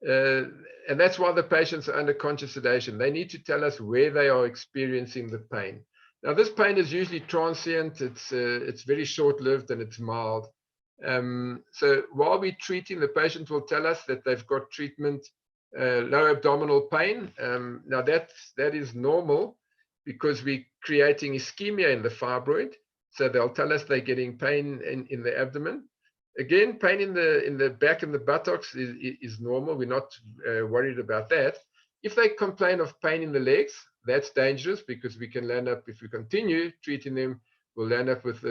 And that's why the patients are under conscious sedation. They need to tell us where they are experiencing the pain. Now, this pain is usually transient. It's very short-lived and it's mild. So while we're treating, the patient will tell us that they've got treatment, low abdominal pain. Now, that is normal because we're creating ischemia in the fibroid. So they'll tell us they're getting pain in the abdomen. Again, pain in the back and the buttocks is normal. We're not worried about that. If they complain of pain in the legs, that's dangerous because we can land up, if we continue treating them, we'll land up with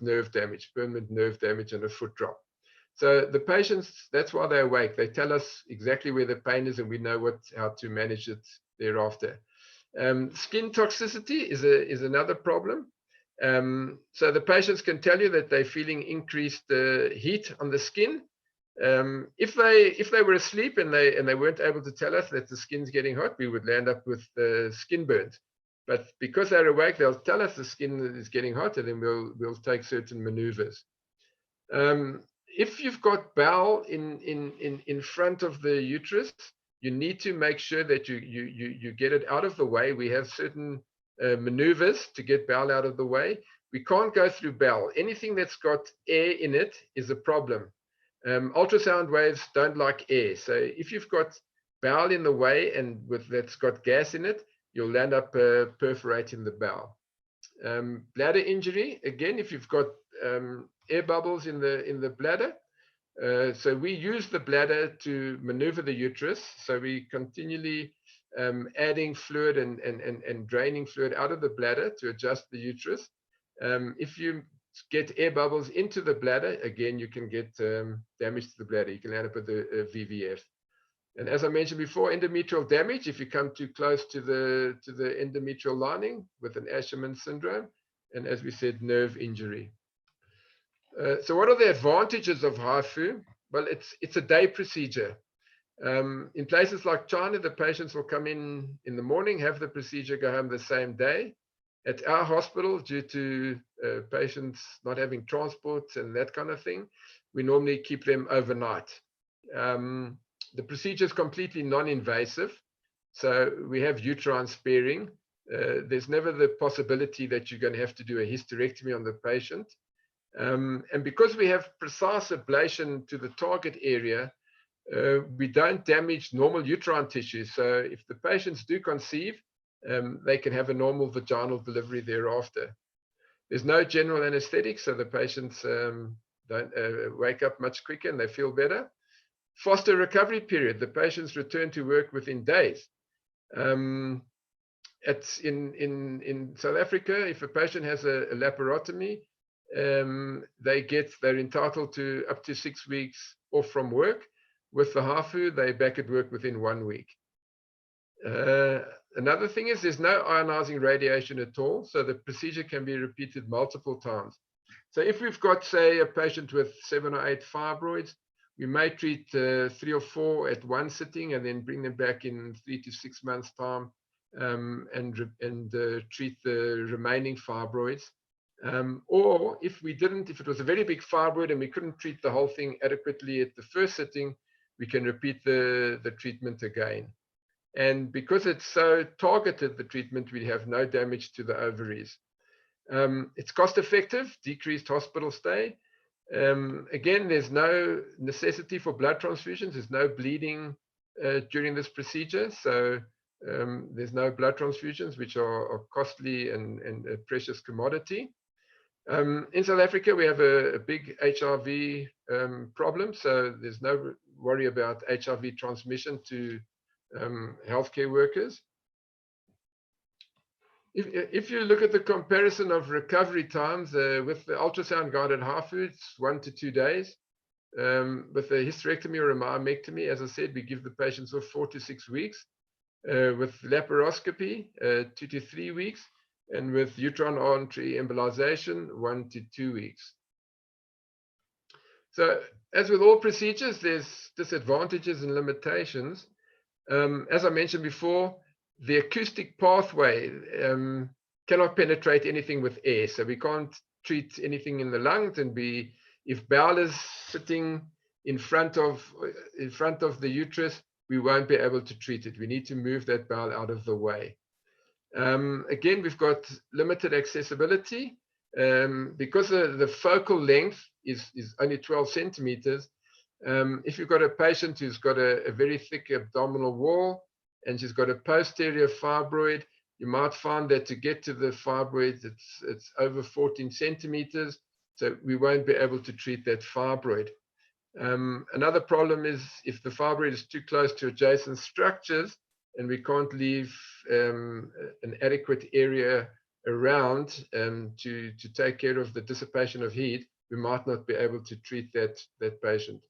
nerve damage, permanent nerve damage and a foot drop. So the patients, that's why they're awake. They tell us exactly where the pain is and we know how to manage it thereafter. Skin toxicity is another problem. So the patients can tell you that they're feeling increased heat on the skin. If they were asleep and they weren't able to tell us that the skin's getting hot, we would land up with skin burns. But because they're awake, they'll tell us the skin is getting hot, and then we'll take certain maneuvers. If you've got bowel in front of the uterus, you need to make sure that you get it out of the way. We have certain maneuvers to get bowel out of the way. We can't go through bowel. Anything that's got air in it is a problem. Ultrasound waves don't like air. So if you've got bowel in the way and that's got gas in it, you'll end up perforating the bowel. Bladder injury, again, if you've got air bubbles in the bladder, so we use the bladder to maneuver the uterus. So we continually adding fluid and draining fluid out of the bladder to adjust the uterus. If you get air bubbles into the bladder, again, you can get damage to the bladder. You can end up with a VVF. And as I mentioned before, endometrial damage, if you come too close to the endometrial lining with an Asherman syndrome, and as we said, nerve injury. So what are the advantages of HIFU? Well, it's a day procedure. In places like China, the patients will come in the morning, have the procedure, go home the same day. At our hospital, due to patients not having transport and that kind of thing, we normally keep them overnight. The procedure is completely non-invasive, so we have uterine sparing. There's never the possibility that you're going to have to do a hysterectomy on the patient. And because we have precise ablation to the target area, we don't damage normal uterine tissue. So if the patients do conceive, they can have a normal vaginal delivery thereafter. There's no general anesthetic, so the patients don't wake up much quicker and they feel better. Faster recovery period. The patients return to work within days. In South Africa, if a patient has a laparotomy, they're entitled to up to 6 weeks off from work. With the HIFU, they're back at work within 1 week. Another thing is there's no ionizing radiation at all, so the procedure can be repeated multiple times. So if we've got, say, a patient with 7 or 8 fibroids, we may treat 3 or 4 at one sitting and then bring them back in 3 to 6 months' time and treat the remaining fibroids. Or if it was a very big fibroid and we couldn't treat the whole thing adequately at the first sitting, we can repeat the treatment again. And because it's so targeted, the treatment, we have no damage to the ovaries. It's cost effective, decreased hospital stay. Again, there's no necessity for blood transfusions. There's no bleeding during this procedure. So there's no blood transfusions, which are costly and a precious commodity. In South Africa, we have a big HIV problem. So there's no worry about HIV transmission to healthcare workers. If you look at the comparison of recovery times with the ultrasound guided HIFU, it's 1 to 2 days. With a hysterectomy or a myomectomy, as I said, we give the patients 4 to 6 weeks. With laparoscopy, 2 to 3 weeks. And with uterine artery embolization, 1 to 2 weeks. So as with all procedures, there's disadvantages and limitations. As I mentioned before, the acoustic pathway cannot penetrate anything with air. So we can't treat anything in the lungs, and if bowel is sitting in front of the uterus, we won't be able to treat it. We need to move that bowel out of the way. Again, we've got limited accessibility because the focal length is only 12 centimeters. If you've got a patient who's got a very thick abdominal wall and she's got a posterior fibroid, you might find that to get to the fibroid, it's over 14 centimeters. So we won't be able to treat that fibroid. Another problem is if the fibroid is too close to adjacent structures, and we can't leave an adequate area around to take care of the dissipation of heat, we might not be able to treat that patient.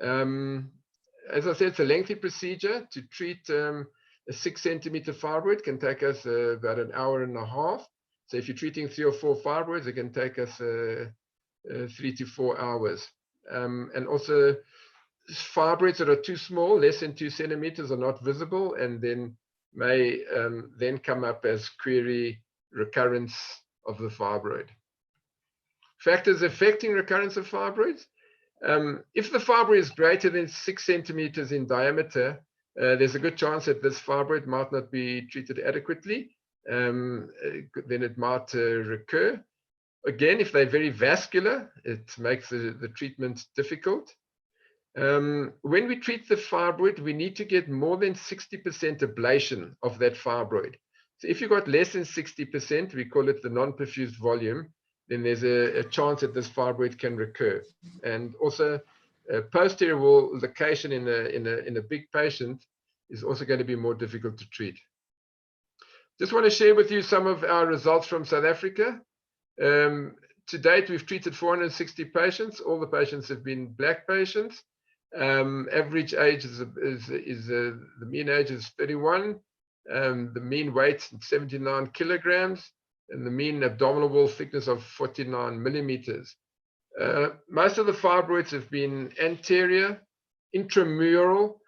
As I said, it's a lengthy procedure. To treat a 6 centimeter fibroid can take us about an hour and a half. So if you're treating 3 or 4 fibroids, it can take us 3 to 4 hours. And also, fibroids that are too small, less than 2 centimeters, are not visible, and then may then come up as query recurrence of the fibroid. Factors affecting recurrence of fibroids. If the fibroid is greater than 6 centimeters in diameter, there's a good chance that this fibroid might not be treated adequately. Then it might recur. Again, if they're very vascular, it makes the treatment difficult. When we treat the fibroid, we need to get more than 60% ablation of that fibroid. So if you've got less than 60%, we call it the non-perfused volume, then there's a chance that this fibroid can recur. And also, posterior wall location in a big patient is also going to be more difficult to treat. Just want to share with you some of our results from South Africa. To date, we've treated 460 patients. All the patients have been Black patients. Average age the mean age is 31. The mean weight 79 kilograms, and the mean abdominal wall thickness of 49 millimeters. Most of the fibroids have been anterior, intramural,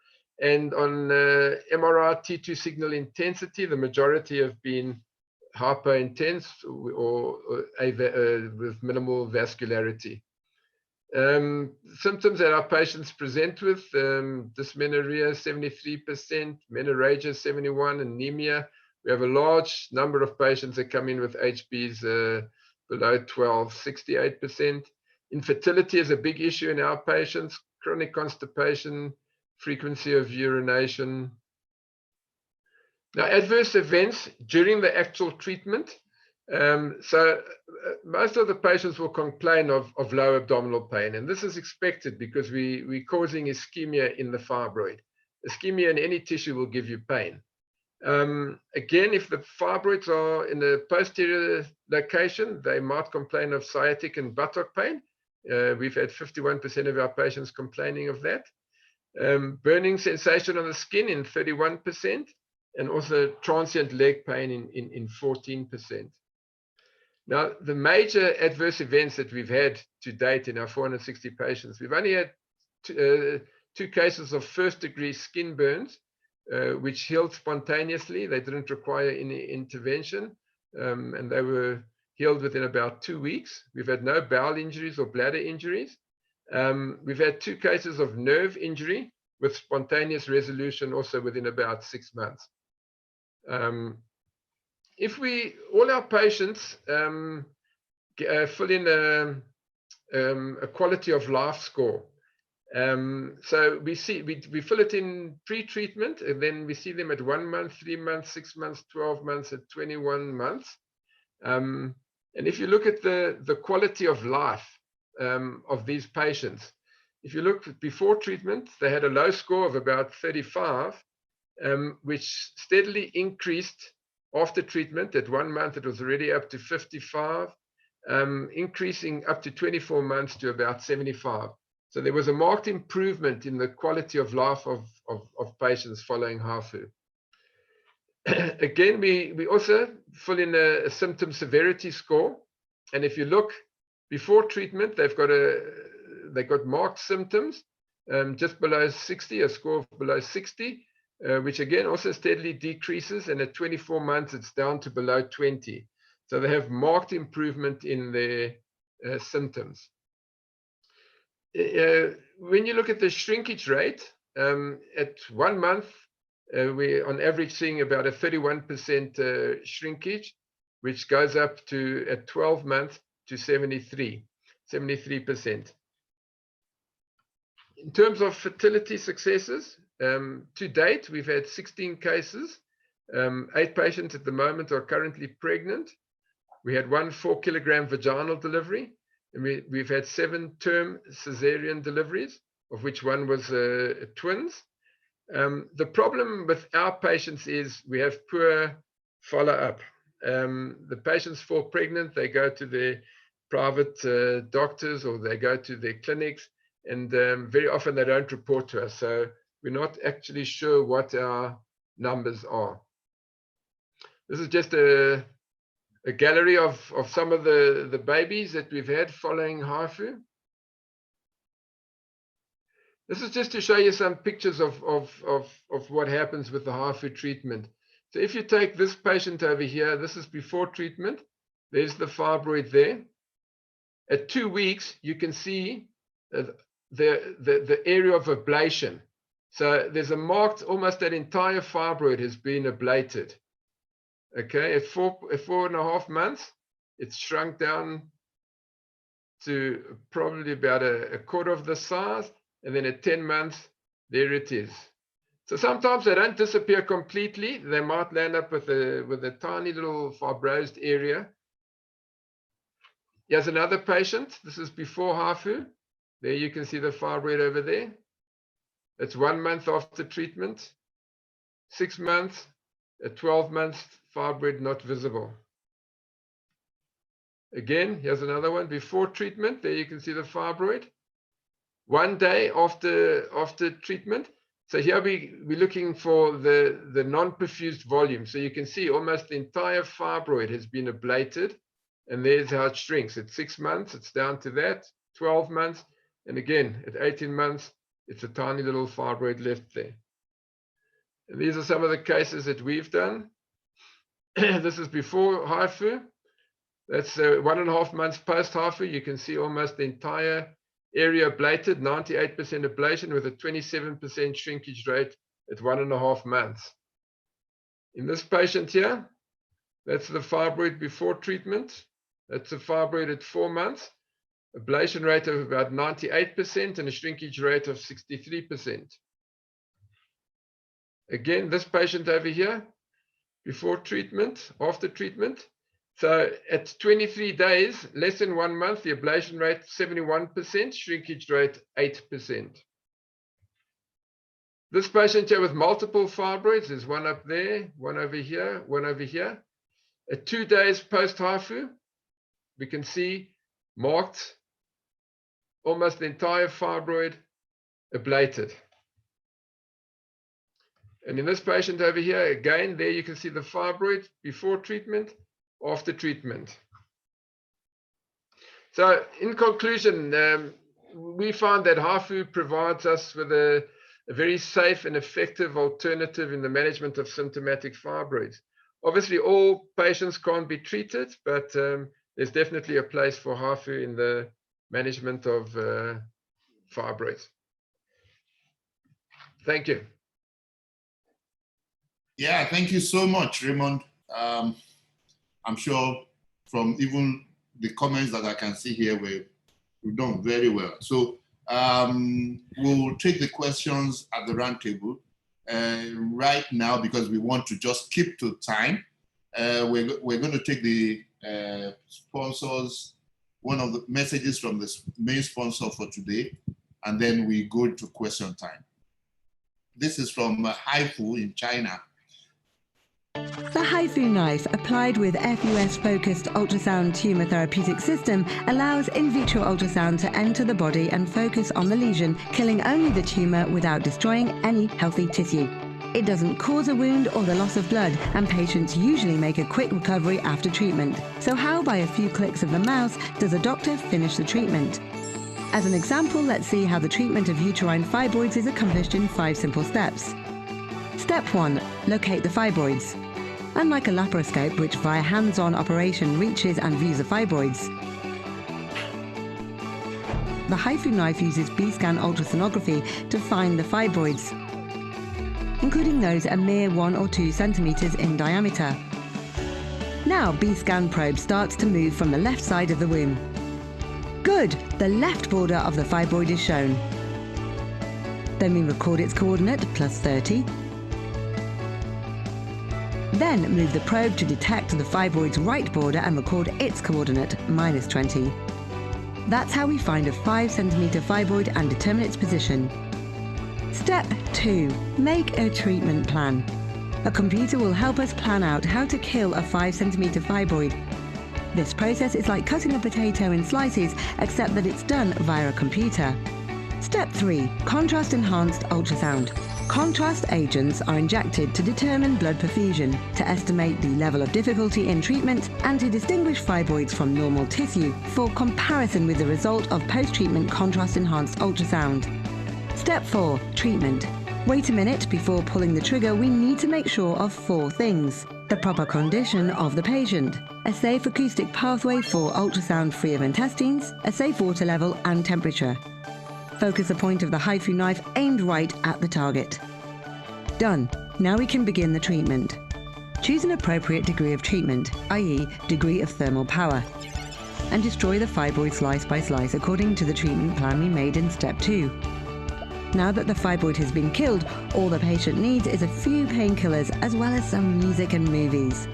and on MRI T2 signal intensity, the majority have been hyperintense or with minimal vascularity. Symptoms that our patients present with: dysmenorrhea 73%, menorrhagia 71%, anemia. We have a large number of patients that come in with HBs below 12, 68%. Infertility is a big issue in our patients, chronic constipation, frequency of urination. Now, adverse events during the actual treatment. Most of the patients will complain of low abdominal pain, and this is expected because we're causing ischemia in the fibroid. Ischemia in any tissue will give you pain. Again, if the fibroids are in the posterior location, they might complain of sciatic and buttock pain. We've had 51% of our patients complaining of that. Burning sensation on the skin in 31%, and also transient leg pain in 14%. Now, the major adverse events that we've had to date in our 460 patients, we've only had 2 cases of first-degree skin burns, which healed spontaneously. They didn't require any intervention, and they were healed within about 2 weeks. We've had no bowel injuries or bladder injuries. We've had 2 cases of nerve injury with spontaneous resolution also within about 6 months. If all our patients fill in a quality of life score. So we fill it in pre-treatment, and then we see them at 1 month, 3 months, 6 months, 12 months, at 21 months. And if you look at the quality of life of these patients, if you look before treatment, they had a low score of about 35, which steadily increased after treatment. At 1 month, it was already up to 55, increasing up to 24 months to about 75. So there was a marked improvement in the quality of life of patients following HIFU. Again, we also fill in a symptom severity score. And if you look before treatment, they got marked symptoms just below 60, a score of below 60, which again also steadily decreases. And at 24 months, it's down to below 20. So they have marked improvement in their symptoms. When you look at the shrinkage rate, at 1 month, we're on average seeing about a 31% shrinkage, which goes up to, at 12 months, to 73%. In terms of fertility successes, to date, we've had 16 cases. 8 patients at the moment are currently pregnant. We had 1 4-kilogram vaginal delivery, and we've had 7 term cesarean deliveries, of which 1 was twins. The problem with our patients is we have poor follow-up. The patients fall pregnant, they go to their private doctors or they go to their clinics, and very often they don't report to us. So we're not actually sure what our numbers are. This is just a gallery of some of the babies that we've had following HIFU. This is just to show you some pictures of what happens with the HIFU treatment. So if you take this patient over here, this is before treatment. There's the fibroid there. At 2 weeks, you can see the area of ablation. So there's a marked, almost that entire fibroid has been ablated. Okay, at 4.5 months, it's shrunk down to probably about a quarter of the size. And then at 10 months, there it is. So sometimes they don't disappear completely. They might land up with a tiny little fibrosed area. Here's another patient. This is before HIFU. There you can see the fibroid over there. It's 1 month after treatment. 6 months, at 12 months, fibroid not visible. Again, here's another one before treatment. There you can see the fibroid. 1 day after treatment. So here we're looking for the non-perfused volume. So you can see almost the entire fibroid has been ablated, and there's how it shrinks. At 6 months, it's down to that. 12 months, and again, at 18 months, it's a tiny little fibroid left there. And these are some of the cases that we've done. This is before HIFU. That's 1.5 months post HIFU. You can see almost the entire area ablated, 98% ablation with a 27% shrinkage rate at 1.5 months. In this patient here, that's the fibroid before treatment. That's a fibroid at 4 months, ablation rate of about 98% and a shrinkage rate of 63%. Again, this patient over here, before treatment, after treatment. So at 23 days, less than 1 month, the ablation rate 71%, shrinkage rate 8%. This patient here with multiple fibroids, there's one up there, one over here, one over here. At 2 days post HIFU, we can see marked almost the entire fibroid ablated. And in this patient over here, again, there you can see the fibroid before treatment, after treatment. So in conclusion, we found that HIFU provides us with a very safe and effective alternative in the management of symptomatic fibroids. Obviously, all patients can't be treated, but there's definitely a place for HIFU in the management of fibroids. Thank you. Yeah, thank you so much, Raymond. I'm sure from even the comments that I can see here, we've done very well. So we'll take the questions at the roundtable right now because we want to just keep to time. We're going to take the sponsors, one of the messages from the main sponsor for today, and then we go to question time. This is from HIFU in China. The HIFU knife, applied with FUS-focused ultrasound tumor therapeutic system, allows in vitro ultrasound to enter the body and focus on the lesion, killing only the tumor without destroying any healthy tissue. It doesn't cause a wound or the loss of blood, and patients usually make a quick recovery after treatment. So how, by a few clicks of the mouse, does a doctor finish the treatment? As an example, let's see how the treatment of uterine fibroids is accomplished in 5 simple steps. Step 1. Locate the fibroids. Unlike a laparoscope, which via hands-on operation reaches and views the fibroids, the HIFU knife uses B-scan ultrasonography to find the fibroids, including those a mere 1 or 2 centimeters in diameter. Now B-scan probe starts to move from the left side of the womb. Good! The left border of the fibroid is shown. Then we record its coordinate, +30. Then move the probe to detect the fibroid's right border and record its coordinate, -20. That's how we find a 5 centimeter fibroid and determine its position. Step 2. Make a treatment plan. A computer will help us plan out how to kill a 5 centimeter fibroid. This process is like cutting a potato in slices, except that it's done via a computer. Step 3. Contrast-enhanced ultrasound. Contrast agents are injected to determine blood perfusion, to estimate the level of difficulty in treatment, and to distinguish fibroids from normal tissue for comparison with the result of post-treatment contrast-enhanced ultrasound. Step 4. Treatment. Wait a minute before pulling the trigger. We need to make sure of 4 things. The proper condition of the patient, a safe acoustic pathway for ultrasound free of intestines, a safe water level and temperature. Focus the point of the HIFU knife aimed right at the target. Done. Now we can begin the treatment. Choose an appropriate degree of treatment, i.e. degree of thermal power, and destroy the fibroid slice by slice according to the treatment plan we made in step 2. Now that the fibroid has been killed, all the patient needs is a few painkillers as well as some music and movies.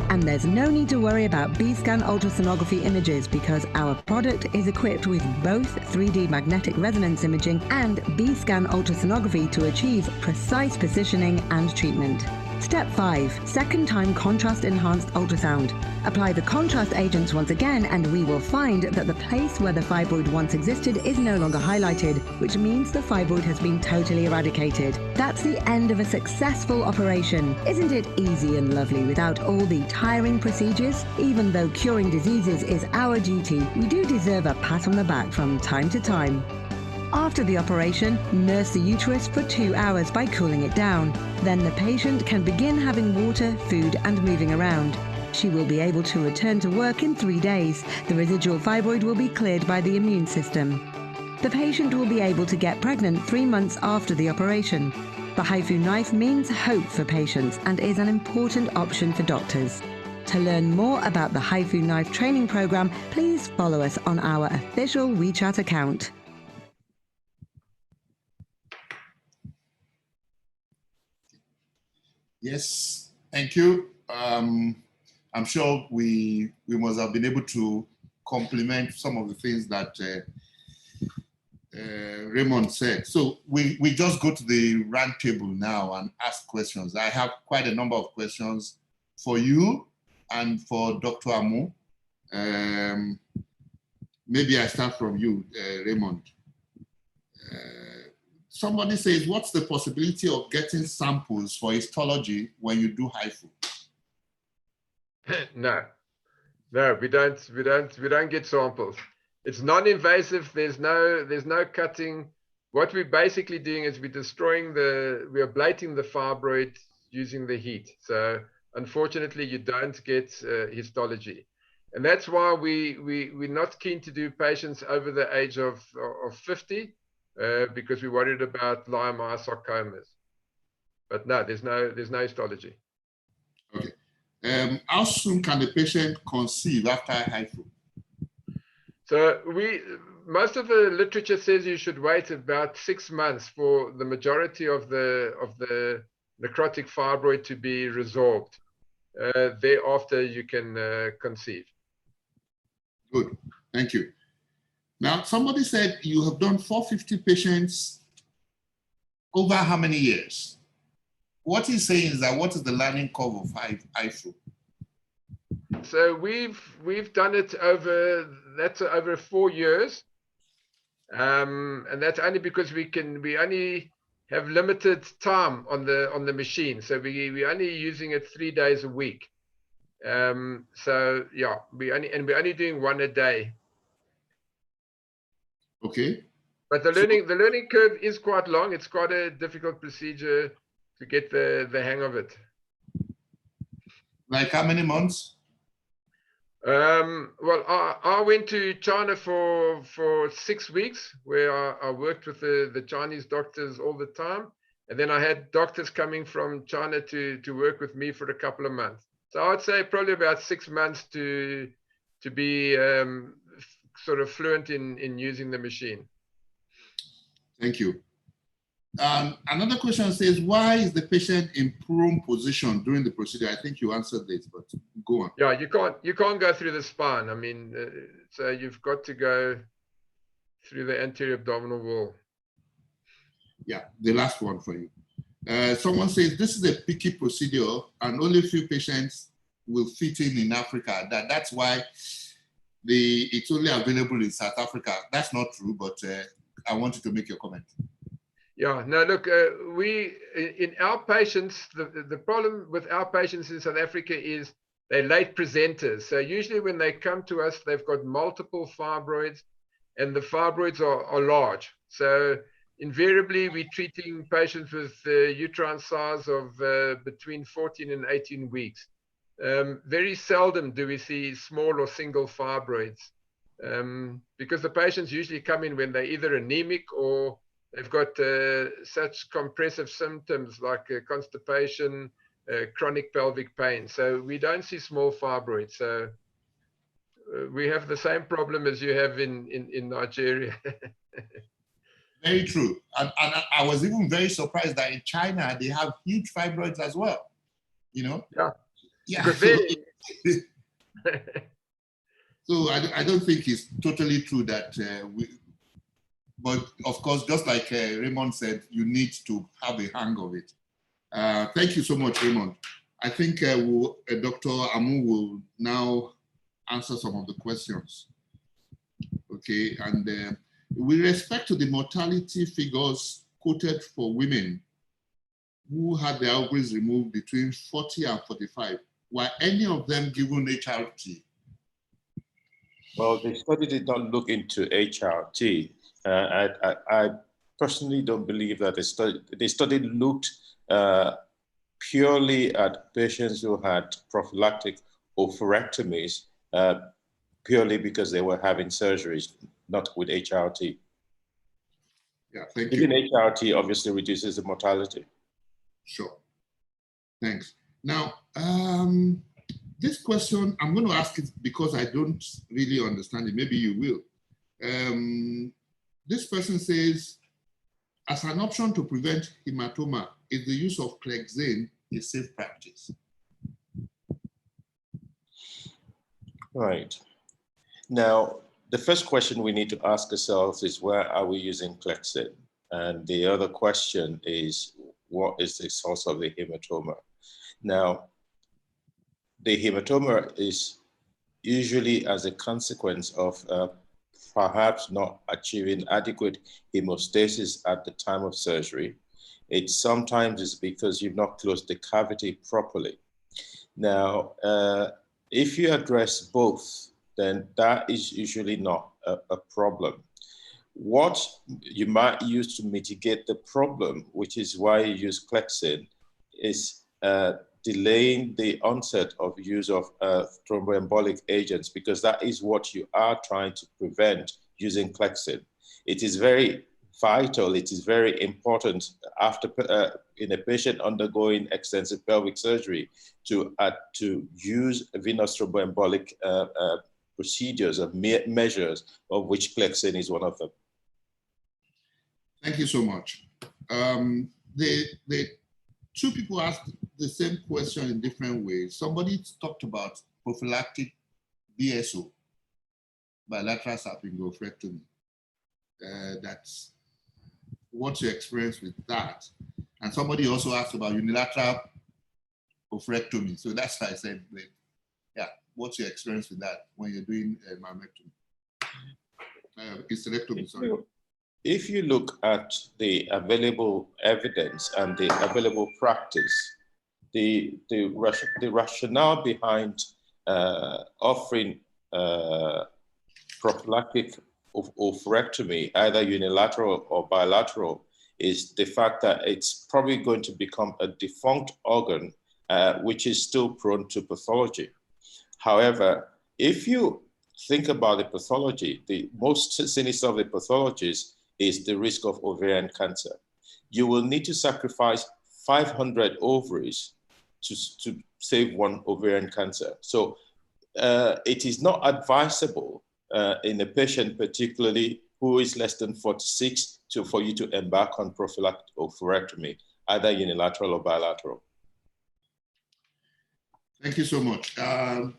And there's no need to worry about B-scan ultrasonography images because our product is equipped with both 3D magnetic resonance imaging and B-scan ultrasonography to achieve precise positioning and treatment. Step 5. Second time contrast-enhanced ultrasound. Apply the contrast agents once again and we will find that the place where the fibroid once existed is no longer highlighted, which means the fibroid has been totally eradicated. That's the end of a successful operation. Isn't it easy and lovely without all the tiring procedures? Even though curing diseases is our duty, we do deserve a pat on the back from time to time. After the operation, nurse the uterus for 2 hours by cooling it down. Then the patient can begin having water, food and moving around. She will be able to return to work in 3 days. The residual fibroid will be cleared by the immune system. The patient will be able to get pregnant 3 months after the operation. The HIFU knife means hope for patients and is an important option for doctors. To learn more about the HIFU knife training program, please follow us on our official WeChat account. Yes, thank you. I'm sure we must have been able to complement some of the things that Raymond said. So we just go to the roundtable now and ask questions. I have quite a number of questions for you and for Dr. Amu. Maybe I start from you, Raymond. Somebody says, what's the possibility of getting samples for histology when you do HIFU? No, we don't get samples. It's non-invasive. There's no cutting. What we're basically doing is we're ablating the fibroid using the heat. So unfortunately, you don't get histology, and that's why we're not keen to do patients over the age of 50. Because we're worried about leiomyosarcomas. But no, there's no histology. Okay. How soon can the patient conceive after HIFU? So most of the literature says you should wait about 6 months for the majority of the necrotic fibroid to be resolved. Thereafter, you can conceive. Good, thank you. Now, somebody said you have done 450 patients over how many years? What he's saying is that what is the learning curve of HIFU? So we've done it over 4 years, and that's only because we only have limited time on the machine. So we're only using it 3 days a week. So yeah, we're only doing 1 a day. Okay. But the learning curve is quite long. It's quite a difficult procedure to get the hang of it. Like how many months? Well, I went to China for 6 weeks, where I worked with the Chinese doctors all the time, and then I had doctors coming from China to work with me for a couple of months. So I'd say probably about 6 months to be sort of fluent in using the machine. Thank you. Another question says, why is the patient in prone position during the procedure? I think you answered this, but go on. Yeah, you can't go through the spine. I mean, so you've got to go through the anterior abdominal wall. Yeah, the last one for you. Someone says this is a picky procedure and only a few patients will fit in Africa. That's why it's only available in South Africa. That's not true, but I wanted to make your comment. Yeah, no, look, in our patients, the problem with our patients in South Africa is they're late presenters. So usually when they come to us, they've got multiple fibroids and the fibroids are large. So invariably, we're treating patients with uterine size of between 14 and 18 weeks. Very seldom do we see small or single fibroids because the patients usually come in when they're either anemic or they've got such compressive symptoms like constipation, chronic pelvic pain. So we don't see small fibroids. So we have the same problem as you have in Nigeria. Very true. And I was even very surprised that in China, they have huge fibroids as well, you know? Yeah. Yeah. So I don't think it's totally true that but of course, just like Raymond said, you need to have a hang of it. Thank you so much, Raymond. I think Dr. Amu will now answer some of the questions. Okay, and with respect to the mortality figures quoted for women who had their ovaries removed between 40 and 45, were any of them given HRT? Well, the study did not look into HRT. I personally don't believe that the study looked purely at patients who had prophylactic oophorectomies purely because they were having surgeries, not with HRT. Yeah, thank you. Even HRT obviously reduces the mortality. Sure. Thanks. Now, this question, I'm going to ask it because I don't really understand it. Maybe you will. This person says, as an option to prevent hematoma, is the use of Clexane a safe practice? Right. Now, the first question we need to ask ourselves is, where are we using Clexane? And the other question is, what is the source of the hematoma? Now, the hematoma is usually as a consequence of perhaps not achieving adequate hemostasis at the time of surgery. It sometimes is because you've not closed the cavity properly. Now, if you address both, then that is usually not a problem. What you might use to mitigate the problem, which is why you use Clexane, is delaying the onset of use of thromboembolic agents, because that is what you are trying to prevent using Clexane. It is very vital, it is very important after in a patient undergoing extensive pelvic surgery to use venous thromboembolic procedures or measures, of which Clexane is one of them. Thank you so much. The two people asked the same question in different ways. Somebody talked about prophylactic BSO, bilateral salpingo-oophorectomy. That's what's your experience with that? And somebody also asked about unilateral oophorectomy. So that's why I said, yeah, what's your experience with that when you're doing myomectomy? Hysterectomy, sorry. If you look at the available evidence and the available practice, the rationale behind offering prophylactic oophorectomy, either unilateral or bilateral, is the fact that it's probably going to become a defunct organ, which is still prone to pathology. However, if you think about the pathology, the most sinister of the pathologies is the risk of ovarian cancer. You will need to sacrifice 500 ovaries to save one ovarian cancer. So it is not advisable in a patient, particularly who is less than 46, for you to embark on prophylactic oophorectomy, either unilateral or bilateral. Thank you so much. Dr.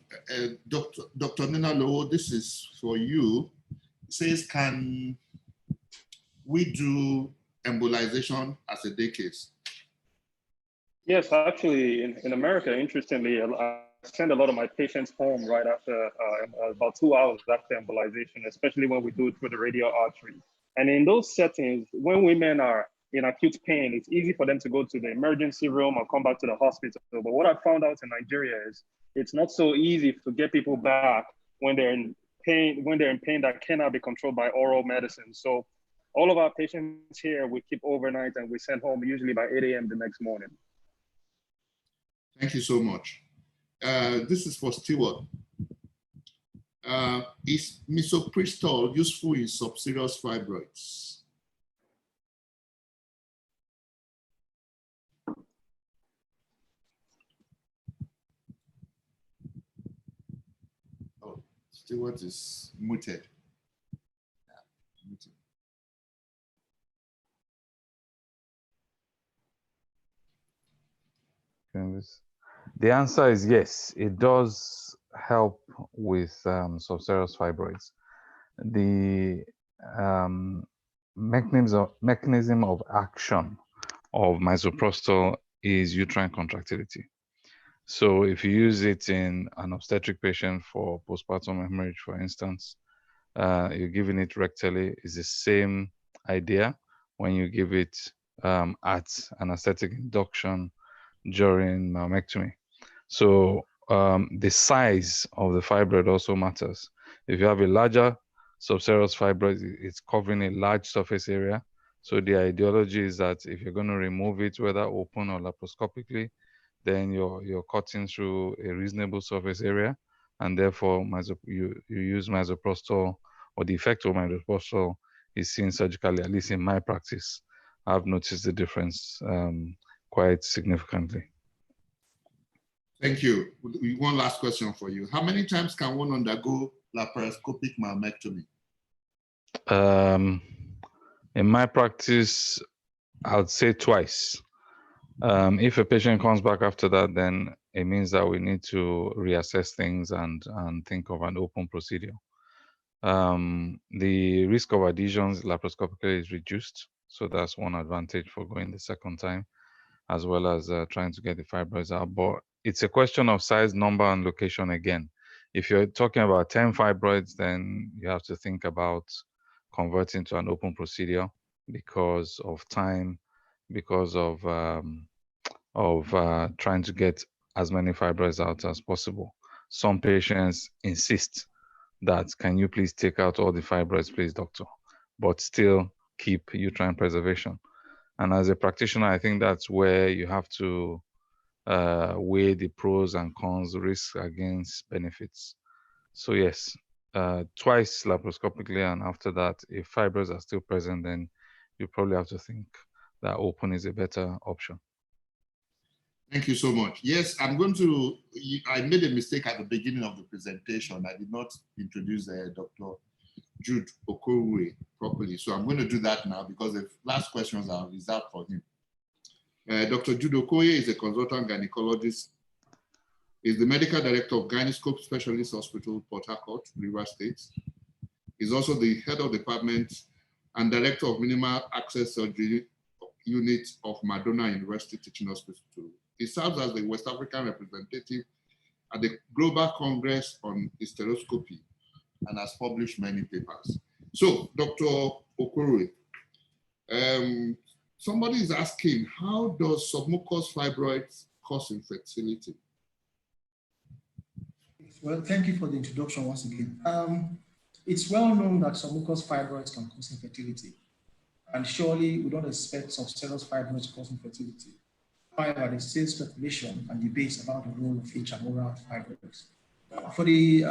Nina Lowo, this is for you. It says, can we do embolization as a day case? Yes, actually, in America, interestingly, I send a lot of my patients home right after about 2 hours after embolization, especially when we do it through the radial artery. And in those settings, when women are in acute pain, it's easy for them to go to the emergency room or come back to the hospital. But what I found out in Nigeria is it's not so easy to get people back when they're in pain, that cannot be controlled by oral medicine. So all of our patients here, we keep overnight and we send home usually by 8 a.m. the next morning. Thank you so much. This is for Stewart. Is misoprostol useful in subserous fibroids? Oh, Stewart is muted. The answer is yes, it does help with subserous fibroids. The mechanism of action of misoprostol is uterine contractility. So if you use it in an obstetric patient for postpartum hemorrhage, for instance, you're giving it rectally, is the same idea when you give it at anesthetic induction during myomectomy. So the size of the fibroid also matters. If you have a larger subserous fibroid, it's covering a large surface area. So the ideology is that if you're going to remove it, whether open or laparoscopically, then you're cutting through a reasonable surface area, and therefore you use misoprostol, or the effect of misoprostol is seen surgically, at least in my practice. I've noticed the difference quite significantly. Thank you. One last question for you. How many times can one undergo laparoscopic myomectomy? In my practice, I would say twice. If a patient comes back after that, then it means that we need to reassess things and think of an open procedure. The risk of adhesions laparoscopically is reduced. So that's one advantage for going the second time, as well as trying to get the fibroids out. But it's a question of size, number, and location again. If you're talking about 10 fibroids, then you have to think about converting to an open procedure because of time, because of trying to get as many fibroids out as possible. Some patients insist that, can you please take out all the fibroids, please, doctor, but still keep uterine preservation. And as a practitioner, I think that's where you have to weigh the pros and cons, risk against benefits. So yes, twice laparoscopically, and after that, if fibroids are still present, then you probably have to think that open is a better option. Thank you so much. Yes, I made a mistake at the beginning of the presentation. I did not introduce Dr. Jude Okoye properly. So I'm going to do that now because the last questions are reserved for him. Dr. Jude Okoye is a consultant gynecologist. He's the medical director of Gynaecologists Specialist Hospital, Port Harcourt, Rivers State. He's also the head of department and director of minimal access surgery unit of Madonna University Teaching Hospital. He serves as the West African representative at the Global Congress on Hysteroscopic and has published many papers. So, Dr. Okoye, somebody is asking, how does submucous fibroids cause infertility? Well, thank you for the introduction once again. It's well known that submucous fibroids can cause infertility, and surely we don't expect subserous fibroids to cause infertility. However, there's still speculation and debates about the role of intramural fibroids. For the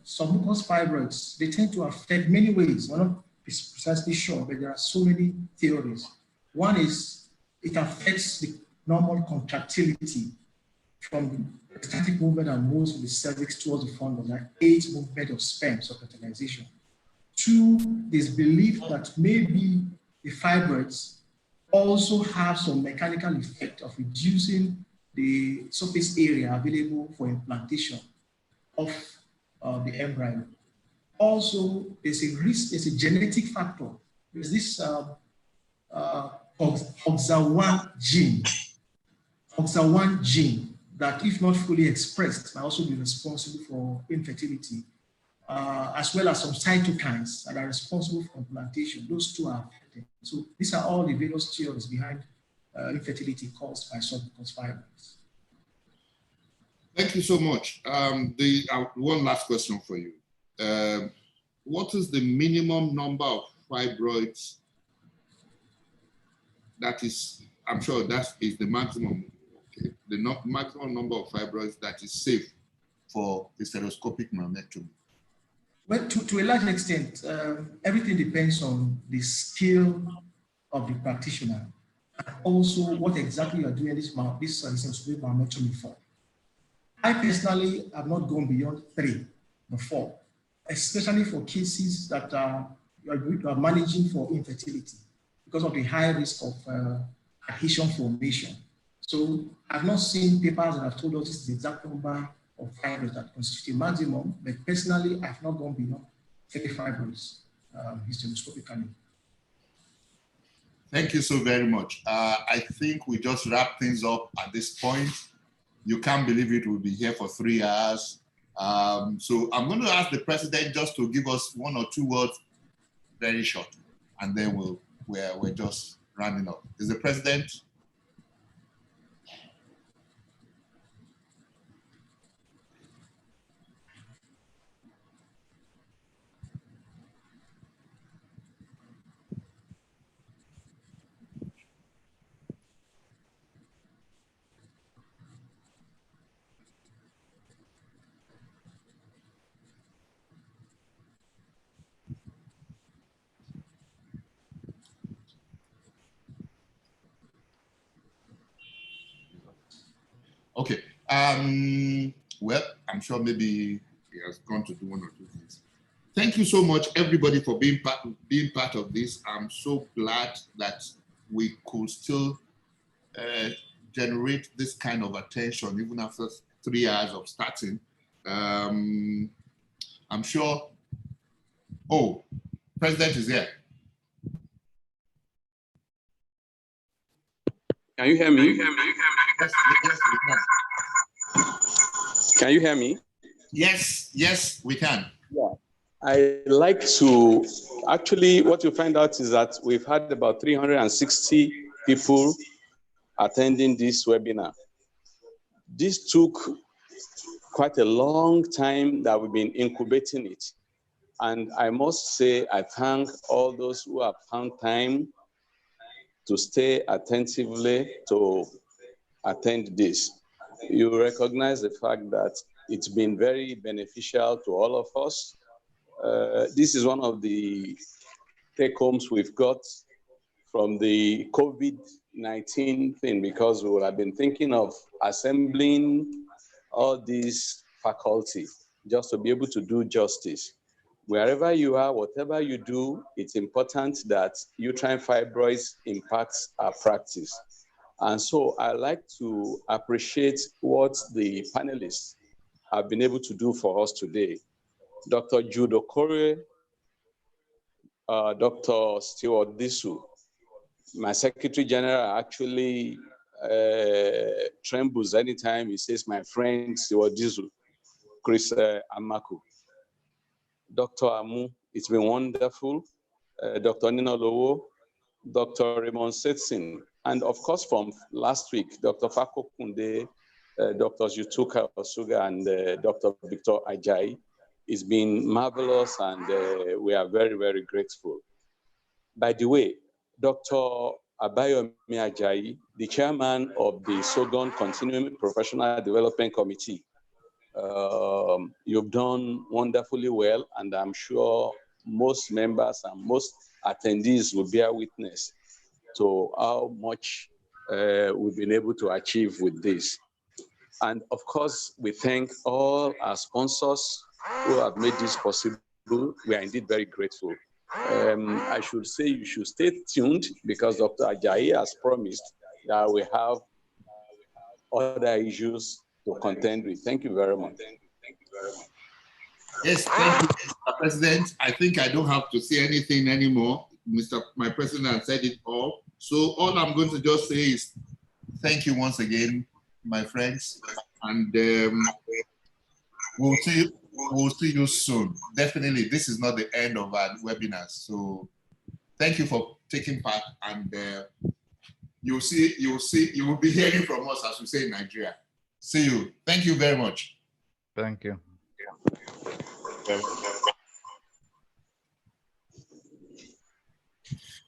submucous fibroids, they tend to affect many ways. We're not precisely sure, but there are so many theories. One is it affects the normal contractility from the static movement and moves of the cervix towards the front of that aids movement of sperm, so fertilization. Two, there's belief that maybe the fibroids also have some mechanical effect of reducing the surface area available for implantation of the embryo. Also, there's a risk, there's a genetic factor. There's this OXA1 gene. OXA1 gene that, if not fully expressed, might also be responsible for infertility, as well as some cytokines that are responsible for implantation. Those two are affected. So these are all the various theories behind infertility caused by submucous fibroids. Thank you so much. One last question for you. What is the minimum number of fibroids that is, I'm sure that is the maximum, okay, the maximum number of fibroids that is safe for hysteroscopic myomectomy? Well, to a large extent, everything depends on the skill of the practitioner, and also what exactly you are doing this hysteroscopic myomectomy for. I personally have not gone beyond 3 before, especially for cases that you are managing for infertility because of the high risk of adhesion formation. So I've not seen papers that have told us this is the exact number of fibroids that constitute a maximum, but personally, I've not gone beyond 3 fibroids hysteroscopically. Thank you so very much. I think we just wrap things up at this point. You can't believe it, we'll be here for 3 hours. So I'm going to ask the president just to give us 1 or 2 words, very short, and then we're just rounding up. Is the president? Okay. Well, I'm sure maybe he has gone to do 1 or 2 things. Thank you so much, everybody, for being part of this. I'm so glad that we could still generate this kind of attention even after 3 hours of starting. I'm sure. Oh, President is here. Can you hear me? Yes, Can you hear me? yes, we can. Yeah. I like to, actually, what you find out is that we've had about 360 people attending this webinar. This took quite a long time that we've been incubating it. And I must say, I thank all those who have found time to stay attentively to attend this. You recognize the fact that it's been very beneficial to all of us. This is one of the take-homes we've got from the COVID-19 thing, because we would have been thinking of assembling all these faculty just to be able to do justice. Wherever you are, whatever you do, it's important that uterine fibroids impacts our practice. And so I like to appreciate what the panelists have been able to do for us today. Dr. Jude Okore, Dr. Stewart Disu, my Secretary General actually trembles anytime he says my friend Stewart Disu, Chris Amaku. Dr. Amu, it's been wonderful. Dr. Nina Lowo, Dr. Raymond Setsin, and of course from last week, Dr. Fako Kunde, Dr. Yutuka Osuga, and Dr. Victor Ajayi. It's been marvelous, and we are very, very grateful. By the way, Dr. Abayomi Ajayi, the chairman of the SOGON Continuing Professional Development Committee, you've done wonderfully well, and I'm sure most members and most attendees will bear witness to how much we've been able to achieve with this. And of course, we thank all our sponsors who have made this possible. We are indeed very grateful. I should say you should stay tuned, because Dr. Ajayi has promised that we have other issues to contend with. Thank you very much. Yes, thank you, Mr. President. I think I don't have to say anything anymore. My president has said it all. So all I'm going to just say is thank you once again, my friends, and we'll see you soon. Definitely, this is not the end of our webinar. So thank you for taking part, and you will be hearing from us, as we say in Nigeria. See you. Thank you very much. Thank you. Yeah.